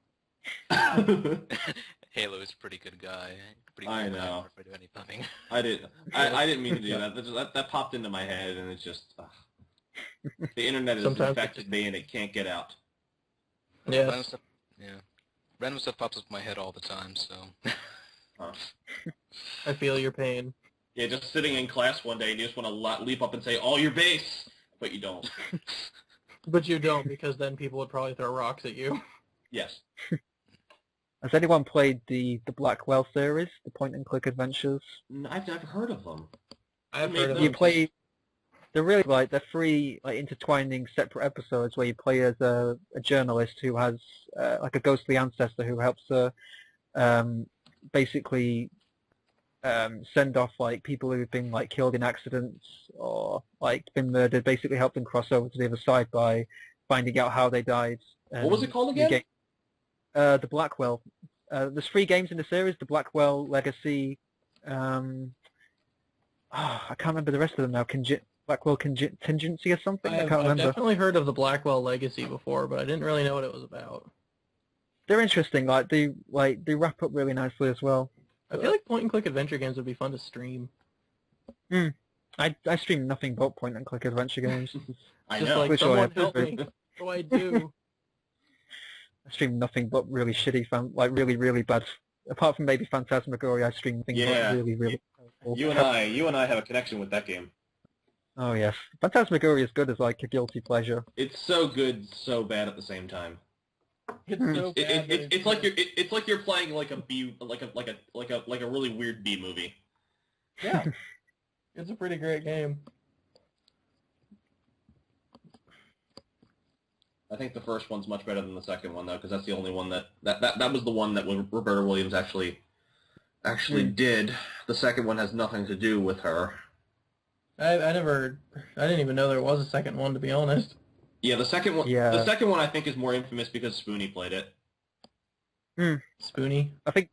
Speaker 3: Halo is a pretty good guy. Pretty
Speaker 5: I
Speaker 3: cool
Speaker 5: know.
Speaker 3: guy, not afraid of anything.
Speaker 5: I didn't mean to do that. That popped into my head, and it's just the internet is infected me, and it can't get out.
Speaker 1: Yeah.
Speaker 3: Random stuff pops up in my head all the time, so.
Speaker 1: I feel your pain.
Speaker 5: Yeah, just sitting in class one day, and you just want to leap up and say, "All your base," but you don't.
Speaker 1: But you don't, because then people would probably throw rocks at you.
Speaker 5: Yes.
Speaker 2: Has anyone played the Blackwell series, the point-and-click adventures?
Speaker 5: I've never heard of them.
Speaker 1: I've heard of them.
Speaker 2: You play. They're really they're three intertwining separate episodes where you play as a journalist who has like a ghostly ancestor who helps her basically send off people who've been killed in accidents or been murdered, basically help them cross over to the other side by finding out how they died.
Speaker 5: What was it called again?
Speaker 2: The Blackwell. There's 3 games in the series, the Blackwell Legacy. I can't remember the rest of them now. Blackwell Contingency or something? I can't remember.
Speaker 1: I've definitely heard of the Blackwell Legacy before, but I didn't really know what it was about.
Speaker 2: They're interesting. They wrap up really nicely as well.
Speaker 1: I feel like point-and-click adventure games would be fun to stream.
Speaker 2: I stream nothing but point-and-click adventure games.
Speaker 5: I
Speaker 1: Just
Speaker 5: know.
Speaker 1: someone help me. What do I do?
Speaker 2: I stream nothing but really shitty, really, really bad. Apart from maybe Phantasmagoria, I stream things but really, really.
Speaker 5: You and I have a connection with that game.
Speaker 2: Oh yes, Phantasmagoria is good as a guilty pleasure.
Speaker 5: It's so good, so bad at the same time.
Speaker 1: It's so bad.
Speaker 5: It's like you're playing like a really weird B movie.
Speaker 1: Yeah, it's a pretty great game.
Speaker 5: I think the first one's much better than the second one, though, because that's the only one that was the one that Roberta Williams actually did. The second one has nothing to do with her.
Speaker 1: I didn't even know there was a second one, to be honest.
Speaker 5: Yeah, the second one.
Speaker 2: Yeah.
Speaker 5: The second one I think is more infamous because Spoonie played it.
Speaker 1: Spoonie.
Speaker 2: I think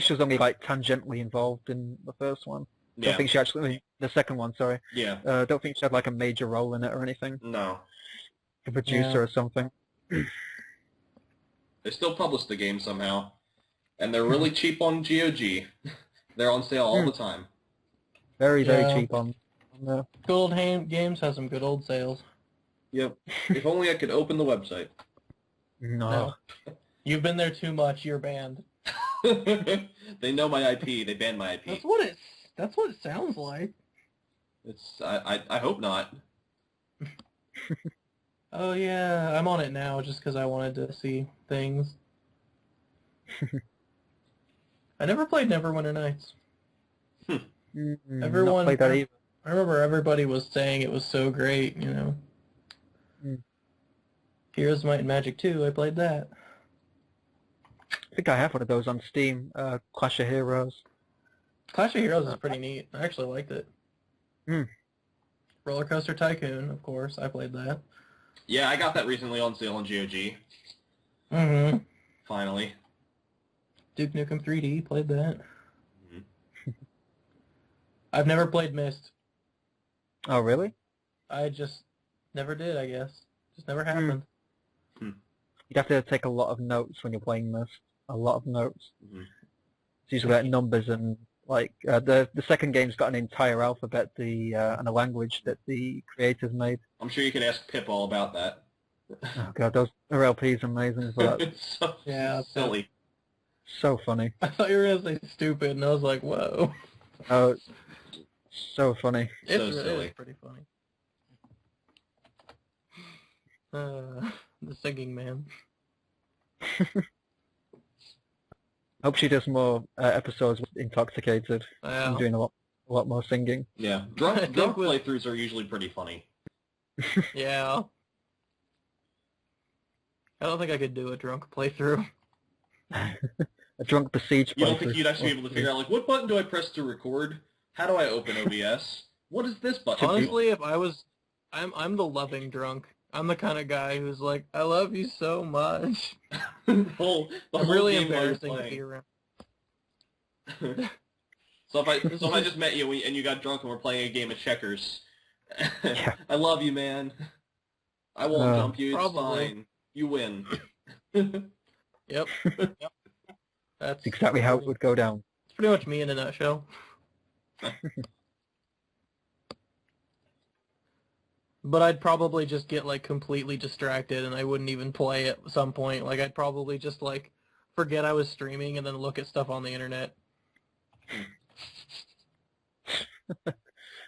Speaker 2: she was only like tangentially involved in the first one.
Speaker 5: Yeah.
Speaker 2: Don't think she actually the second one. Sorry.
Speaker 5: Yeah.
Speaker 2: Don't think she had like a major role in it or anything.
Speaker 5: No.
Speaker 2: A producer or something.
Speaker 5: They still publish the game somehow, and they're really cheap on GOG. They're on sale all the time.
Speaker 2: Very cheap on there.
Speaker 1: Good old games has some good old sales.
Speaker 5: Yep. If only I could open the website.
Speaker 2: No.
Speaker 1: You've been there too much. You're banned.
Speaker 5: They know my IP. They banned my IP.
Speaker 1: That's what it sounds like.
Speaker 5: I hope not.
Speaker 1: Oh yeah, I'm on it now just because I wanted to see things. I never played Neverwinter Nights. Everyone
Speaker 2: not played that either.
Speaker 1: I remember everybody was saying it was so great, you know. Heroes of Might and Magic 2, I played that.
Speaker 2: I think I have one of those on Steam. Clash of Heroes.
Speaker 1: Clash of Heroes is pretty neat. I actually liked it.
Speaker 2: Hmm.
Speaker 1: Roller Coaster Tycoon, of course. I played that.
Speaker 5: Yeah, I got that recently on sale on GOG.
Speaker 1: Mm-hmm.
Speaker 5: Finally.
Speaker 1: Duke Nukem 3D, played that. I've never played Myst.
Speaker 2: Oh, really?
Speaker 1: I just never did, I guess. Just never happened.
Speaker 2: You'd have to take a lot of notes when you're playing this. A lot of notes. It's usually like numbers and like the second game's got an entire alphabet and a language that the creators made.
Speaker 5: I'm sure you could ask Pip all about that.
Speaker 2: Oh god, those RLPs are amazing for that.
Speaker 5: So
Speaker 1: Yeah,
Speaker 5: silly.
Speaker 2: So funny.
Speaker 1: I thought you were going to say stupid, and I was like, whoa.
Speaker 2: Oh, so funny.
Speaker 1: It's
Speaker 5: silly.
Speaker 1: It's pretty funny. The singing man.
Speaker 2: Hope she does more episodes with Intoxicated.
Speaker 1: Wow.
Speaker 2: I'm doing a lot more singing.
Speaker 5: Yeah, drunk playthroughs are usually pretty funny.
Speaker 1: Yeah. I don't think I could do a drunk playthrough.
Speaker 2: A drunk besiege playthrough.
Speaker 5: You don't think you'd actually be able to figure out, like, what button do I press to record? How do I open OBS? What is this button?
Speaker 1: Honestly, if I was... I'm the loving drunk. I'm the kind of guy who's like, I love you so much.
Speaker 5: the
Speaker 1: I'm
Speaker 5: whole
Speaker 1: really
Speaker 5: game while you're
Speaker 1: embarrassing to be
Speaker 5: playing.
Speaker 1: around.
Speaker 5: So if I just met you and you got drunk and we're playing a game of checkers,
Speaker 2: Yeah.
Speaker 5: I love you, man. I won't jump you. It's
Speaker 1: Probably.
Speaker 5: fine. You win.
Speaker 1: Yep. That's
Speaker 2: exactly how it would go down.
Speaker 1: It's pretty much me in a nutshell. But I'd probably just get, like, completely distracted and I wouldn't even play at some point. Like, I'd probably just, like, forget I was streaming and then look at stuff on the internet.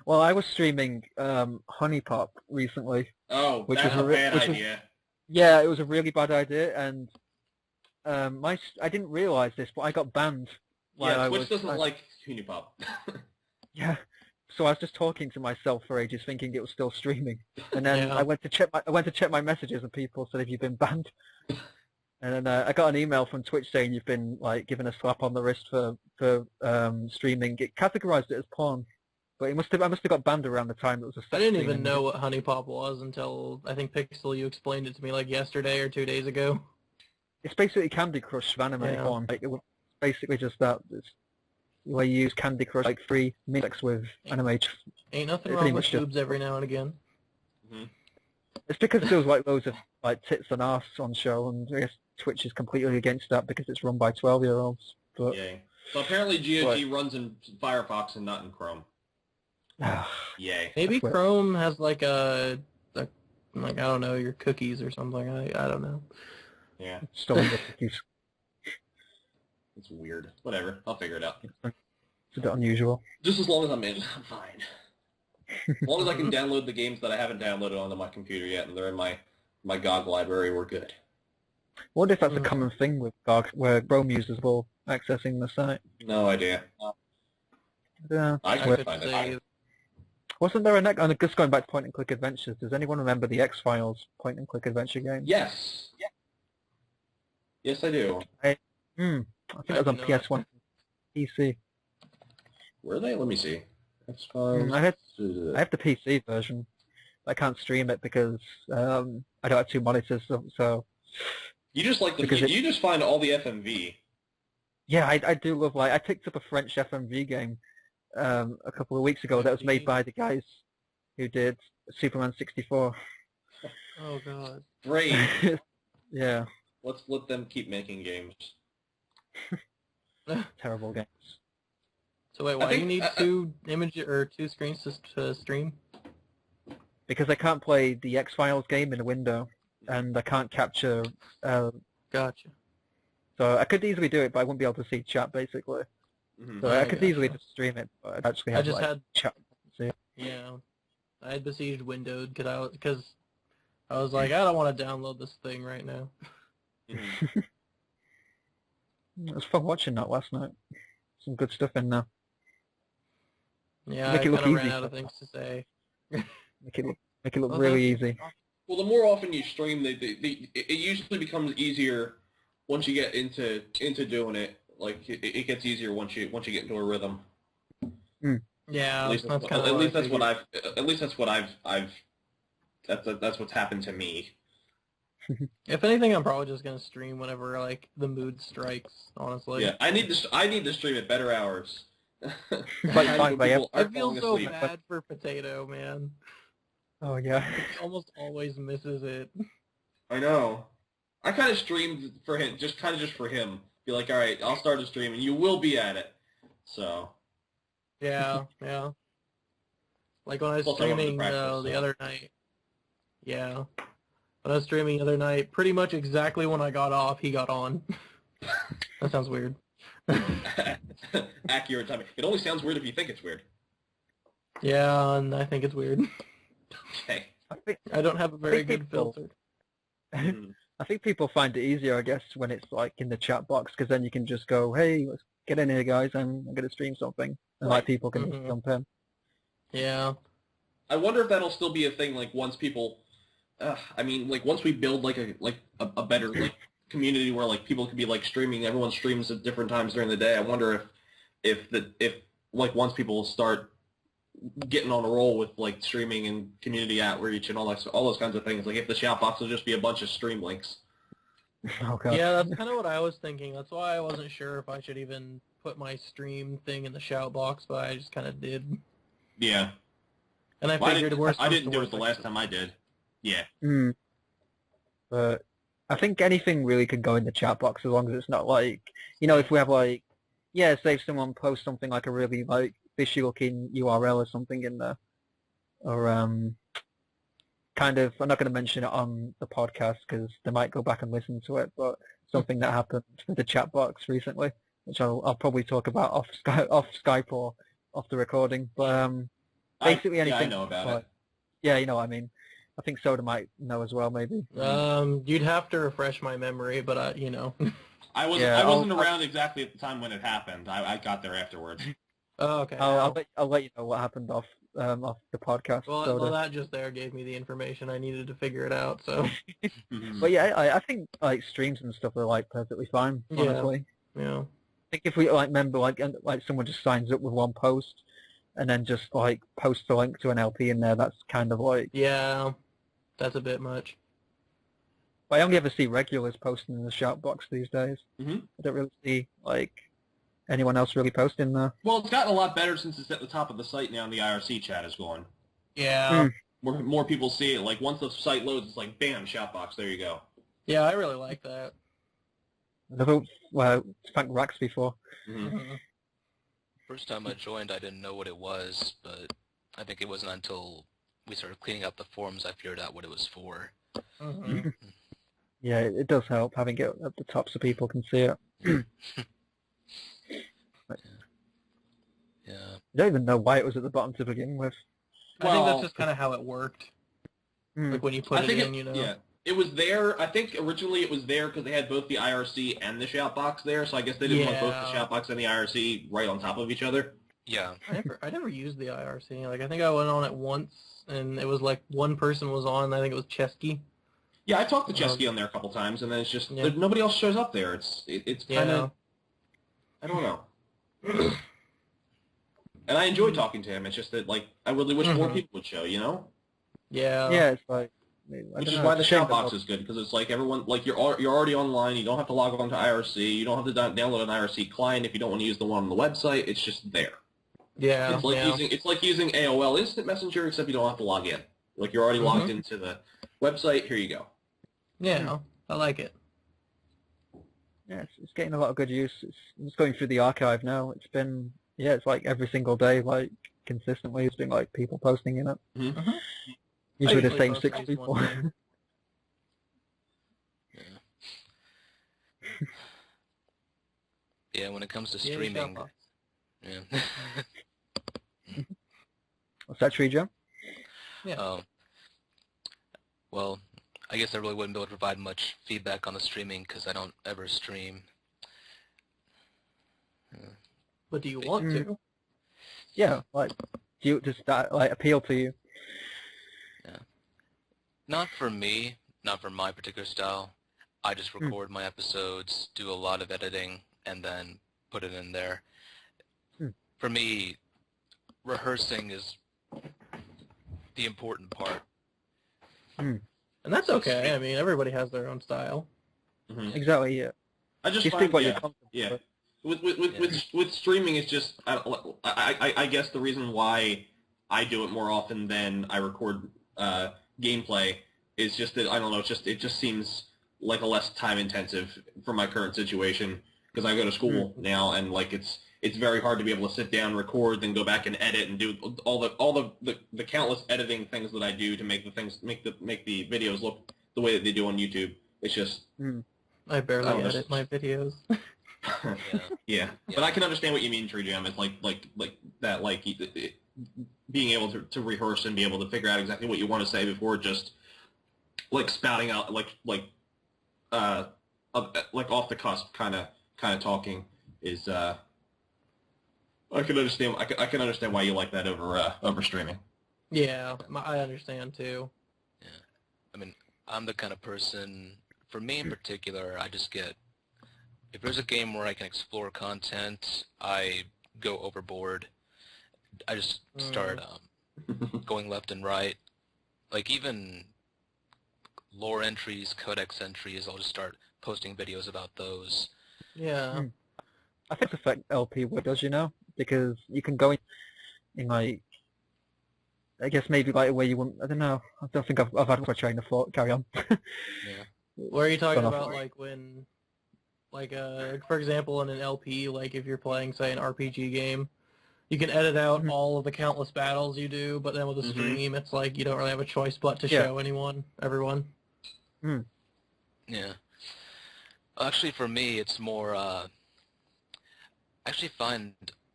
Speaker 2: Well, I was streaming Honey Pop recently.
Speaker 5: Oh,
Speaker 2: which
Speaker 5: that's
Speaker 2: was
Speaker 5: a bad idea.
Speaker 2: Yeah, it was a really bad idea, and I didn't realize this, but I got banned.
Speaker 5: Yeah, Twitch doesn't like Unipop.
Speaker 2: Yeah, so I was just talking to myself for ages, thinking it was still streaming, and then I went to check my messages, and people said, "Have you been banned?" And then I got an email from Twitch saying you've been like given a slap on the wrist for streaming. It categorized it as porn, but I must have got banned around the time it was a sex
Speaker 1: I didn't
Speaker 2: thing
Speaker 1: even know what Honey Pop was until I think Pixel, you explained it to me like yesterday or 2 days ago.
Speaker 2: It's basically Candy Crush of anime porn. Like, it was basically just that. It's where you use Candy Crush like free mix with anime.
Speaker 1: Ain't nothing wrong with boobs every now and again.
Speaker 2: It's because there was like loads of like tits and arse on show, and I guess Twitch is completely against that because it's run by 12-year-olds. But
Speaker 5: Yay. So apparently GOG runs in Firefox and not in Chrome. Yay.
Speaker 1: Maybe Chrome has like a like, I don't know, your cookies or something. I don't know.
Speaker 5: Yeah.
Speaker 2: Stolen the cookies.
Speaker 5: It's weird. Whatever. I'll figure it out.
Speaker 2: It's a bit unusual.
Speaker 5: Just as long as I'm in, I'm fine. As long as I can download the games that I haven't downloaded onto my computer yet and they're in my GOG library, we're good.
Speaker 2: I wonder if that's a common thing with GOG, where Chrome users will accessing the site.
Speaker 5: No idea.
Speaker 2: Yeah.
Speaker 5: I could find it.
Speaker 2: Wasn't there I'm just going back to point-and-click adventures. Does anyone remember the X-Files point-and-click adventure game?
Speaker 5: Yes. Yeah. Yes, I do.
Speaker 2: I think it was on PS1 PC.
Speaker 5: Were they? Let me see.
Speaker 2: I have the PC version. I can't stream it because I don't have two monitors, so
Speaker 5: you just like you just find all the FMV.
Speaker 2: Yeah, I do love I picked up a French FMV game a couple of weeks ago that was made by the guys who did Superman 64.
Speaker 1: Oh god.
Speaker 5: Great.
Speaker 2: Yeah.
Speaker 5: Let's let them keep making games.
Speaker 2: Terrible games.
Speaker 1: So wait, why do you need two screens to stream?
Speaker 2: Because I can't play the X-Files game in a window, and I can't capture.
Speaker 1: Gotcha.
Speaker 2: So I could easily do it, but I wouldn't be able to see chat basically.
Speaker 5: Mm-hmm.
Speaker 2: So I could easily just stream it, but I'd actually have chat. See.
Speaker 1: Yeah, I had besieged Windows because I was like, I don't want to download this thing right now.
Speaker 5: Mm-hmm.
Speaker 2: It was fun watching that last night. Some good stuff in there.
Speaker 1: Yeah, I kind of ran out of things to say.
Speaker 2: Make it look really easy.
Speaker 5: Well, the more often you stream, it usually becomes easier once you get into doing it. Like it gets easier once you get into a rhythm.
Speaker 2: Mm.
Speaker 1: Yeah, that's
Speaker 5: what's happened to me.
Speaker 1: If anything, I'm probably just gonna stream whenever like the mood strikes. Honestly.
Speaker 5: Yeah, I need to stream at better hours.
Speaker 1: I feel so bad for Potato, man.
Speaker 2: Oh yeah.
Speaker 1: He almost always misses it.
Speaker 5: I know. I kind of streamed for him, just for him. Be like, all right, I'll start a stream, and you will be at it. So.
Speaker 1: Yeah, yeah. Like when I was streaming the other night. Yeah. When I was streaming the other night, pretty much exactly when I got off, he got on. That sounds weird.
Speaker 5: Accurate timing. It only sounds weird if you think it's weird.
Speaker 1: Yeah, and I think it's weird.
Speaker 5: Okay.
Speaker 1: I don't have a very good filter.
Speaker 2: I think people find it easier, I guess, when it's like in the chat box, because then you can just go, "Hey, let's get in here, guys. I'm going to stream something," and like people can jump in.
Speaker 1: Yeah.
Speaker 5: I wonder if that'll still be a thing. Like once people, once we build like a better like community where like people can be like streaming, everyone streams at different times during the day. I wonder if once people start getting on a roll with like streaming and community outreach and all those kinds of things, like if the shout box will just be a bunch of stream links.
Speaker 2: Oh god.
Speaker 1: Yeah, that's kind of what I was thinking. That's why I wasn't sure if I should even put my stream thing in the shout box, but I just kind of did.
Speaker 5: Yeah.
Speaker 1: And I figured
Speaker 5: I didn't do it the last time I did. Yeah.
Speaker 2: But I think anything really could go in the chat box as long as it's not like, if we have like, say if someone posts something like a really like fishy looking URL or something in there, or kind of, I'm not going to mention it on the podcast because they might go back and listen to it, but something that happened with the chat box recently, which I'll probably talk about off Skype or off the recording, but basically anything.
Speaker 5: Yeah, I know about it.
Speaker 2: Yeah, you know what I mean. I think Soda might know as well, maybe.
Speaker 1: You'd have to refresh my memory, but
Speaker 5: I wasn't around exactly at the time when it happened. I got there afterwards.
Speaker 1: Oh, okay.
Speaker 2: I'll let you know what happened off the podcast.
Speaker 1: Well, that just there gave me the information I needed to figure it out. So.
Speaker 2: But yeah, I think like streams and stuff are like perfectly fine. Honestly.
Speaker 1: Yeah.
Speaker 2: I think if we remember like someone just signs up with one post, and then just like posts a link to an LP in there, that's kind of like.
Speaker 1: Yeah, that's a bit much.
Speaker 2: I only ever see regulars posting in the shout box these days.
Speaker 5: Mm-hmm.
Speaker 2: I don't really see like anyone else really posting there.
Speaker 5: Well, it's gotten a lot better since it's at the top of the site now and the IRC chat is going.
Speaker 1: Yeah.
Speaker 5: More people see it. Like once the site loads, it's like bam, shout box. There you go.
Speaker 1: Yeah, I really like that.
Speaker 2: Thank Raxby for.
Speaker 5: Mm-hmm.
Speaker 3: First time I joined, I didn't know what it was, but I think it wasn't until we started cleaning up the forums I figured out what it was for.
Speaker 1: Mm-hmm.
Speaker 2: Yeah, it does help having it at the top so people can see it.
Speaker 3: Yeah.
Speaker 2: I don't even know why it was at the bottom to begin with.
Speaker 1: I think that's just kind of how it worked. Like when you put it in,
Speaker 5: Yeah, it was there. I think originally it was there because they had both the IRC and the shout box there, so I guess they didn't want both the shout box and the IRC right on top of each other.
Speaker 3: Yeah.
Speaker 1: I never used the IRC. Like I think I went on it once, and it was like one person was on. I think it was Chesky.
Speaker 5: Yeah, I talked to Chesky on there a couple times, and then it's just nobody else shows up there. It's kind of I don't know. And I enjoy talking to him. It's just that, like, I really wish more people would show, you know?
Speaker 1: Yeah.
Speaker 2: Yeah, it's like...
Speaker 5: Which is why the shout box is good, because it's like everyone, like, you're already online, you don't have to log on to IRC, you don't have to download an IRC client if you don't want to use the one on the website, it's just there.
Speaker 1: Yeah.
Speaker 5: It's like using AOL Instant Messenger, except you don't have to log in. Like, you're already logged into the website, here you go.
Speaker 1: Yeah, I like it.
Speaker 2: Yeah, it's getting a lot of good use. It's going through the archive now. It's been, yeah, it's like every single day, like, consistently, it's been, like, people posting in it. Usually the same 6 people.
Speaker 3: Yeah, when it comes to streaming... Yeah.
Speaker 2: What's that, GreatTreeJam?
Speaker 1: Yeah.
Speaker 3: Well, I guess I really wouldn't be able to provide much feedback on the streaming because I don't ever stream.
Speaker 1: But do you want to?
Speaker 2: Yeah, like, does that, like, appeal to you?
Speaker 3: Yeah. Not for me, not for my particular style. I just record my episodes, do a lot of editing, and then put it in there. For me, rehearsing is the important part.
Speaker 1: And that's okay. I mean, everybody has their own style.
Speaker 2: Exactly, yeah.
Speaker 5: I just find, with streaming, it's just, I guess the reason why I do it more often than I record gameplay is just that, I don't know, it just seems like a less time intensive for my current situation, because I go to school now, and like it's very hard to be able to sit down, record, then go back and edit and do all the countless editing things that I do to make the videos look the way that they do on YouTube. It's just
Speaker 1: I barely edit my videos.
Speaker 5: Yeah, but I can understand what you mean, GreatTreeJam. It's like that, like being able to rehearse and be able to figure out exactly what you want to say before just like spouting out like off the cusp kind of talking is. I can understand why you like that over streaming.
Speaker 1: Yeah, I understand too.
Speaker 3: Yeah, I mean, I'm the kind of person. For me in particular, I just get, if there's a game where I can explore content, I go overboard. I just start going left and right. Like even lore entries, codex entries, I'll just start posting videos about those.
Speaker 1: Yeah.
Speaker 2: I think it's affect LP windows, you know, because you can go in like, I guess maybe like where you wouldn't, I don't know, I don't think I've had a train of thought, carry on.
Speaker 3: Yeah.
Speaker 1: What are you talking about, like when, like for example in an LP, like if you're playing, say, an RPG game, you can edit out all of the countless battles you do, but then with a stream, it's like you don't really have a choice but to show everyone.
Speaker 3: Yeah. Actually, for me, it's more, I actually find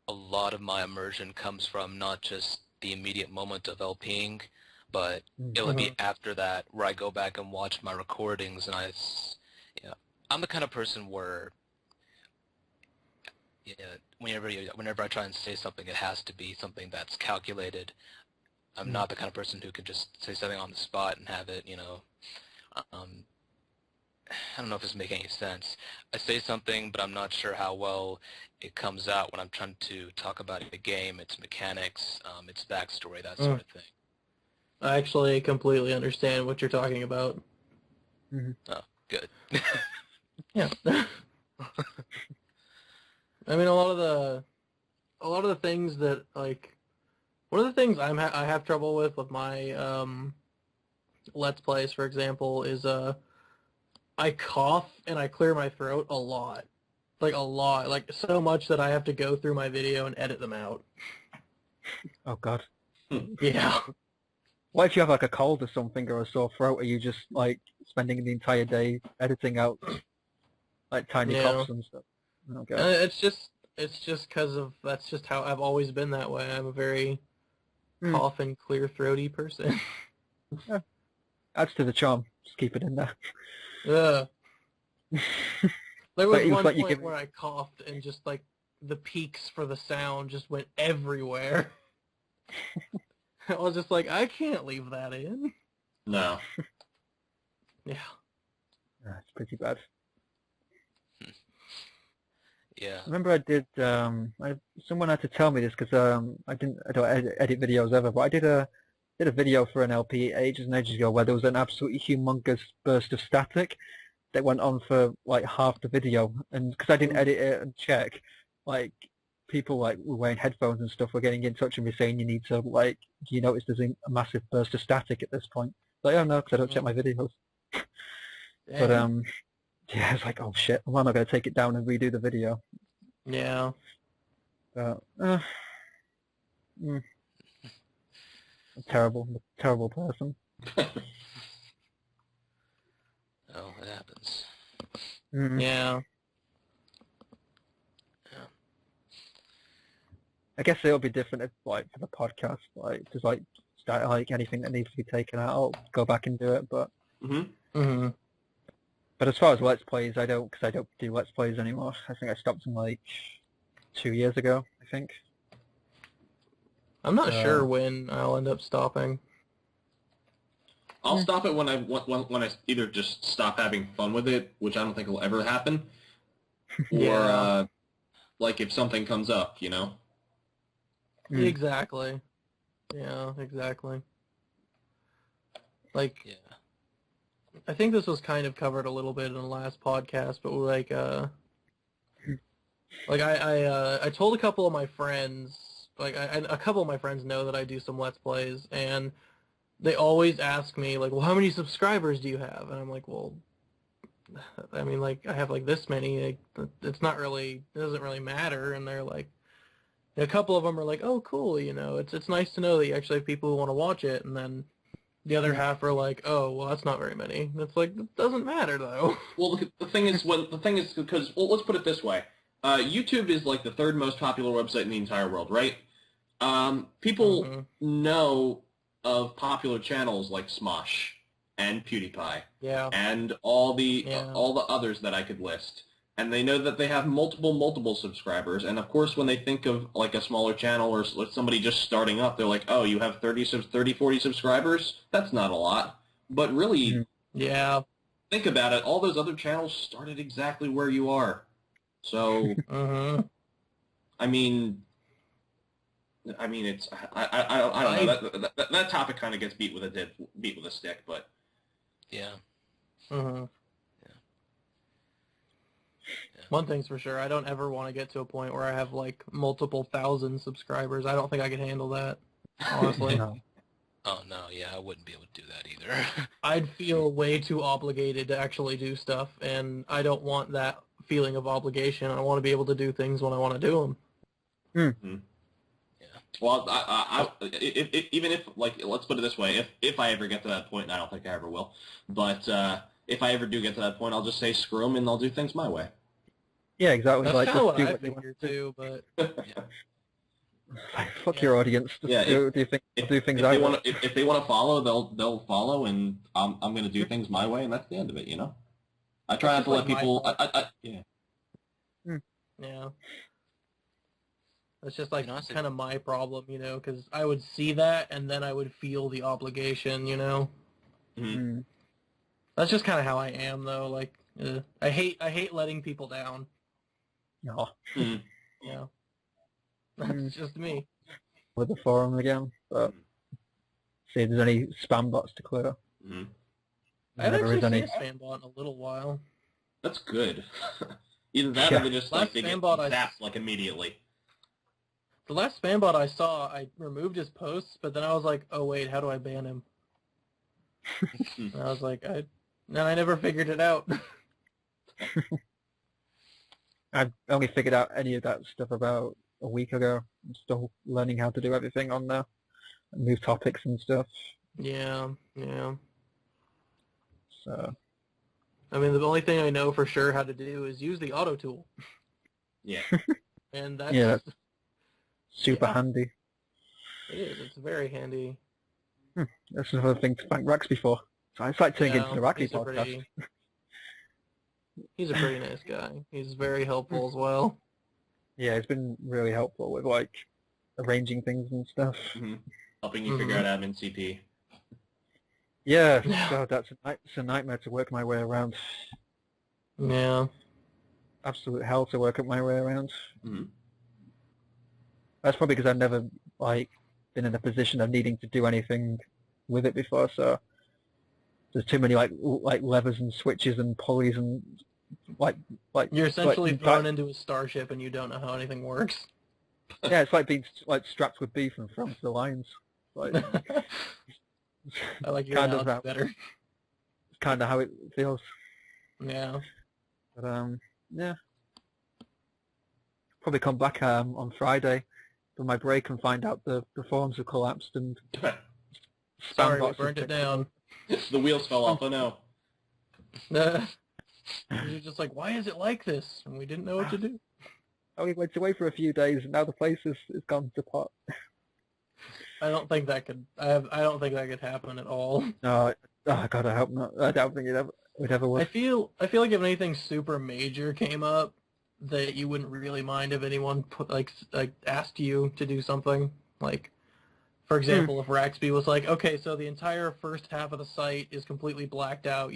Speaker 3: a lot of my immersion comes from not just the immediate moment of LPing, but it'll be after that where I go back and watch my recordings, and I'm the kind of person where whenever I try and say something, it has to be something that's calculated. I'm not the kind of person who can just say something on the spot and have it, I don't know if this makes any sense. I say something, but I'm not sure how well it comes out when I'm trying to talk about a game, its mechanics, its backstory, that sort of thing.
Speaker 1: I actually completely understand what you're talking about.
Speaker 3: Oh, good.
Speaker 1: Yeah. I mean, a lot of the things that, like, one of the things I have trouble with my Let's Plays, for example, is I cough and I clear my throat a lot. Like, a lot. Like, so much that I have to go through my video and edit them out.
Speaker 2: Oh, God.
Speaker 1: Yeah.
Speaker 2: What if you have, like, a cold or something or a sore throat? Are you just, like, spending the entire day editing out, like, tiny coughs and stuff? Okay.
Speaker 1: It's just because of, that's just how I've always been that way. I'm a very cough and clear throaty person.
Speaker 2: Yeah. Adds to the charm. Just keep it in there.
Speaker 1: There was one point where I coughed and just, like, the peaks for the sound just went everywhere. I was just like, I can't leave that in.
Speaker 5: No.
Speaker 1: Yeah.
Speaker 2: That's pretty bad.
Speaker 3: Yeah.
Speaker 2: I remember I did. Someone had to tell me this because I don't edit videos ever, but I did a video for an LP ages and ages ago where there was an absolutely humongous burst of static that went on for like half the video, and because I didn't edit it and check, like people like were wearing headphones and stuff were getting in touch with me saying you need to like, do you notice there's a massive burst of static at this point? Like, oh no, because I don't check my videos. But yeah, it's like, oh shit, well, I'm not going to take it down and redo the video.
Speaker 1: Yeah.
Speaker 2: But, terrible person.
Speaker 3: Oh, it happens.
Speaker 2: Mm.
Speaker 1: Yeah.
Speaker 3: Yeah.
Speaker 2: I guess it'll be different if, like, for the podcast, like, just like start like anything that needs to be taken out, I'll go back and do it. But but as far as Let's Plays, I don't do Let's Plays anymore. I think I stopped them like 2 years ago, I think.
Speaker 1: I'm not sure when I'll end up stopping.
Speaker 5: I'll stop it when I either just stop having fun with it, which I don't think will ever happen, or like if something comes up, you know.
Speaker 1: Exactly. Yeah, exactly. Like, I think this was kind of covered a little bit in the last podcast, but like I told a couple of my friends, like a couple of my friends know that I do some Let's Plays, and they always ask me like, well, how many subscribers do you have? And I'm like, well, I mean, like, I have like this many. Like, it doesn't really matter. And they're like, a couple of them are like, oh, cool, you know, it's nice to know that you actually have people who want to watch it. And then the other half are like, oh, well, that's not very many. And it's like, it doesn't matter though.
Speaker 5: Well, the thing is because, well, let's put it this way. YouTube is like the third most popular website in the entire world, right? People know of popular channels like Smosh and PewDiePie, and all the others that I could list, and they know that they have multiple subscribers. And of course, when they think of like a smaller channel or somebody just starting up, they're like, "Oh, you have 40 subscribers? That's not a lot." But really, think about it. All those other channels started exactly where you are. So, I mean, it's I don't know. That topic kind of gets beat with a stick, but
Speaker 1: One thing's for sure, I don't ever want to get to a point where I have like multiple thousand subscribers. I don't think I could handle that, honestly.
Speaker 2: No.
Speaker 3: Oh no, yeah, I wouldn't be able to do that either.
Speaker 1: I'd feel way too obligated to actually do stuff, and I don't want that feeling of obligation. I want to be able to do things when I want to do them.
Speaker 5: Well, even if, like, let's put it this way, if I ever get to that point, and I don't think I ever will, but if I ever do get to that point, I'll just say screw them and I'll do things my way.
Speaker 2: Yeah, exactly.
Speaker 1: That's
Speaker 2: like,
Speaker 1: kind of what
Speaker 2: do
Speaker 1: I
Speaker 2: what you
Speaker 1: figure
Speaker 2: want
Speaker 1: too, but
Speaker 2: fuck your audience. Just do things I want.
Speaker 5: If they want to follow, they'll follow, and I'm going to do things my way, and that's the end of it, you know. I try not to let people.
Speaker 1: Yeah. That's just like kind of my problem, you know, because I would see that and then I would feel the obligation, you know. That's just kind of how I am, though. Like, I hate letting people down.
Speaker 2: No.
Speaker 1: Yeah. That's just me.
Speaker 2: With the forum again, but see if there's any spam bots to clear.
Speaker 1: I haven't actually seen a spam bot in a little while.
Speaker 5: That's good. Either that or they just like they get zapped like immediately.
Speaker 1: The last spam bot I saw, I removed his posts, but then I was like, oh wait, how do I ban him? And I was like, I never figured it out.
Speaker 2: I've only figured out any of that stuff about a week ago. I'm still learning how to do everything on there, move topics and stuff.
Speaker 1: Yeah.
Speaker 2: So,
Speaker 1: I mean, the only thing I know for sure how to do is use the auto tool.
Speaker 5: Yeah.
Speaker 1: And that's
Speaker 2: super handy.
Speaker 1: It is. It's very handy.
Speaker 2: That's another thing to thank Raxby for. So it's like turning into the Raxby podcast.
Speaker 1: He's a pretty nice guy. He's very helpful as well.
Speaker 2: Yeah, he's been really helpful with like arranging things and stuff.
Speaker 5: Helping you figure out admin CP.
Speaker 2: Yeah, God, it's a nightmare to work my way around.
Speaker 1: Yeah.
Speaker 2: absolute hell to work up my way around.
Speaker 5: Mm-hmm.
Speaker 2: That's probably because I've never like been in a position of needing to do anything with it before, so there's too many like levers and switches and pulleys and like
Speaker 1: You're essentially
Speaker 2: like,
Speaker 1: thrown into a starship and you don't know how anything works.
Speaker 2: yeah, it's like being like strapped with beef and thrown to the lions. Like
Speaker 1: I like your
Speaker 2: kind of
Speaker 1: analogy better.
Speaker 2: kind of how it feels.
Speaker 1: Yeah.
Speaker 2: But yeah, probably come back on Friday for my break and find out the forums have collapsed and
Speaker 1: Sorry, we
Speaker 2: boxes
Speaker 1: burned it down.
Speaker 5: The wheels fell off. Oh no.
Speaker 1: You're just like, why is it like this? And we didn't know what to do.
Speaker 2: I only went away for a few days and now the place is gone to pot.
Speaker 1: I don't think that could. I don't think that could happen at all.
Speaker 2: No, oh God, I hope not. I don't think it would ever work.
Speaker 1: I feel like if anything super major came up, that you wouldn't really mind if anyone asked you to do something. Like, for example, if Raxby was like, okay, so the entire first half of the site is completely blacked out.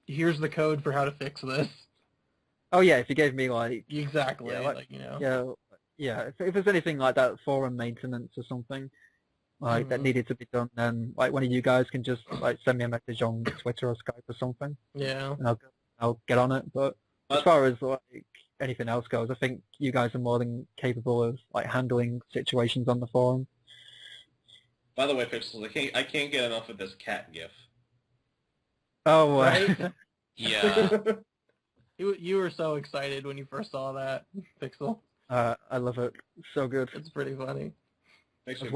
Speaker 1: Here's the code for how to fix this.
Speaker 2: Oh yeah, if you gave me like
Speaker 1: Exactly,
Speaker 2: yeah,
Speaker 1: like you know.
Speaker 2: Yeah. If there's anything like that, forum maintenance or something like that needed to be done, then like one of you guys can just like send me a message on Twitter or Skype or something.
Speaker 1: Yeah.
Speaker 2: And I'll get on it. But as far as like anything else goes, I think you guys are more than capable of like handling situations on the forum.
Speaker 5: By the way, Pixels, I can't get enough of this cat gif.
Speaker 2: Oh,
Speaker 1: Right?
Speaker 3: Yeah.
Speaker 1: You were so excited when you first saw that, Pixel.
Speaker 2: I love it. So good.
Speaker 1: It's pretty funny.
Speaker 2: I was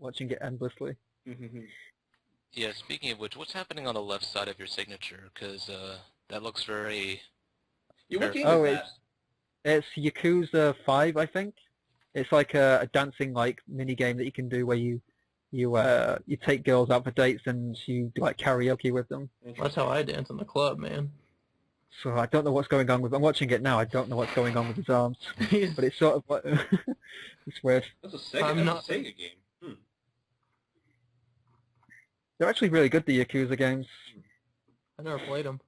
Speaker 2: watching it endlessly.
Speaker 3: Yeah, speaking of which, what's happening on the left side of your signature? Because that looks very...
Speaker 5: What game is that?
Speaker 2: It's Yakuza 5, I think. It's like a dancing like mini game that you can do where you take girls out for dates and you do like karaoke with them.
Speaker 1: That's how I dance in the club, man.
Speaker 2: So I don't know what's going on with. I'm watching it now. I don't know what's going on with his arms, but it's sort of like it's weird.
Speaker 5: That's a Sega game.
Speaker 2: They're actually really good, the Yakuza games.
Speaker 1: I never played them.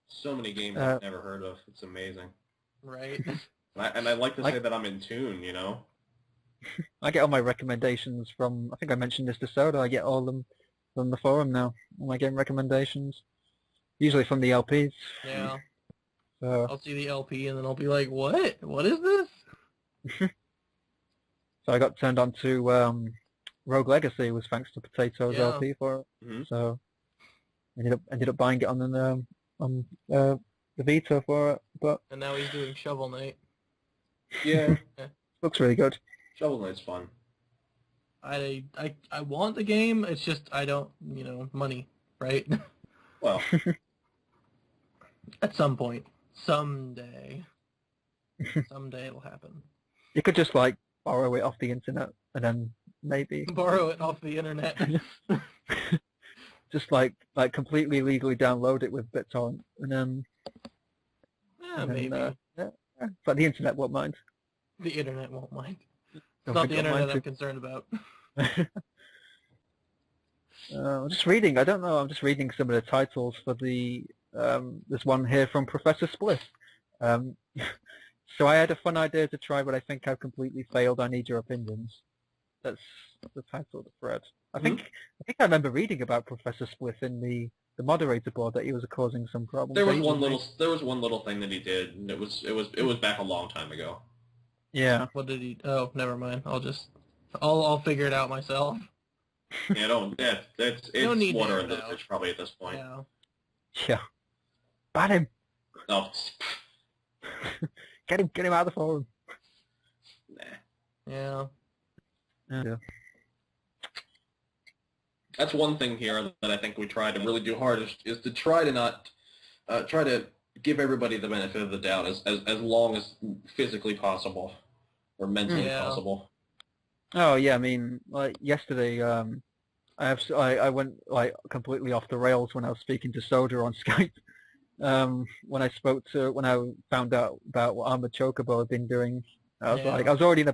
Speaker 5: So many games I've never heard of. It's amazing.
Speaker 1: Right.
Speaker 5: And I like to say that I'm in tune, you know?
Speaker 2: I get all my recommendations from, I think I mentioned this to Soda, I get all of them from the forum now, all my game recommendations. Usually from the LPs.
Speaker 1: Yeah.
Speaker 2: So
Speaker 1: I'll see the LP and then I'll be like, what? What is this?
Speaker 2: So I got turned on to Rogue Legacy was thanks to Potato's LP for it. So ended up buying it on the Vita for it. But
Speaker 1: and now he's doing Shovel Knight.
Speaker 5: Yeah.
Speaker 2: Looks really good.
Speaker 5: Shovel Knight's fun.
Speaker 1: I want the game, it's just I don't, money, right?
Speaker 5: Well,
Speaker 1: at some point. Someday it'll happen.
Speaker 2: You could just like borrow it off the internet and then maybe
Speaker 1: borrow it off the internet.
Speaker 2: Just like completely legally download it with BitTorrent and then
Speaker 1: maybe.
Speaker 2: But the internet won't mind.
Speaker 1: The internet won't mind. It's not the internet I'm concerned about.
Speaker 2: I'm just reading. I don't know. I'm just reading some of the titles for the. There's one here from Professor Spliff. So I had a fun idea to try, but I think I've completely failed. I need your opinions. That's the title of the thread. I think I remember reading about Professor Spliff in the moderator board that he was causing some problems.
Speaker 5: There was one little thing that he did, and it was back a long time ago.
Speaker 2: Yeah.
Speaker 1: What did he? Oh, never mind. I'll figure it out myself.
Speaker 5: Yeah, it's water in the bridge probably at this point.
Speaker 1: Yeah.
Speaker 2: Yeah. Ban him.
Speaker 5: No.
Speaker 2: Get him out of the forum.
Speaker 5: Nah.
Speaker 1: Yeah.
Speaker 5: That's one thing here that I think we try to really do hard is to try to not try to give everybody the benefit of the doubt as long as physically possible or mentally possible.
Speaker 2: Oh yeah, I mean, like yesterday, I went like completely off the rails when I was speaking to Soda on Skype. When I found out about what Armored Chocobo had been doing, I was already in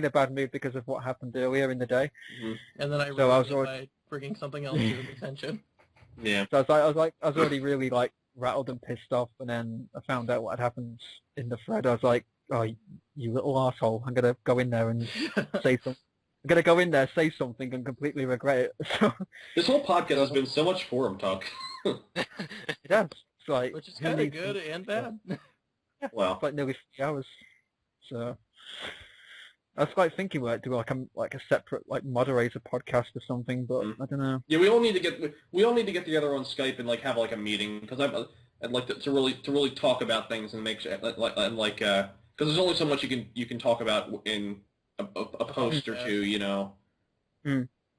Speaker 2: a bad mood because of what happened earlier in the day.
Speaker 5: Mm-hmm.
Speaker 1: And then I ruined it by bringing something else to his attention.
Speaker 5: Yeah.
Speaker 2: So I was already really like rattled and pissed off, and then I found out what had happened in the thread. I was like, oh, you little asshole! I'm gonna go in there and say something. I'm gonna go in there, say something, and completely regret it. So
Speaker 5: This whole podcast has been so much forum talk.
Speaker 2: yeah, it's like
Speaker 1: Which is kind of good and bad.
Speaker 2: Yeah,
Speaker 5: Wow.
Speaker 2: it's like nearly 3 hours. So I was like thinking like do like a separate like moderator podcast or something, but I don't know.
Speaker 5: Yeah, we all need to get together on Skype and like have like a meeting because I'd like to really talk about things and make sure because there's only so much you can talk about in a post or two, you know.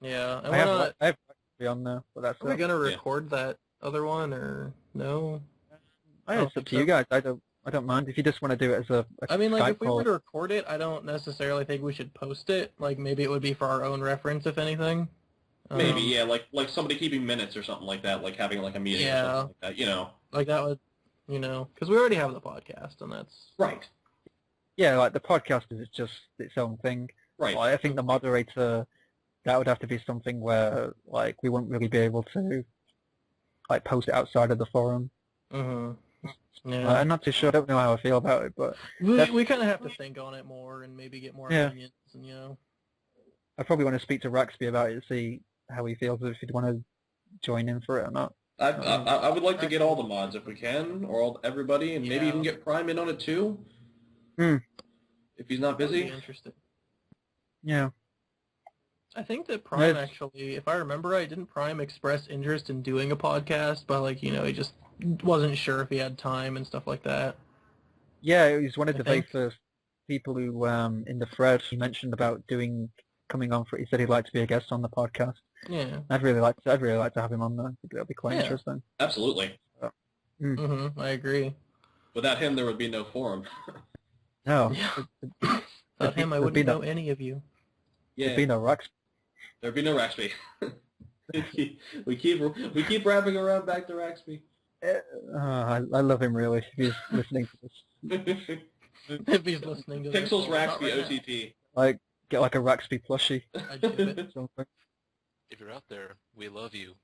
Speaker 1: Yeah,
Speaker 2: I have Raxby on there, but that's
Speaker 1: are we gonna record that other one or no?
Speaker 2: It's up to you guys. I don't mind if you just want to do it as a
Speaker 1: I mean, like,
Speaker 2: Skype
Speaker 1: if we
Speaker 2: call.
Speaker 1: were to record it, I don't necessarily think we should post it. Like, maybe it would be for our own reference, if anything.
Speaker 5: Maybe, yeah, like somebody keeping minutes or something like that, like having like a meeting or something like that, you know.
Speaker 1: Like that would, you know, because we already have the podcast, and that's...
Speaker 5: Right.
Speaker 2: Yeah, like the podcast is just its own thing.
Speaker 5: Right.
Speaker 2: Like, I think the moderator, that would have to be something where like we wouldn't really be able to like post it outside of the forum.
Speaker 1: Yeah.
Speaker 2: I'm not too sure. I don't know how I feel about it, but
Speaker 1: we kind of have to think on it more and maybe get more opinions, and you know.
Speaker 2: I probably want to speak to Raxby about it, see how he feels, if he'd want to join in for it or not.
Speaker 5: I would like to get all the mods if we can, or everybody, and maybe even get Prime in on it too. If he's not busy.
Speaker 1: Interested.
Speaker 2: Yeah.
Speaker 1: I think that Prime actually, if I remember right, didn't Prime express interest in doing a podcast, but like, you know, he just wasn't sure if he had time and stuff like that.
Speaker 2: Yeah, he was one of the very first people who, in the thread, he mentioned about coming on for it. He said he'd like to be a guest on the podcast.
Speaker 1: Yeah.
Speaker 2: I'd really like to have him on there. I think that'd be quite interesting.
Speaker 5: Absolutely.
Speaker 1: I agree.
Speaker 5: Without him, there would be no forum.
Speaker 2: No.
Speaker 1: Yeah. Without him, I wouldn't know any of you.
Speaker 5: Yeah.
Speaker 2: There'd be no Raxby.
Speaker 5: There'd be no Raxby. we keep wrapping around back to Raxby.
Speaker 2: I love him really. If he's listening to this.
Speaker 1: If he's listening to this.
Speaker 5: Pixels Raxby OTP.
Speaker 2: Like get like a Raxby plushie.
Speaker 1: I'd ship it.
Speaker 2: Something.
Speaker 3: If you're out there, we love you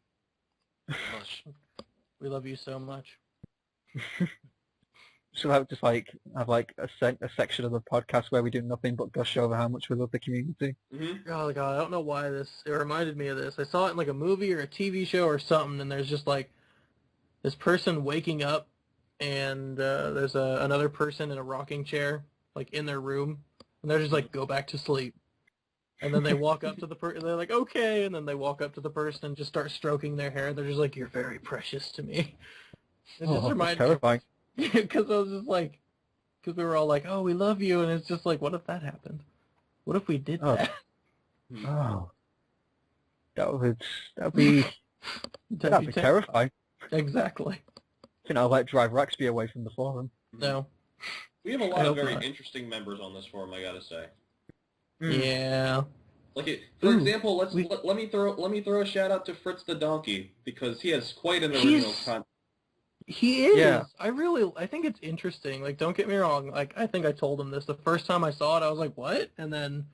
Speaker 3: much.
Speaker 1: We love you so much.
Speaker 2: Should I just like have like a section of the podcast where we do nothing but gush over how much we love the community?
Speaker 1: Oh god, I don't know why it reminded me of this. I saw it in like a movie or a TV show or something, and there's just like this person waking up, and there's another person in a rocking chair, like in their room, and they're just like, go back to sleep. And then they walk up to the person, they're like, okay, and then they walk up to the person and just start stroking their hair. They're just like, you're very precious to me. It just reminded me.
Speaker 2: Terrifying.
Speaker 1: Because I was just like, because we were all like, oh, we love you, and it's just like, what if that happened? What if we did that?
Speaker 2: Oh, that'd be terrifying.
Speaker 1: Exactly.
Speaker 2: I think I'll like drive Raxby away from the forum.
Speaker 1: No.
Speaker 5: We have a lot of very interesting members on this forum, I gotta say.
Speaker 1: Yeah.
Speaker 5: Like, for example, let me throw a shout out to Fritz the Donkey because he has quite an original content.
Speaker 1: He is.
Speaker 2: Yeah.
Speaker 1: I think it's interesting. Like, don't get me wrong. Like, I think I told him this the first time I saw it. I was like, what? And then,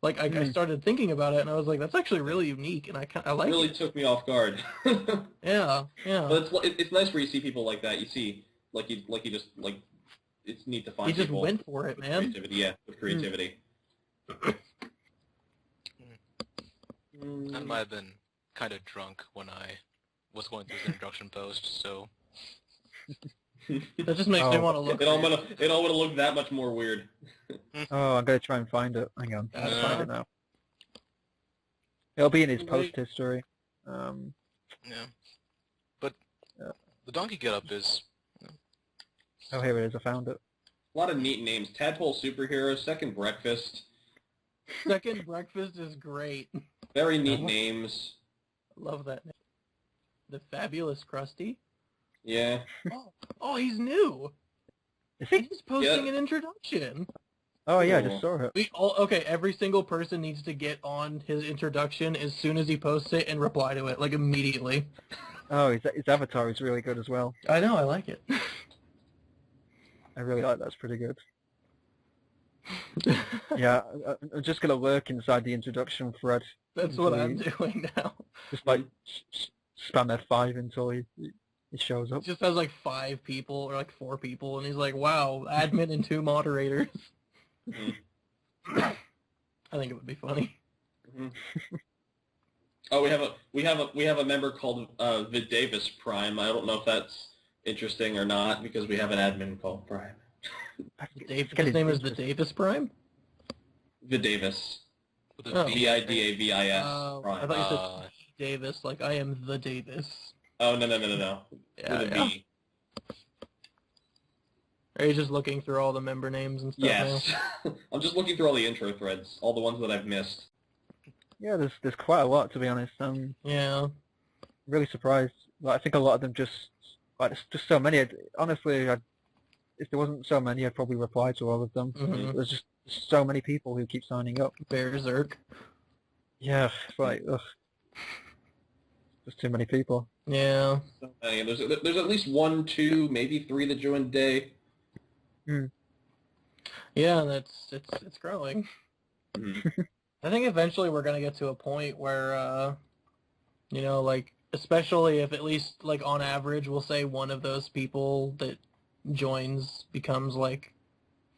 Speaker 1: like, I started thinking about it, and I was like, that's actually really unique, and I like it.
Speaker 5: Really took me off guard.
Speaker 1: Yeah.
Speaker 5: But it's nice where you see people like that. You see, it's neat to find
Speaker 1: people. He just
Speaker 5: people
Speaker 1: went for it, man.
Speaker 5: Creativity, yeah, with creativity.
Speaker 3: I might have been kind of drunk when I was going through the introduction post, so...
Speaker 1: That just makes me want to look.
Speaker 5: It all would have looked that much more weird.
Speaker 2: Oh, I'm gonna try and find it. Hang on, I'll find it now. It'll be in his post history.
Speaker 3: Yeah, but the donkey getup is.
Speaker 2: Oh, here it is. I found it.
Speaker 5: A lot of neat names: Tadpole Superhero, Second Breakfast.
Speaker 1: Second Breakfast is great.
Speaker 5: Very neat names.
Speaker 1: Love that name. The Fabulous Krusty.
Speaker 5: Yeah.
Speaker 1: Oh, he's new. He's posting an introduction.
Speaker 2: Oh yeah, I just saw it.
Speaker 1: Okay, every single person needs to get on his introduction as soon as he posts it and reply to it, like immediately.
Speaker 2: Oh, his avatar is really good as well.
Speaker 1: I know, I like it.
Speaker 2: I really like that. It's pretty good. Yeah, I'm just gonna lurk inside the introduction thread.
Speaker 1: That's what I'm doing now.
Speaker 2: Just like spam F5 until he He shows up.
Speaker 1: It just has like 5 people or like 4 people, and he's like, "Wow, admin and 2 moderators."
Speaker 5: Mhm.
Speaker 1: I think it would be funny.
Speaker 5: Mhm. Oh, we have a member called the Davis Prime. I don't know if that's interesting or not because we have an admin called Prime.
Speaker 1: His name is the Davis Prime?
Speaker 5: The Davis.
Speaker 3: With a V.
Speaker 5: Vidavis
Speaker 1: I
Speaker 5: Prime.
Speaker 1: thought you said Davis, like I am the Davis.
Speaker 5: Oh, no.
Speaker 1: Yeah,
Speaker 5: With a
Speaker 1: yeah.
Speaker 5: V.
Speaker 1: Are you just looking through all the member names and stuff
Speaker 5: Yes. I'm just looking through all the intro threads, all the ones that I've missed.
Speaker 2: Yeah, there's quite a lot, to be honest.
Speaker 1: Yeah.
Speaker 2: Really surprised. Like, I think a lot of them just there's just so many. Honestly, if there wasn't so many, I'd probably reply to all of them.
Speaker 1: Mhm.
Speaker 2: There's just so many people who keep signing up.
Speaker 1: Berserk.
Speaker 2: Yeah, it's like, ugh. There's too many people.
Speaker 1: Yeah.
Speaker 5: So many. There's at least 1, 2, maybe 3 that joined a day.
Speaker 1: Yeah, it's growing.
Speaker 5: Mhm.
Speaker 1: I think eventually we're gonna get to a point where, like, especially if at least, like, on average, we'll say one of those people that joins becomes, like,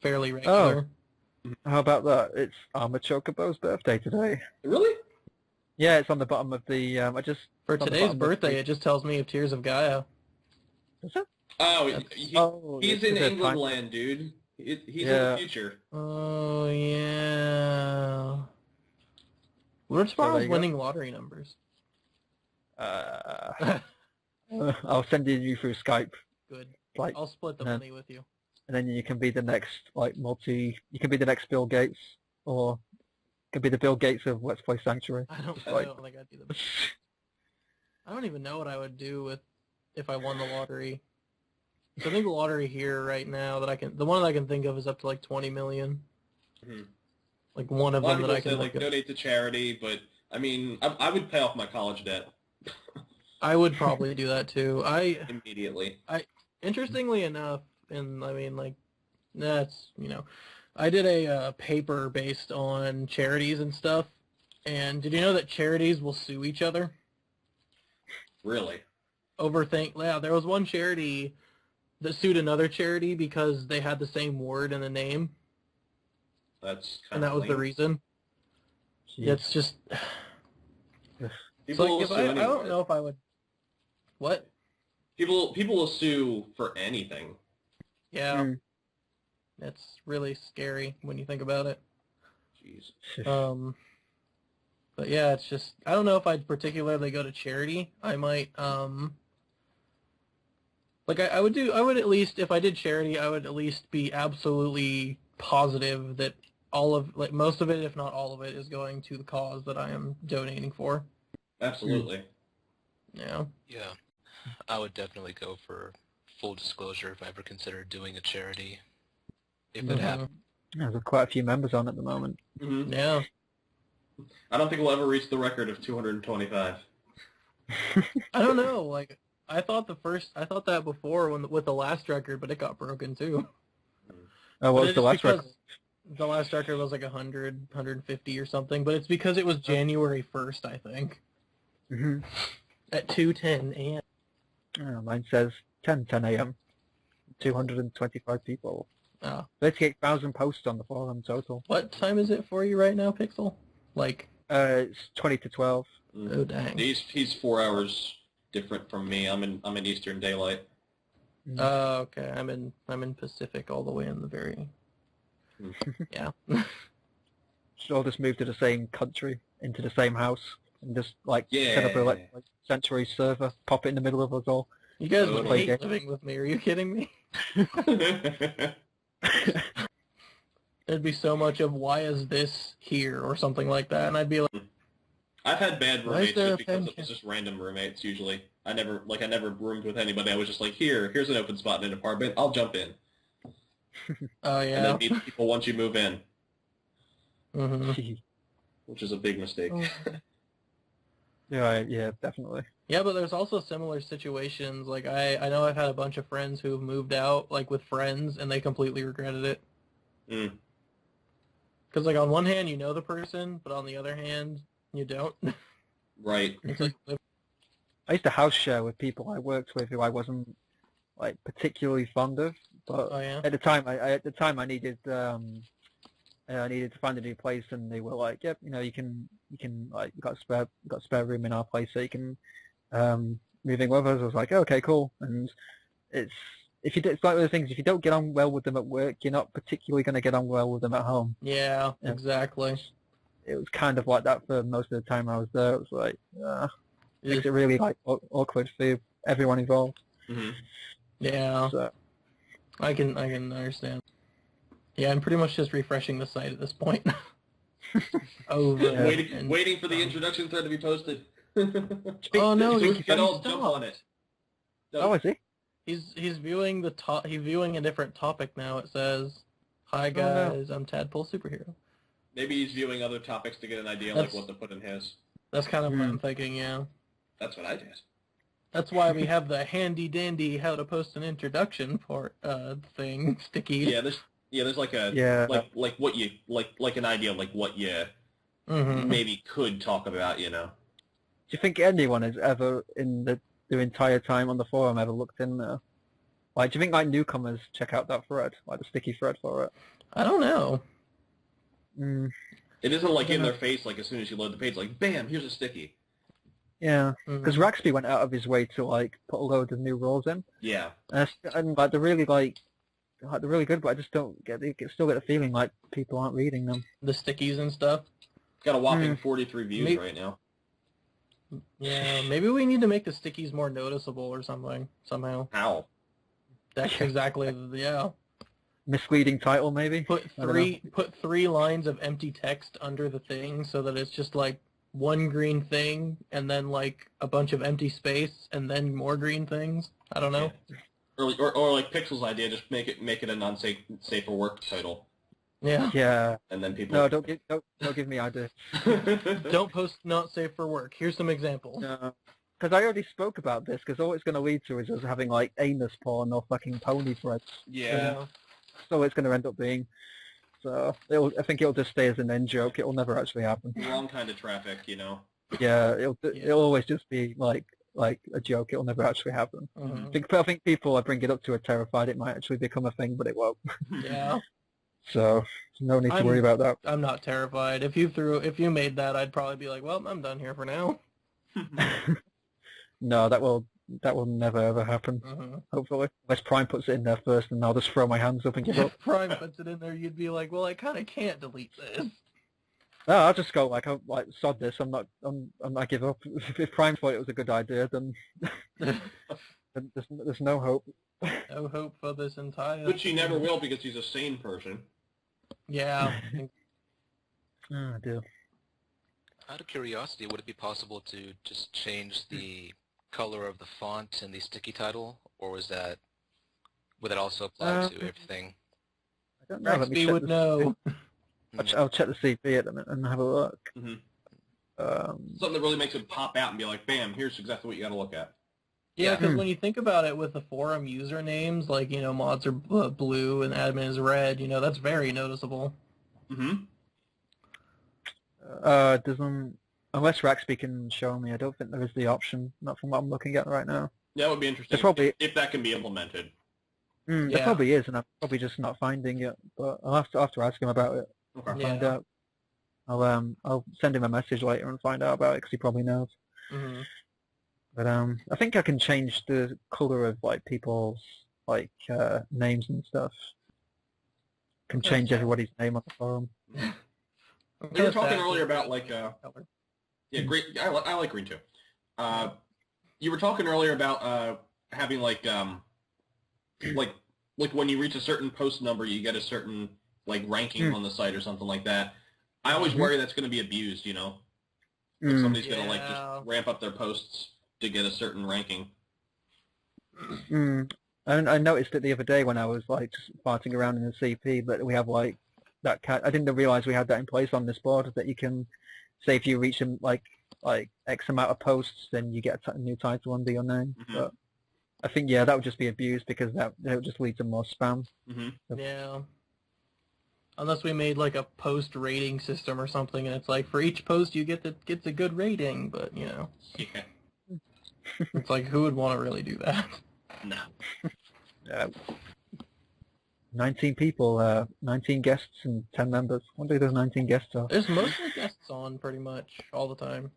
Speaker 1: fairly regular.
Speaker 2: How about that? It's Armor Chocobo's birthday today.
Speaker 5: Really?
Speaker 2: Yeah, it's on the bottom of the.
Speaker 1: For
Speaker 2: it's on the
Speaker 1: today's
Speaker 2: bottom of
Speaker 1: birthday,
Speaker 2: the-
Speaker 1: it just tells me of Tears of Gaia.
Speaker 2: Is it?
Speaker 5: Oh,
Speaker 2: it's
Speaker 5: he's in
Speaker 2: a
Speaker 5: England
Speaker 2: time-
Speaker 5: land, dude. He's in
Speaker 2: Yeah.
Speaker 5: the future.
Speaker 1: Oh, yeah. What are
Speaker 2: there
Speaker 1: tomorrow's
Speaker 2: you go.
Speaker 1: winning lottery numbers?
Speaker 2: I'll send you through Skype.
Speaker 1: Good.
Speaker 2: Like,
Speaker 1: I'll split the
Speaker 2: no.
Speaker 1: money with you.
Speaker 2: and then you can be the next You can be the next Bill Gates, or you can be the Bill Gates of Let's Play Sanctuary.
Speaker 1: I don't
Speaker 2: Like-
Speaker 1: think I'd do the. I don't even know what I would do if I won the lottery. So I think the lottery here right now the one that I can think of is up to like 20 million.
Speaker 5: Mhm.
Speaker 1: Like one
Speaker 5: A
Speaker 1: of
Speaker 5: lot
Speaker 1: them
Speaker 5: of
Speaker 1: that I
Speaker 5: people
Speaker 1: can
Speaker 5: say like
Speaker 1: think of.
Speaker 5: donate to charity, but I mean, I would pay off my college debt
Speaker 1: I would probably do that too.
Speaker 5: immediately.
Speaker 1: Interestingly enough, and I mean like that's I did a paper based on charities and stuff. And did you know that charities will sue each other?
Speaker 5: Really?
Speaker 1: Yeah, there was one charity that sued another charity because they had the same word in the name,
Speaker 5: That's kind
Speaker 1: and
Speaker 5: of
Speaker 1: that was the reason.
Speaker 2: Jeez.
Speaker 1: It's just
Speaker 5: People
Speaker 1: so,
Speaker 5: will
Speaker 1: like,
Speaker 5: sue
Speaker 1: I
Speaker 5: anywhere.
Speaker 1: don't know if I would. What?
Speaker 5: People will sue for anything.
Speaker 1: Yeah, it's really scary when you think about it.
Speaker 5: Jeez.
Speaker 1: But yeah, it's just I don't know if I'd particularly go to charity. I might like I would at least if I did charity, I would at least be absolutely positive that most of it, if not all of it, is going to the cause that I am donating for.
Speaker 5: Absolutely.
Speaker 1: Yeah.
Speaker 3: Yeah. I would definitely go for full disclosure if I ever considered doing a charity. If it happened.
Speaker 2: Yeah, there's quite a few members on at the moment.
Speaker 5: Mm-hmm.
Speaker 1: Yeah.
Speaker 5: I don't think we'll ever reach the record of 225.
Speaker 1: I don't know. Like I thought that before with the last record, but it got broken too.
Speaker 2: Oh, what was the last record?
Speaker 1: The last record was like 100, 150 or something, but it's because it was January 1st, I think.
Speaker 2: Mm-hmm.
Speaker 1: At 2:10 a.m.
Speaker 2: Oh, mine says 10 a.m. 225 people.
Speaker 1: Oh.
Speaker 2: 38,000 posts on the forum total.
Speaker 1: What time is it for you right now, Pixel? Like
Speaker 2: it's 20 to 12.
Speaker 1: Oh dang.
Speaker 5: He's 4 hours different from me. I'm in Eastern Daylight.
Speaker 1: Oh, okay. I'm in Pacific all the way in the very. Yeah.
Speaker 2: Should all just move to the same country, into the same house, and just set up a like Sanctuary server, pop it in the middle of us all.
Speaker 1: You guys would
Speaker 2: Play
Speaker 1: hate
Speaker 2: game.
Speaker 1: living with me. Are you kidding me? There'd be so much of why is this here or something like that, and I'd be like,
Speaker 5: I've had bad
Speaker 1: Why is
Speaker 5: roommates
Speaker 1: there
Speaker 5: just
Speaker 1: a
Speaker 5: because
Speaker 1: pen
Speaker 5: it was just random roommates usually. I never roomed with anybody. I was just like, here's an open spot in an apartment. I'll jump in.
Speaker 1: oh
Speaker 5: And
Speaker 1: yeah.
Speaker 5: then meet people once you move in,
Speaker 1: Mhm.
Speaker 5: which is a big mistake.
Speaker 2: Yeah, definitely.
Speaker 1: Yeah, but there's also similar situations. Like I know I've had a bunch of friends who've moved out like with friends and they completely regretted it.
Speaker 5: Mm.
Speaker 1: Because like on one hand you know the person, but on the other hand you don't.
Speaker 5: Right.
Speaker 1: It's like
Speaker 2: I used to house share with people I worked with who I wasn't like particularly fond of, but
Speaker 1: Oh yeah.
Speaker 2: at the time I needed I needed to find a new place, and they were like, "Yep, you can like you got spare room in our place, so you can move in with us." I was like, "Okay, cool." And it's it's like one of the things. If you don't get on well with them at work, you're not particularly going to get on well with them at home.
Speaker 1: Yeah, exactly.
Speaker 2: It was kind of like that for most of the time I was there. It was like, makes it really like awkward for everyone involved.
Speaker 5: Mm-hmm.
Speaker 1: Yeah,
Speaker 2: So,
Speaker 1: I can understand. Yeah, I'm pretty much just refreshing the site at this point. Over.
Speaker 5: Waiting for the introduction thread to be posted.
Speaker 1: Oh no,
Speaker 5: so
Speaker 1: he
Speaker 5: we can all jump on it.
Speaker 2: Oh, I see.
Speaker 1: He's viewing he's viewing a different topic now. It says, "Hi guys, I'm Tadpole Superhero."
Speaker 5: Maybe he's viewing other topics to get an idea like what to put in his.
Speaker 1: That's kind of what I'm thinking. Yeah.
Speaker 5: That's what I did.
Speaker 1: That's why we have the handy dandy how to post an introduction part thing sticky.
Speaker 5: Yeah, there's like a like what you like an idea of like what you maybe could talk about,
Speaker 2: Do you think anyone has ever in their entire time on the forum ever looked in there? Like, do you think like newcomers check out that thread, like the sticky thread for it?
Speaker 1: I don't know.
Speaker 5: It isn't like in their face, like as soon as you load the page, like bam, here's a sticky.
Speaker 2: Yeah, because Raxby went out of his way to like put a load of new rules in.
Speaker 5: Yeah,
Speaker 2: and like they're really they're really good, but I just don't still get the feeling like people aren't reading them.
Speaker 1: The stickies and stuff.
Speaker 5: Got a whopping 43 views right now.
Speaker 1: Yeah, maybe we need to make the stickies more noticeable or something somehow.
Speaker 5: How?
Speaker 1: That's exactly
Speaker 2: Misleading title maybe.
Speaker 1: Put three lines of empty text under the thing so that it's just like one green thing and then like a bunch of empty space and then more green things. I don't know.
Speaker 5: Yeah. Or like Pixel's idea, just make it a non-safe for work title.
Speaker 1: Yeah.
Speaker 2: Yeah.
Speaker 5: And then people.
Speaker 2: No, don't give me ideas.
Speaker 1: Don't post not safe for work. Here's some examples.
Speaker 2: No. Because I already spoke about this, because all it's going to lead to is us having like anus porn or fucking pony threads.
Speaker 5: Yeah.
Speaker 2: So it's going to end up being. So I think it'll just stay as an end joke. It'll never actually happen.
Speaker 5: Wrong kind of traffic,
Speaker 2: Yeah, it'll always just be like a joke. It'll never actually happen. I think people I bring it up to are terrified it might actually become a thing, but it won't.
Speaker 1: Yeah.
Speaker 2: So no need to worry about that.
Speaker 1: I'm not terrified. If you made that, I'd probably be like, well, I'm done here for now.
Speaker 2: No, that will never ever happen. Hopefully, unless Prime puts it in there first, and I'll just throw my hands up and give up.
Speaker 1: If Prime puts it in there, you'd be like, well, I kind of can't delete this.
Speaker 2: No, I'll just go like sod this. I give up. If Prime thought it was a good idea, then there's no hope.
Speaker 1: No hope for this entire.
Speaker 5: Which he never will because he's a sane person.
Speaker 1: Yeah.
Speaker 2: Oh dear.
Speaker 3: Out of curiosity, would it be possible to just change the color of the font in the sticky title, or would that also apply to everything?
Speaker 2: I don't know.
Speaker 1: Raxby would know.
Speaker 2: I'll check the CP at the minute and have a look.
Speaker 5: Something that really makes it pop out and be like, bam, here's exactly what you got to look at.
Speaker 1: Yeah, because when you think about it with the forum usernames, like, mods are blue and admin is red, that's very noticeable.
Speaker 2: Doesn't, unless Raxby can show me, I don't think there is the option, not from what I'm looking at right now.
Speaker 5: That would be interesting if that can be implemented.
Speaker 2: There probably is, and I'm probably just not finding it, but I'll have to ask him about it.
Speaker 5: Okay.
Speaker 2: Find out. I'll send him a message later and find out about it, because he probably knows. But I think I can change the color of like people's like names and stuff. Can change everybody's name on the forum.
Speaker 5: We were talking earlier about like great. I like green too. You were talking earlier about having like when you reach a certain post number, you get a certain like ranking on the site or something like that. I always worry that's going to be abused. Somebody's going to like just ramp up their posts to get a certain ranking.
Speaker 2: I noticed it the other day when I was like just farting around in the CP, but we have like that I didn't realize we had that in place on this board, that you can say if you reach like X amount of posts, then you get a new title under your name. But I think that would just be abused, because that would just lead to more spam.
Speaker 1: Yeah. Unless we made like a post rating system or something, and it's like for each post you gets a good rating, but
Speaker 5: Yeah.
Speaker 1: It's like, who would want to really do that?
Speaker 5: No.
Speaker 2: 19 people, 19 guests and 10 members. I wonder who those 19 guests are.
Speaker 1: There's mostly guests on pretty much all the time.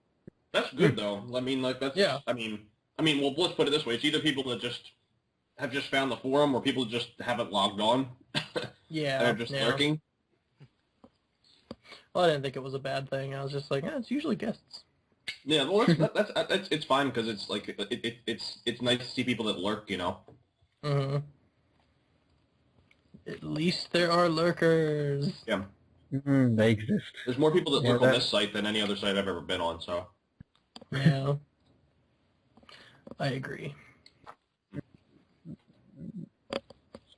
Speaker 5: That's good though. I mean, like that's.
Speaker 1: Yeah.
Speaker 5: I mean, well, let's put it this way: it's either people that have just found the forum, or people just haven't logged on.
Speaker 1: Yeah.
Speaker 5: They're just lurking.
Speaker 1: Well, I didn't think it was a bad thing. I was just like, it's usually guests.
Speaker 5: Yeah, well, that's it's fine because it's like it's nice to see people that lurk, you know.
Speaker 1: Mm-hmm. At least there are lurkers.
Speaker 5: Yeah.
Speaker 2: They exist.
Speaker 5: There's more people that lurk on this site than any other site I've ever been on, so.
Speaker 1: Yeah. I agree.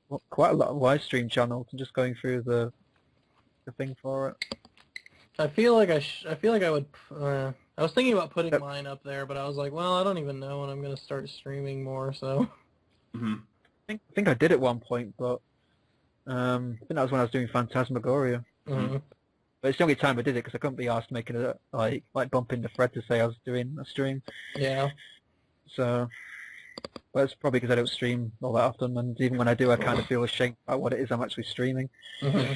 Speaker 2: Well, quite a lot of live stream channels. I'm just going through the thing for it.
Speaker 1: I feel like I would. I was thinking about putting mine up there, but I was like, well, I don't even know when I'm gonna start streaming more. So.
Speaker 5: Mm-hmm.
Speaker 2: I think I did at one point, but I think that was when I was doing Phantasmagoria.
Speaker 1: Mm-hmm.
Speaker 2: But it's the only time I did it because I couldn't be asked making it like bumping the thread to say I was doing a stream.
Speaker 1: Yeah.
Speaker 2: So, but it's probably because I don't stream all that often, and even when I do, I kind of feel ashamed about what it is I'm actually streaming.
Speaker 1: Mm-hmm.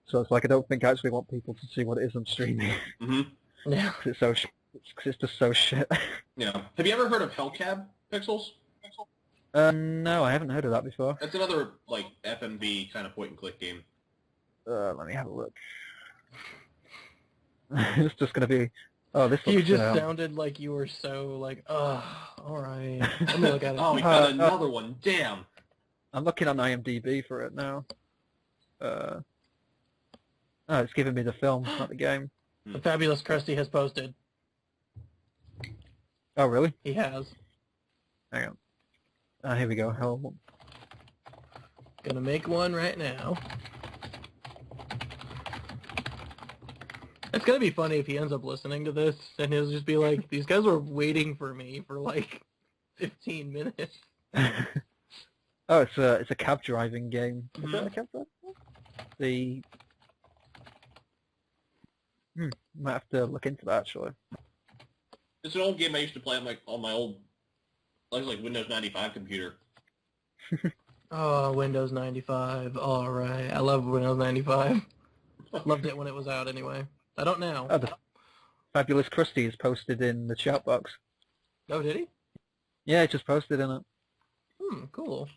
Speaker 2: So it's like I don't think I actually want people to see what it is I'm streaming.
Speaker 5: Mm-hmm.
Speaker 1: Yeah.
Speaker 2: Cause it's just so shit.
Speaker 5: Yeah. Have you ever heard of Hellcab Pixels?
Speaker 2: No, I haven't heard of that before.
Speaker 5: That's another like FMV kind of point and click game.
Speaker 2: Let me have a look. It's just gonna be. Oh, this.
Speaker 1: You
Speaker 2: looks,
Speaker 1: just sounded like you were so like, all right. Let me look at it.
Speaker 5: Oh, we got another one. Damn.
Speaker 2: I'm looking on IMDb for it now. Oh, it's giving me the film, not the game.
Speaker 1: The Fabulous Krusty has posted.
Speaker 2: Oh, really?
Speaker 1: He has.
Speaker 2: Hang on. Here we go. Hell.
Speaker 1: Gonna make one right now. It's gonna be funny if he ends up listening to this and he'll just be like, these guys were waiting for me for like 15 minutes.
Speaker 2: Oh, it's a cab driving game. Is
Speaker 5: Mm-hmm.
Speaker 2: it a cab driving? Might have to look into that actually.
Speaker 5: It's an old game I used to play on my old, like Windows 95 computer.
Speaker 1: Oh, Windows 95. All right. I love Windows 95. Loved it when it was out anyway. I don't now.
Speaker 2: Oh, the Fabulous Krusty is posted in the chat box.
Speaker 1: Oh, did he?
Speaker 2: Yeah, it just posted in it.
Speaker 1: Cool.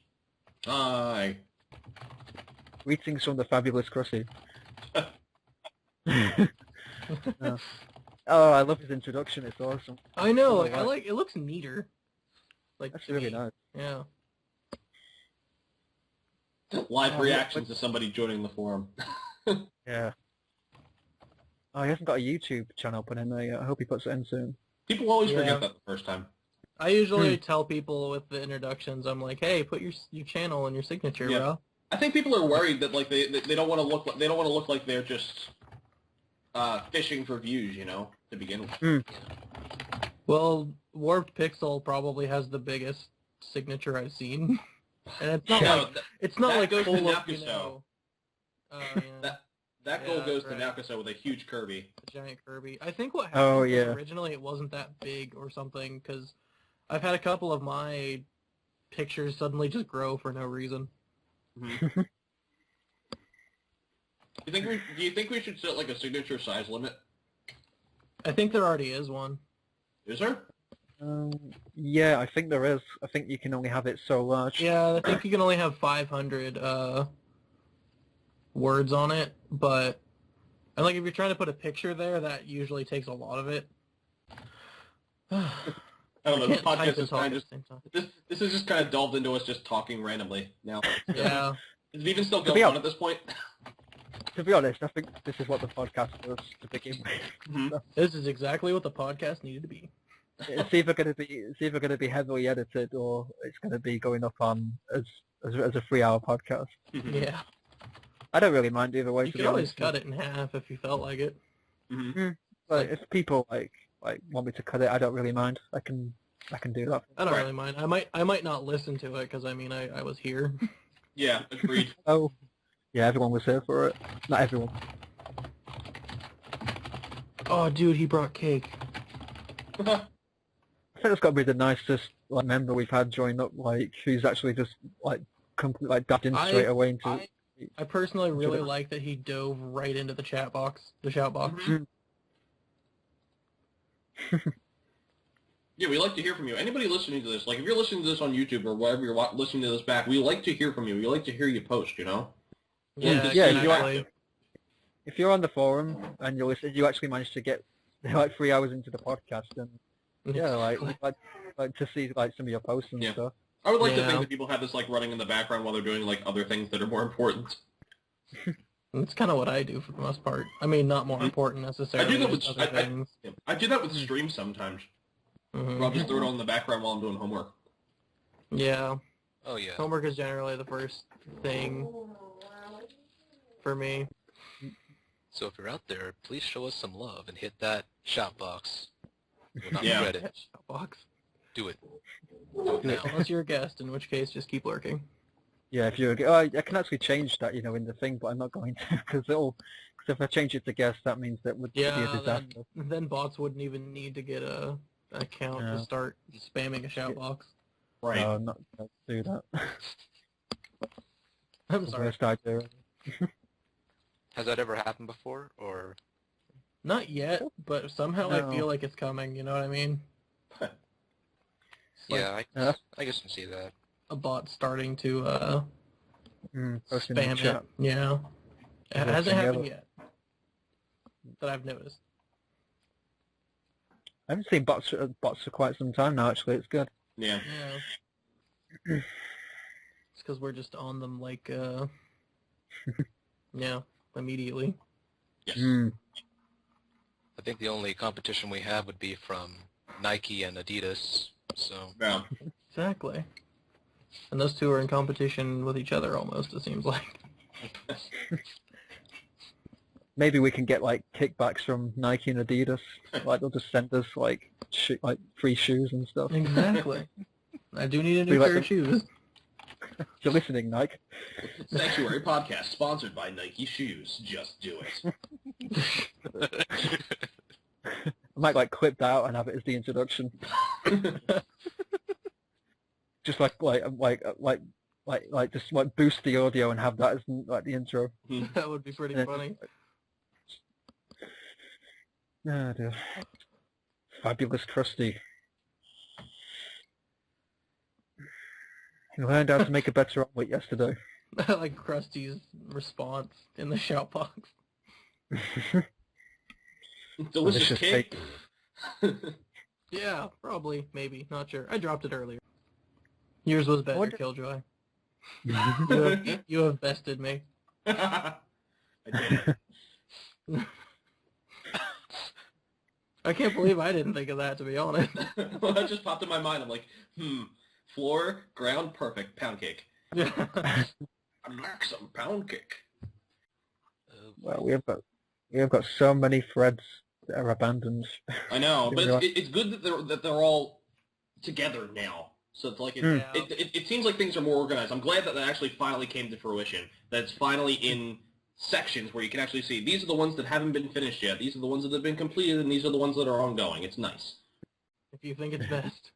Speaker 5: Hi.
Speaker 2: Greetings from the Fabulous Krusty. Oh, I love his introduction. It's awesome.
Speaker 1: I know. Like, it looks neater. Like,
Speaker 2: That's
Speaker 1: to
Speaker 2: really
Speaker 1: me.
Speaker 2: nice.
Speaker 1: Yeah.
Speaker 5: Live reactions to somebody joining the forum.
Speaker 2: Yeah. Oh, he hasn't got a YouTube channel put in there yet. I hope he puts it in soon.
Speaker 5: People always
Speaker 1: Yeah.
Speaker 5: forget that the first time.
Speaker 1: I usually tell people with the introductions, I'm like, hey, put your channel and your signature,
Speaker 5: Yeah.
Speaker 1: bro.
Speaker 5: I think people are worried that like they don't want to look like they're just fishing for views, you know, to begin with.
Speaker 1: Well, Warped Pixel probably has the biggest signature I've seen, and it's not
Speaker 5: Yeah,
Speaker 1: like it's not
Speaker 5: that
Speaker 1: like
Speaker 5: goes to
Speaker 1: full of,
Speaker 5: Nakuso.
Speaker 1: you know. Yeah,
Speaker 5: That goal
Speaker 1: Yeah,
Speaker 5: goes
Speaker 1: right.
Speaker 5: to Nakuso with a huge Kirby.
Speaker 1: the giant Kirby. I think what happened
Speaker 2: Oh,
Speaker 1: was
Speaker 2: yeah.
Speaker 1: originally it wasn't that big or something, because I've had a couple of my pictures suddenly just grow for no reason.
Speaker 5: Mm-hmm. Do you think we should set like a signature size limit?
Speaker 1: I think there already is one.
Speaker 5: Is there?
Speaker 2: Yeah, I think there is. I think you can only have it so large.
Speaker 1: Yeah, I think you can only have 500 words on it, but and like if you're trying to put a picture there, that usually takes a lot of it.
Speaker 5: I don't know. This
Speaker 1: Can't type
Speaker 5: podcast
Speaker 1: and
Speaker 5: is
Speaker 1: talk
Speaker 5: kind
Speaker 1: at
Speaker 5: of
Speaker 1: the same time.
Speaker 5: this is just kind of delved into us just talking randomly now.
Speaker 1: Yeah.
Speaker 5: Is it even still
Speaker 2: To
Speaker 5: going
Speaker 2: be
Speaker 5: on
Speaker 2: honest-
Speaker 5: at this point?
Speaker 2: To be honest, I think this is what the podcast was to begin with.
Speaker 5: Mhm.
Speaker 1: This is exactly what the podcast needed to be.
Speaker 2: It's either going to be heavily edited or it's going to be going up on as a 3-hour podcast.
Speaker 1: Yeah.
Speaker 2: I don't really mind either way.
Speaker 1: You
Speaker 2: to
Speaker 1: could
Speaker 2: be
Speaker 1: always
Speaker 2: honest.
Speaker 1: cut it in half if you felt like it.
Speaker 5: Mhm.
Speaker 2: But if people like want me to cut it, I don't really mind. I can do that.
Speaker 1: I don't
Speaker 5: Right.
Speaker 1: really mind. I might not listen to it because I mean I was here.
Speaker 5: Yeah, agreed.
Speaker 2: Oh, yeah, everyone was here for it. Not everyone.
Speaker 1: Oh, dude, he brought cake.
Speaker 2: think that's got to be the nicest like member we've had join up, like who's actually just like completely like dived in straight away into.
Speaker 1: I personally really like that he dove right into the chat box, the shout box.
Speaker 5: Mm-hmm. Yeah, we like to hear from you. Anybody listening to this, like if you're listening to this on YouTube or wherever you're listening to this back, we like to hear from you. We like to hear you post, you know?
Speaker 1: Yeah,
Speaker 2: exactly. If you're on the forum and you actually managed to get like 3 hours into the podcast, and yeah, like to see like some of your posts and stuff.
Speaker 5: I would like to think that people have this like running in the background while they're doing like other things that are more important.
Speaker 1: That's kind of what I do for the most part. I mean, not more important necessarily.
Speaker 5: I do that with I do that with streams sometimes. I'll just throw it on in the background while I'm doing homework.
Speaker 1: Yeah.
Speaker 3: Oh yeah.
Speaker 1: Homework is generally the first thing for me.
Speaker 3: So if you're out there, please show us some love and hit that shout box. We'll not
Speaker 5: Yeah.
Speaker 3: regret it.
Speaker 1: Shout box.
Speaker 3: Do it. Do it now.
Speaker 1: Unless you're a guest, in which case just keep lurking.
Speaker 2: Yeah, if you're I can actually change that, in the thing, but I'm not going to because if I change it to guest, that means that would be a disaster.
Speaker 1: Then bots wouldn't even need to get an account to start spamming a shout box.
Speaker 5: Right.
Speaker 2: No, I'm not going to do that.
Speaker 1: I'm sorry.
Speaker 2: Worst idea.
Speaker 3: Has that ever happened before, or?
Speaker 1: Not yet, but somehow I feel like it's coming, you know what I mean?
Speaker 3: Yeah, I guess I can see that.
Speaker 1: A bot starting to
Speaker 2: Posting in the
Speaker 1: spam
Speaker 2: chat.
Speaker 1: it. Yeah. It hasn't happened yet that I've noticed.
Speaker 2: I haven't seen bots for quite some time now, actually. It's good.
Speaker 5: Yeah.
Speaker 1: Yeah. It's because we're just on them like, yeah, immediately.
Speaker 5: Yes.
Speaker 3: I think the only competition we have would be from Nike and Adidas, so...
Speaker 5: Yeah.
Speaker 1: Exactly. And those two are in competition with each other almost, it seems like.
Speaker 2: Maybe we can get like kickbacks from Nike and Adidas. Like they'll just send us like free shoes and stuff.
Speaker 1: Exactly. I do need a new pair of shoes.
Speaker 2: If you're listening, Nike.
Speaker 5: Sanctuary Podcast, sponsored by Nike Shoes. Just do it.
Speaker 2: I might like clip that out and have it as the introduction. Just like just like boost the audio and have that as like the intro.
Speaker 1: That would be pretty funny.
Speaker 2: Oh dear. Fabulous Krusty. You learned how to make a better omelet yesterday.
Speaker 1: I like Krusty's response in the shout box.
Speaker 5: Delicious cake.
Speaker 1: Yeah, probably, maybe, not sure. I dropped it earlier. Yours was better, Killjoy. You have bested me.
Speaker 5: I did it.
Speaker 1: I can't believe I didn't think of that, to be honest.
Speaker 5: Well, that just popped in my mind. I'm like, floor, ground, perfect, pound cake.
Speaker 1: Yeah.
Speaker 5: I'd like some pound cake.
Speaker 2: Well, we have got so many threads that are abandoned.
Speaker 5: I know, but it's good that they're all together now. So it's like it seems like things are more organized. I'm glad that actually finally came to fruition. That it's finally in sections where you can actually see these are the ones that haven't been finished yet. These are the ones that have been completed, and these are the ones that are ongoing. It's nice.
Speaker 1: If you think it's best.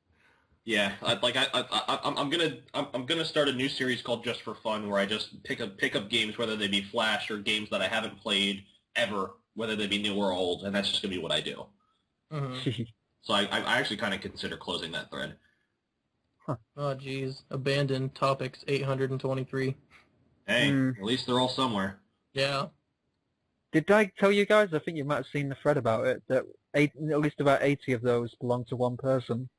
Speaker 5: Yeah, I'm gonna start a new series called Just for Fun, where I just pick up games, whether they be Flash or games that I haven't played ever, whether they be new or old, and that's just gonna be what I do.
Speaker 1: Mm-hmm.
Speaker 5: So I actually kind of consider closing that thread.
Speaker 1: Oh, geez. Abandoned topics 823.
Speaker 5: Hey, at least they're all somewhere.
Speaker 1: Yeah.
Speaker 2: Did I tell you guys? I think you might have seen the thread about it, that at least about 80 of those belong to one person.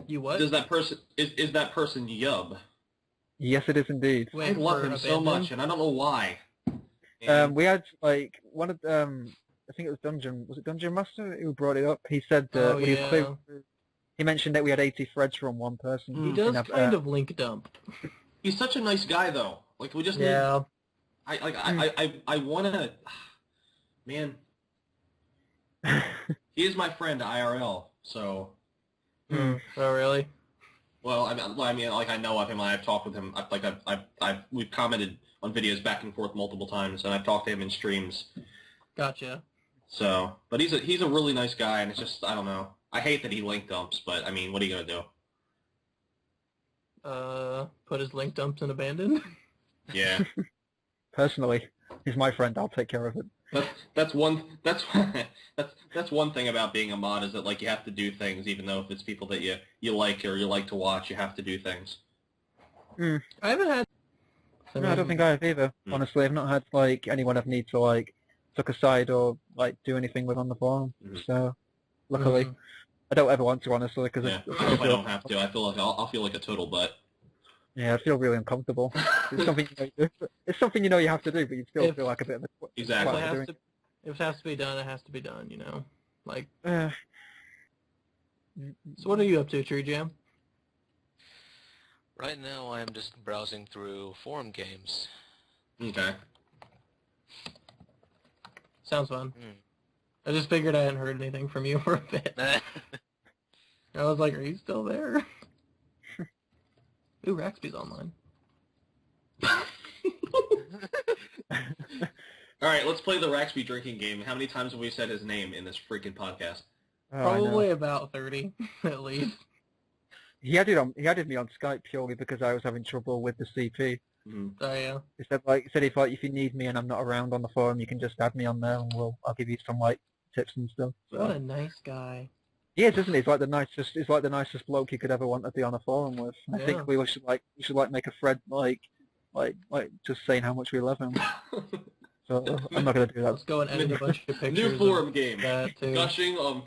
Speaker 1: You what?
Speaker 5: Does that person is that person Yub?
Speaker 2: Yes, it is indeed.
Speaker 5: I love him so much, and I don't know why.
Speaker 2: We had like one of I think it was Dungeon Master who brought it up. He said that he mentioned that we had 80 threads from one person.
Speaker 1: He does kind of link dump.
Speaker 5: He's such a nice guy, though. Like we just need. I wanna. Man, he is my friend IRL. So.
Speaker 1: Oh really?
Speaker 5: Well, I mean, like I know of him. I've talked with him. We've commented on videos back and forth multiple times, and I've talked to him in streams.
Speaker 1: Gotcha.
Speaker 5: So, but he's a really nice guy, and it's just I don't know. I hate that he link dumps, but I mean, what are you gonna do?
Speaker 1: Put his link dumps in abandoned.
Speaker 5: Yeah.
Speaker 2: Personally, he's my friend. I'll take care of it.
Speaker 5: That's one that's one thing about being a mod is that like you have to do things even though if it's people that you like or you like to watch, you have to do things.
Speaker 2: Mm.
Speaker 1: I haven't had.
Speaker 2: No, I don't think I have either. Honestly, I've not had like anyone I've need to like took aside or like do anything with on the forum. So luckily, I don't ever want to honestly because
Speaker 5: yeah. I don't have to. I feel like I'll feel like a total butt.
Speaker 2: Yeah, I feel really uncomfortable. It's something it's something you know you have to do, but you still feel like a bit of a
Speaker 5: exactly.
Speaker 1: If it has to be done, it has to be done. You know, like.
Speaker 2: So
Speaker 1: what are you up to, TreeJam?
Speaker 3: Right now, I am just browsing through forum games.
Speaker 5: Okay.
Speaker 1: Sounds fun. I just figured I hadn't heard anything from you for a bit. I was like, are you still there? Ooh, Raxby's online.
Speaker 5: Alright, let's play the Raxby drinking game. How many times have we said his name in this freaking podcast?
Speaker 1: Probably about 30, at least.
Speaker 2: He added me on Skype purely because I was having trouble with the CP.
Speaker 1: Oh yeah.
Speaker 2: He said if you need me and I'm not around on the forum, you can just add me on there and I'll give you some like tips and stuff. So.
Speaker 1: What a nice guy.
Speaker 2: He is, isn't he? He's like the nicest bloke you could ever want to be on a forum with. I think we should make a thread like just saying how much we love him. So I'm not gonna do that.
Speaker 1: Let's go and edit a bunch of pictures.
Speaker 5: New forum game.
Speaker 1: Too.
Speaker 5: Gushing on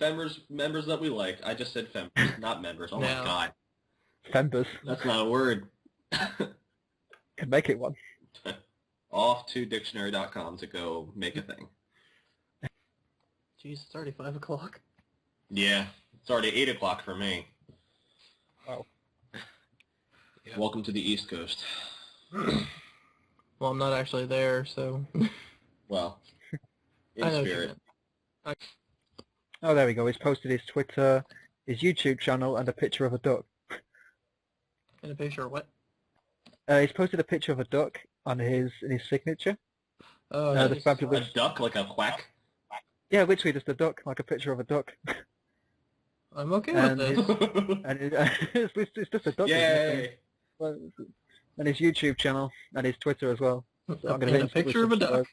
Speaker 5: members that we like. I just said members, not members. Oh my god.
Speaker 2: Members.
Speaker 5: That's not a word.
Speaker 2: Can make it one.
Speaker 5: Off to dictionary.com to go make a thing.
Speaker 1: Jeez, it's already 5 o'clock.
Speaker 5: Yeah, it's already 8 o'clock for me.
Speaker 2: Wow.
Speaker 5: Yeah. Welcome to the East Coast.
Speaker 1: Well, I'm not actually there, so...
Speaker 5: Well, in spirit.
Speaker 2: Oh, there we go. He's posted his Twitter, his YouTube channel, and a picture of a duck.
Speaker 1: And a picture of what?
Speaker 2: He's posted a picture of a duck on his signature.
Speaker 1: Oh,
Speaker 2: the fabulous...
Speaker 5: A duck, like a quack?
Speaker 2: Yeah, literally just a duck, like a picture of a duck.
Speaker 1: I'm okay with this.
Speaker 2: It's just a duck.
Speaker 5: Yay!
Speaker 2: And his YouTube channel and his Twitter as well. So I'm
Speaker 1: a picture of a duck.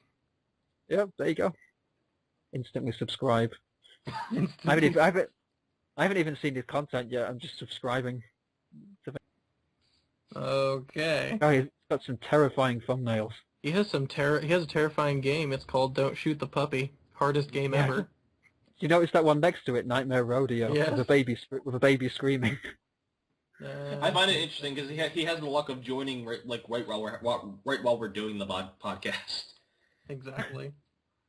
Speaker 2: Yep, there you go. Instantly subscribe. I haven't even seen his content yet. I'm just subscribing.
Speaker 1: Okay.
Speaker 2: Oh, he's got some terrifying thumbnails.
Speaker 1: He has a terrifying game. It's called Don't Shoot the Puppy. Hardest game ever.
Speaker 2: You notice that one next to it, Nightmare Rodeo,
Speaker 1: yes.
Speaker 2: with a baby screaming.
Speaker 5: I find it interesting because he has the luck of joining right while we're doing the podcast.
Speaker 1: Exactly.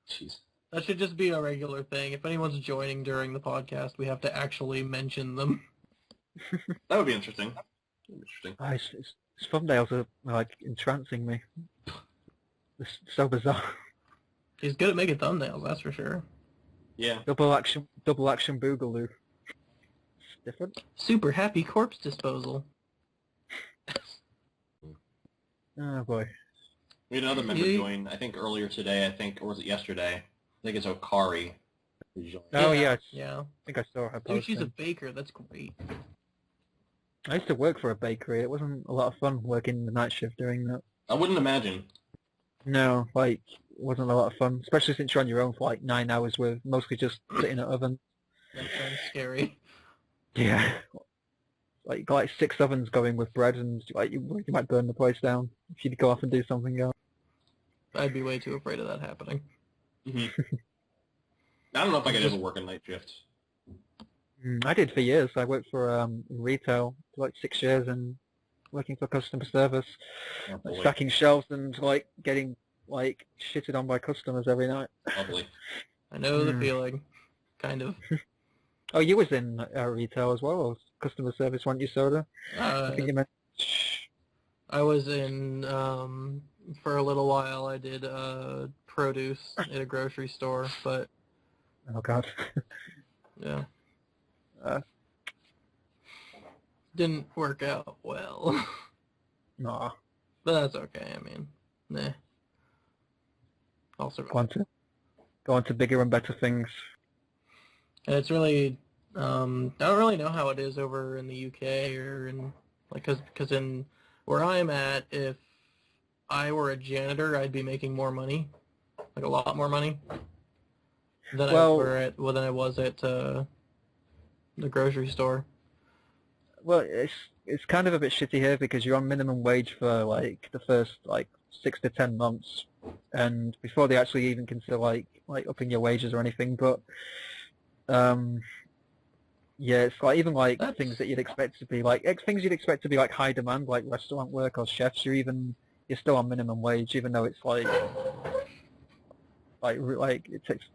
Speaker 5: Jeez.
Speaker 1: That should just be a regular thing. If anyone's joining during the podcast, we have to actually mention them.
Speaker 5: That would be interesting.
Speaker 2: His thumbnails are like entrancing me. It's so bizarre.
Speaker 1: He's good at making thumbnails, that's for sure.
Speaker 5: Yeah.
Speaker 2: Double action boogaloo. It's different.
Speaker 1: Super happy corpse disposal.
Speaker 2: Oh boy.
Speaker 5: We had another member join, I think earlier today, or was it yesterday? I think it's Okari.
Speaker 2: Oh yeah.
Speaker 1: Yeah.
Speaker 2: I think I saw her post.
Speaker 1: Dude, she's a baker, that's great.
Speaker 2: I used to work for a bakery. It wasn't a lot of fun working the night shift doing that.
Speaker 5: I wouldn't imagine.
Speaker 2: No, like, it wasn't a lot of fun, especially since you're on your own for like 9 hours with mostly just sitting at oven.
Speaker 1: That sounds scary.
Speaker 2: Yeah. Like 6 ovens going with bread and like you might burn the place down if you'd go off and do something else.
Speaker 1: I'd be way too afraid of that happening.
Speaker 5: Mm-hmm. I don't know if I could ever work a night shift.
Speaker 2: I did for years. I worked for retail for like 6 years and working for customer service, stacking shelves and like getting like shitted on by customers every night.
Speaker 5: Lovely.
Speaker 1: I know the feeling, kind of.
Speaker 2: Oh, you was in retail as well, or customer service, weren't you, Soda? I think you meant.
Speaker 1: I was in for a little while. I did produce at a grocery store, but
Speaker 2: oh god.
Speaker 1: Yeah. Didn't work out well.
Speaker 2: Nah.
Speaker 1: But that's okay, I mean, nah. I'll survive.
Speaker 2: Go on to bigger and better things.
Speaker 1: And it's really, I don't really know how it is over in the UK or in like because in where I'm at, if I were a janitor, I'd be making more money, like a lot more money than than I was at the grocery store.
Speaker 2: Well, it's kind of a bit shitty here because you're on minimum wage for like the first like 6 to 10 months, and before they actually even consider like upping your wages or anything. But yeah, it's like even like things that you'd expect to be like high demand, like restaurant work or chefs. You're still on minimum wage, even though it's like it takes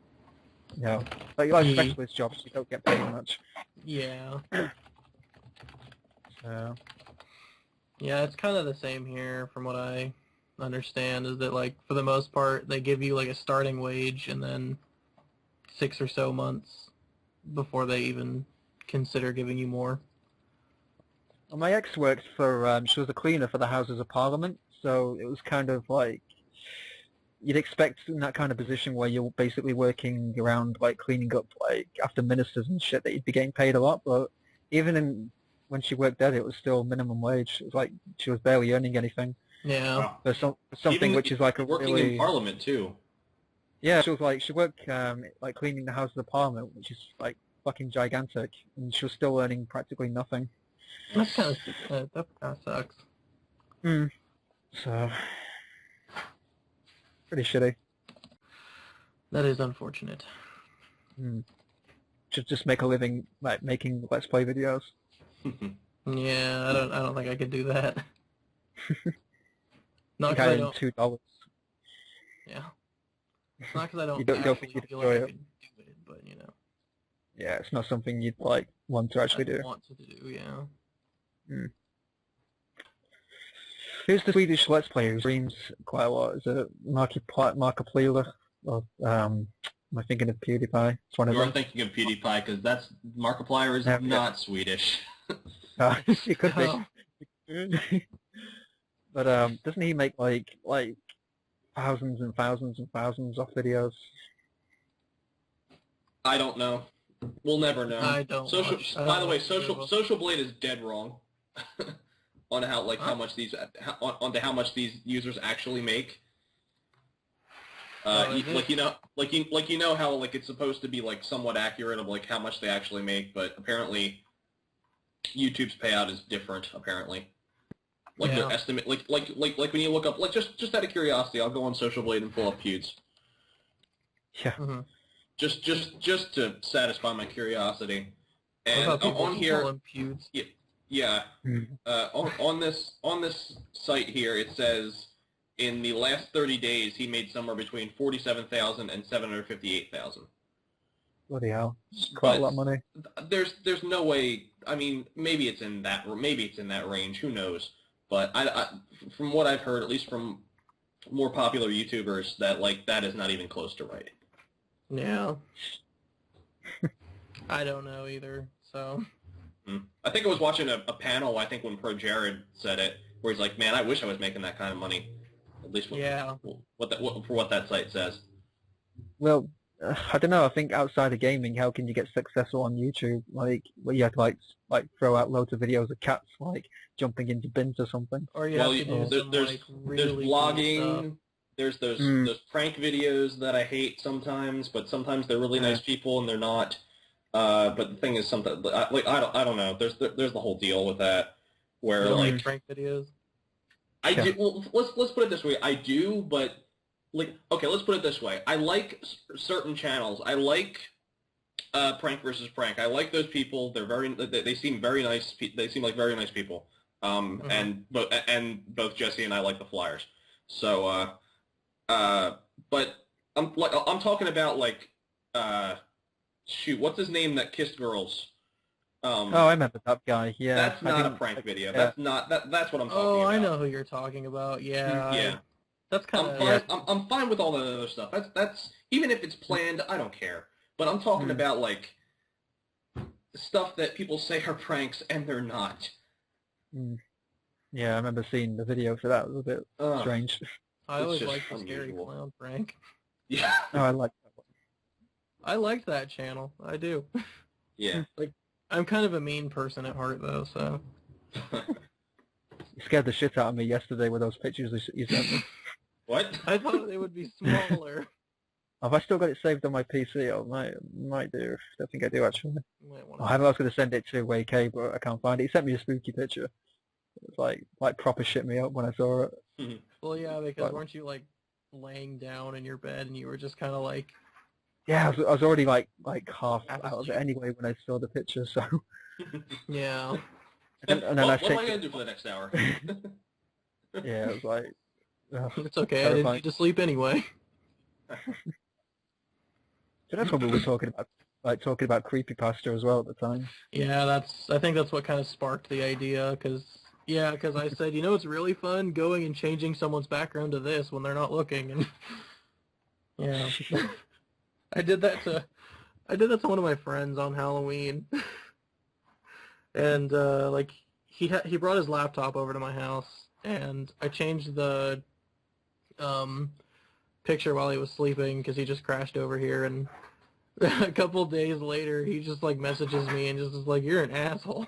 Speaker 2: like specialist jobs. You don't get paid much.
Speaker 1: Yeah.
Speaker 2: So.
Speaker 1: Yeah, it's kind of the same here from what I understand, is that like for the most part they give you like a starting wage and then 6 or so months before they even consider giving you more.
Speaker 2: Well, my ex worked for, she was a cleaner for the Houses of Parliament, so it was kind of like, you'd expect in that kind of position where you're basically working around like cleaning up like after ministers and shit that you'd be getting paid a lot, but when she worked there, it was still minimum wage. It was like she was barely earning anything.
Speaker 1: Yeah.
Speaker 5: Wow.
Speaker 2: For something
Speaker 5: Even
Speaker 2: which is like
Speaker 5: working in Parliament too.
Speaker 2: Yeah, she worked like cleaning the Houses of Parliament, which is like fucking gigantic, and she was still earning practically nothing.
Speaker 1: That kind of sucks.
Speaker 2: So pretty shitty.
Speaker 1: That is unfortunate.
Speaker 2: Should just make a living like making Let's Play videos.
Speaker 1: Yeah, I don't think I could do that. Not
Speaker 2: I
Speaker 1: because I
Speaker 2: earn
Speaker 1: don't.
Speaker 2: $2.
Speaker 1: Yeah. It's not because I don't
Speaker 2: You don't think you'd
Speaker 1: feel
Speaker 2: enjoy
Speaker 1: like I
Speaker 2: it?
Speaker 1: could do it, but you know.
Speaker 2: Yeah, it's not something you'd like want to actually do.
Speaker 1: Want to do, yeah.
Speaker 2: Who's the Swedish Let's Player who streams quite a lot? Is it Markiplier? Or am I thinking of PewDiePie? It's one of them.
Speaker 5: You're thinking of PewDiePie because Markiplier is not Swedish.
Speaker 2: He could be. But doesn't he make like thousands and thousands and thousands of videos?
Speaker 5: I don't know. We'll never know.
Speaker 1: I don't.
Speaker 5: By the way, Social Blade is dead wrong on how much these users actually make. You know how like it's supposed to be like somewhat accurate of like how much they actually make, but apparently YouTube's payout is different. Apparently, their estimate, like when you look up, like just out of curiosity, I'll go on Social Blade and pull up Pewds.
Speaker 2: Yeah.
Speaker 1: Mm-hmm.
Speaker 5: Just to satisfy my curiosity, and
Speaker 1: on here,
Speaker 5: yeah, on this site here, it says in the last 30 days he made somewhere between 47,000 and 758,000.
Speaker 2: Bloody hell, quite a lot of money.
Speaker 5: There's no way. I mean, maybe it's in that range. Who knows? But I from what I've heard, at least from more popular YouTubers, that is not even close to right.
Speaker 1: Yeah. I don't know either, so.
Speaker 5: I think I was watching a panel, I think when Pro Jared said it, where he's like, man, I wish I was making that kind of money. At least for what that site says.
Speaker 2: Well, I don't know. I think outside of gaming, how can you get successful on YouTube? Like, well, you have to like throw out loads of videos of cats like jumping into bins or something.
Speaker 1: Or
Speaker 5: there's vlogging. There's those prank videos that I hate sometimes, but sometimes they're really nice people and they're not. But the thing is, I don't know. There's the whole deal with that, where like
Speaker 1: prank videos.
Speaker 5: I do. Well, let's put it this way. I do, but okay, let's put it this way. I like certain channels. I like Prank versus Prank. I like those people. They seem very nice. They seem like very nice people. And both Jesse and I like the Flyers. So, but I'm talking about shoot, what's his name that kissed girls?
Speaker 2: I remember that guy. Yeah,
Speaker 5: that's not a prank video. Yeah. That's what I'm talking about.
Speaker 1: Oh, I know who you're talking about. Yeah.
Speaker 5: Yeah.
Speaker 1: That's kind of.
Speaker 5: I'm fine with all that other stuff. That's even if it's planned, I don't care. But I'm talking about stuff that people say are pranks and they're not.
Speaker 2: Yeah, I remember seeing the video for that. It was a bit strange.
Speaker 1: I always liked the scary clown prank.
Speaker 5: Yeah.
Speaker 2: Oh, I like that one.
Speaker 1: I liked that channel. I do.
Speaker 5: Yeah.
Speaker 1: Like, I'm kind of a mean person at heart, though, so...
Speaker 2: You scared the shit out of me yesterday with those pictures you sent me.
Speaker 5: What?
Speaker 1: I thought they would be smaller.
Speaker 2: Have I still got it saved on my PC? I might do. I think I do, actually.
Speaker 1: You might
Speaker 2: I
Speaker 1: want
Speaker 2: was going to send it to AK, but I can't find it. He sent me a spooky picture. It was like proper shit me up when I saw it.
Speaker 1: Well, yeah, because
Speaker 2: Like,
Speaker 1: weren't you, like, laying down in your bed and you were just kind of like...
Speaker 2: yeah, I was already like half
Speaker 1: Half
Speaker 2: out of it
Speaker 1: asleep.
Speaker 2: anyway when I saw the picture, so...
Speaker 1: Yeah.
Speaker 2: And then
Speaker 5: what
Speaker 2: I
Speaker 5: am I
Speaker 2: checked
Speaker 5: going to do for the next hour?
Speaker 2: Yeah, it was like...
Speaker 1: It's okay, I didn't
Speaker 2: terrifying.
Speaker 1: need to sleep anyway.
Speaker 2: So that's what we were talking about. Like, talking about creepypasta as well at the time.
Speaker 1: Yeah, I think that's what kind of sparked the idea, because I said, you know, it's really fun going and changing someone's background to this when they're not looking, and yeah. I did that to one of my friends on Halloween. And like he brought his laptop over to my house, and I changed the picture while he was sleeping because he just crashed over here, and a couple days later he just like messages me and just is like, "You're an asshole."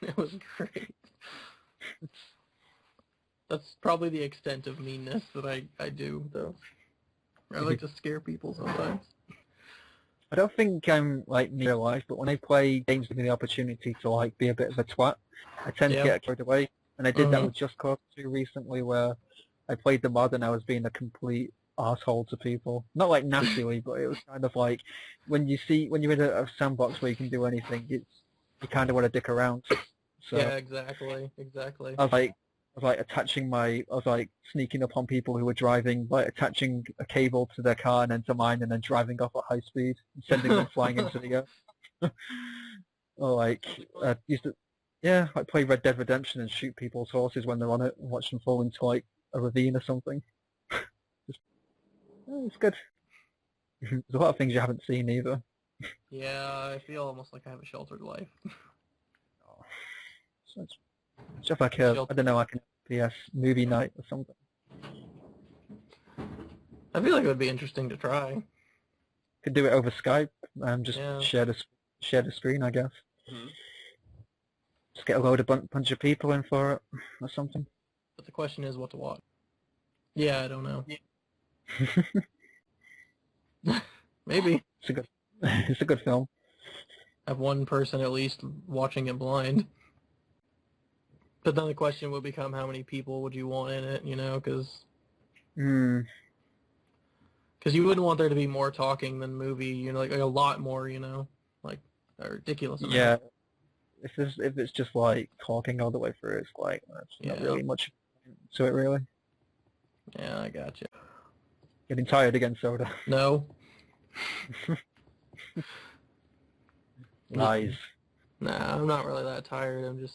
Speaker 1: It was great. That's probably the extent of meanness that I do, though. I like to scare people sometimes.
Speaker 2: I don't think I'm like in real life, but when I play games with the opportunity to like be a bit of a twat, I tend to get carried away. And I did that with Just Cause 2 recently, where I played the mod and I was being a complete asshole to people. Not like nastily, but it was kind of like when you're in a sandbox where you can do anything, you kind of want to dick around. So
Speaker 1: yeah, exactly.
Speaker 2: I was like sneaking up on people who were driving, like attaching a cable to their car and then to mine, and then driving off at high speed and sending them flying into the air. Or like, like play Red Dead Redemption and shoot people's horses when they're on it and watch them fall into like a ravine or something. It's good. There's a lot of things you haven't seen either.
Speaker 1: Yeah, I feel almost like I have a sheltered life.
Speaker 2: So it's just like I don't know, like an FPS movie night or something.
Speaker 1: I feel like it would be interesting to try.
Speaker 2: Could do it over Skype and just
Speaker 1: Yeah.
Speaker 2: share the screen, I guess.
Speaker 5: Mm-hmm.
Speaker 2: Just get a load of bunch of people in for it or something.
Speaker 1: But the question is what to watch. Yeah, I don't know. Maybe.
Speaker 2: It's a good film.
Speaker 1: Have one person at least watching it blind. But then the question would become how many people would you want in it, you know, because you wouldn't want there to be more talking than movie, you know, like a lot more, you know, like a ridiculous amount.
Speaker 2: Yeah. If it's just like talking all the way through, it's like that's not really much to it, really.
Speaker 1: Yeah, I gotcha.
Speaker 2: Getting tired again, Soda.
Speaker 1: No.
Speaker 2: Lies.
Speaker 1: Nah, I'm not really that tired. It's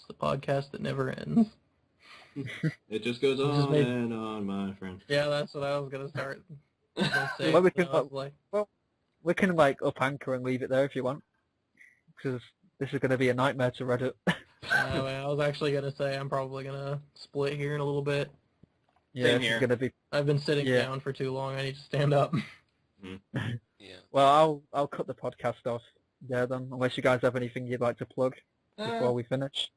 Speaker 1: the podcast that never ends.
Speaker 5: It just goes on and on, my friend.
Speaker 1: Yeah, that's what I was gonna start. Say,
Speaker 2: Well, we can like up anchor and leave it there if you want, because this is going to be a nightmare to Reddit.
Speaker 1: I was actually gonna say I'm probably gonna split here in a little bit.
Speaker 2: Yeah, it's going to be.
Speaker 1: I've been sitting down for too long. I need to stand up.
Speaker 3: Yeah.
Speaker 2: Well, I'll cut the podcast off there then, unless you guys have anything you'd like to plug before we finish.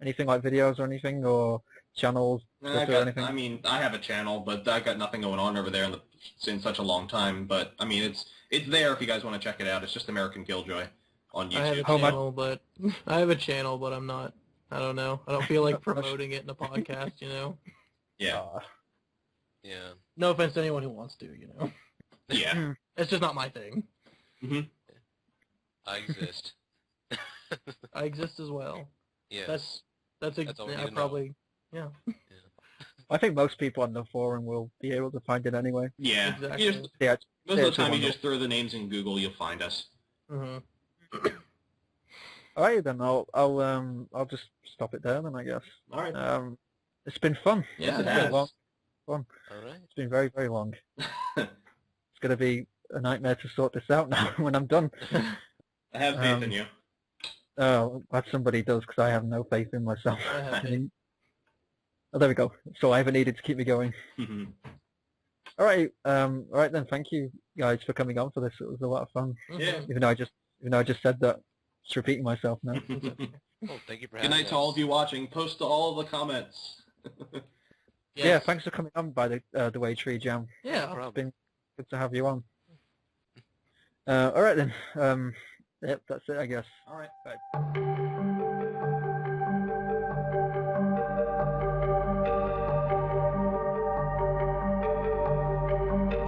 Speaker 2: Anything like videos or anything, or channels, Twitter or anything?
Speaker 5: I mean, I have a channel, but I got nothing going on over there in such a long time. But I mean, it's there if you guys want to check it out. It's just AmericanKilljoy on YouTube.
Speaker 1: I have a channel, but I'm not. I don't know. I don't feel like promoting it in a podcast. You know.
Speaker 5: Yeah.
Speaker 3: Yeah.
Speaker 1: No offense to anyone who wants to. You know.
Speaker 5: Yeah.
Speaker 1: It's just not my thing.
Speaker 5: Mm-hmm.
Speaker 3: I exist.
Speaker 1: I exist as well.
Speaker 3: Yeah.
Speaker 1: That's
Speaker 3: all we need to
Speaker 1: probably.
Speaker 3: know.
Speaker 1: Yeah.
Speaker 2: I think most people on the forum will be able to find it anyway.
Speaker 5: Yeah.
Speaker 1: Exactly.
Speaker 5: Most of the time, you just throw the names in Google, you'll find us.
Speaker 1: Mm-hmm.
Speaker 2: All right, then I'll just stop it there then, I guess.
Speaker 5: All right.
Speaker 2: It's been fun.
Speaker 1: Yeah,
Speaker 5: it has.
Speaker 2: Fun.
Speaker 3: All right.
Speaker 2: It's been very, very long. It's going to be a nightmare to sort this out now when I'm done.
Speaker 5: I have faith in you.
Speaker 2: Oh, glad somebody does, because I have no faith in myself.
Speaker 1: I have faith.
Speaker 2: Oh, there we go. So I ever needed to keep me going. All All right. All right then. Thank you guys for coming on for this. It was a lot of fun.
Speaker 5: Yeah.
Speaker 2: Even though I just said that. Just repeating myself now.
Speaker 3: Well, thank you for
Speaker 5: Good
Speaker 3: having
Speaker 5: night
Speaker 3: us.
Speaker 5: to all of you watching. Post to all the comments.
Speaker 2: Yeah, thanks for coming on by the GreatTreeJam.
Speaker 1: Yeah.
Speaker 3: No problem.
Speaker 2: It's been good to have you on. All right then. Yep, that's it, I guess.
Speaker 5: All right.
Speaker 2: Bye.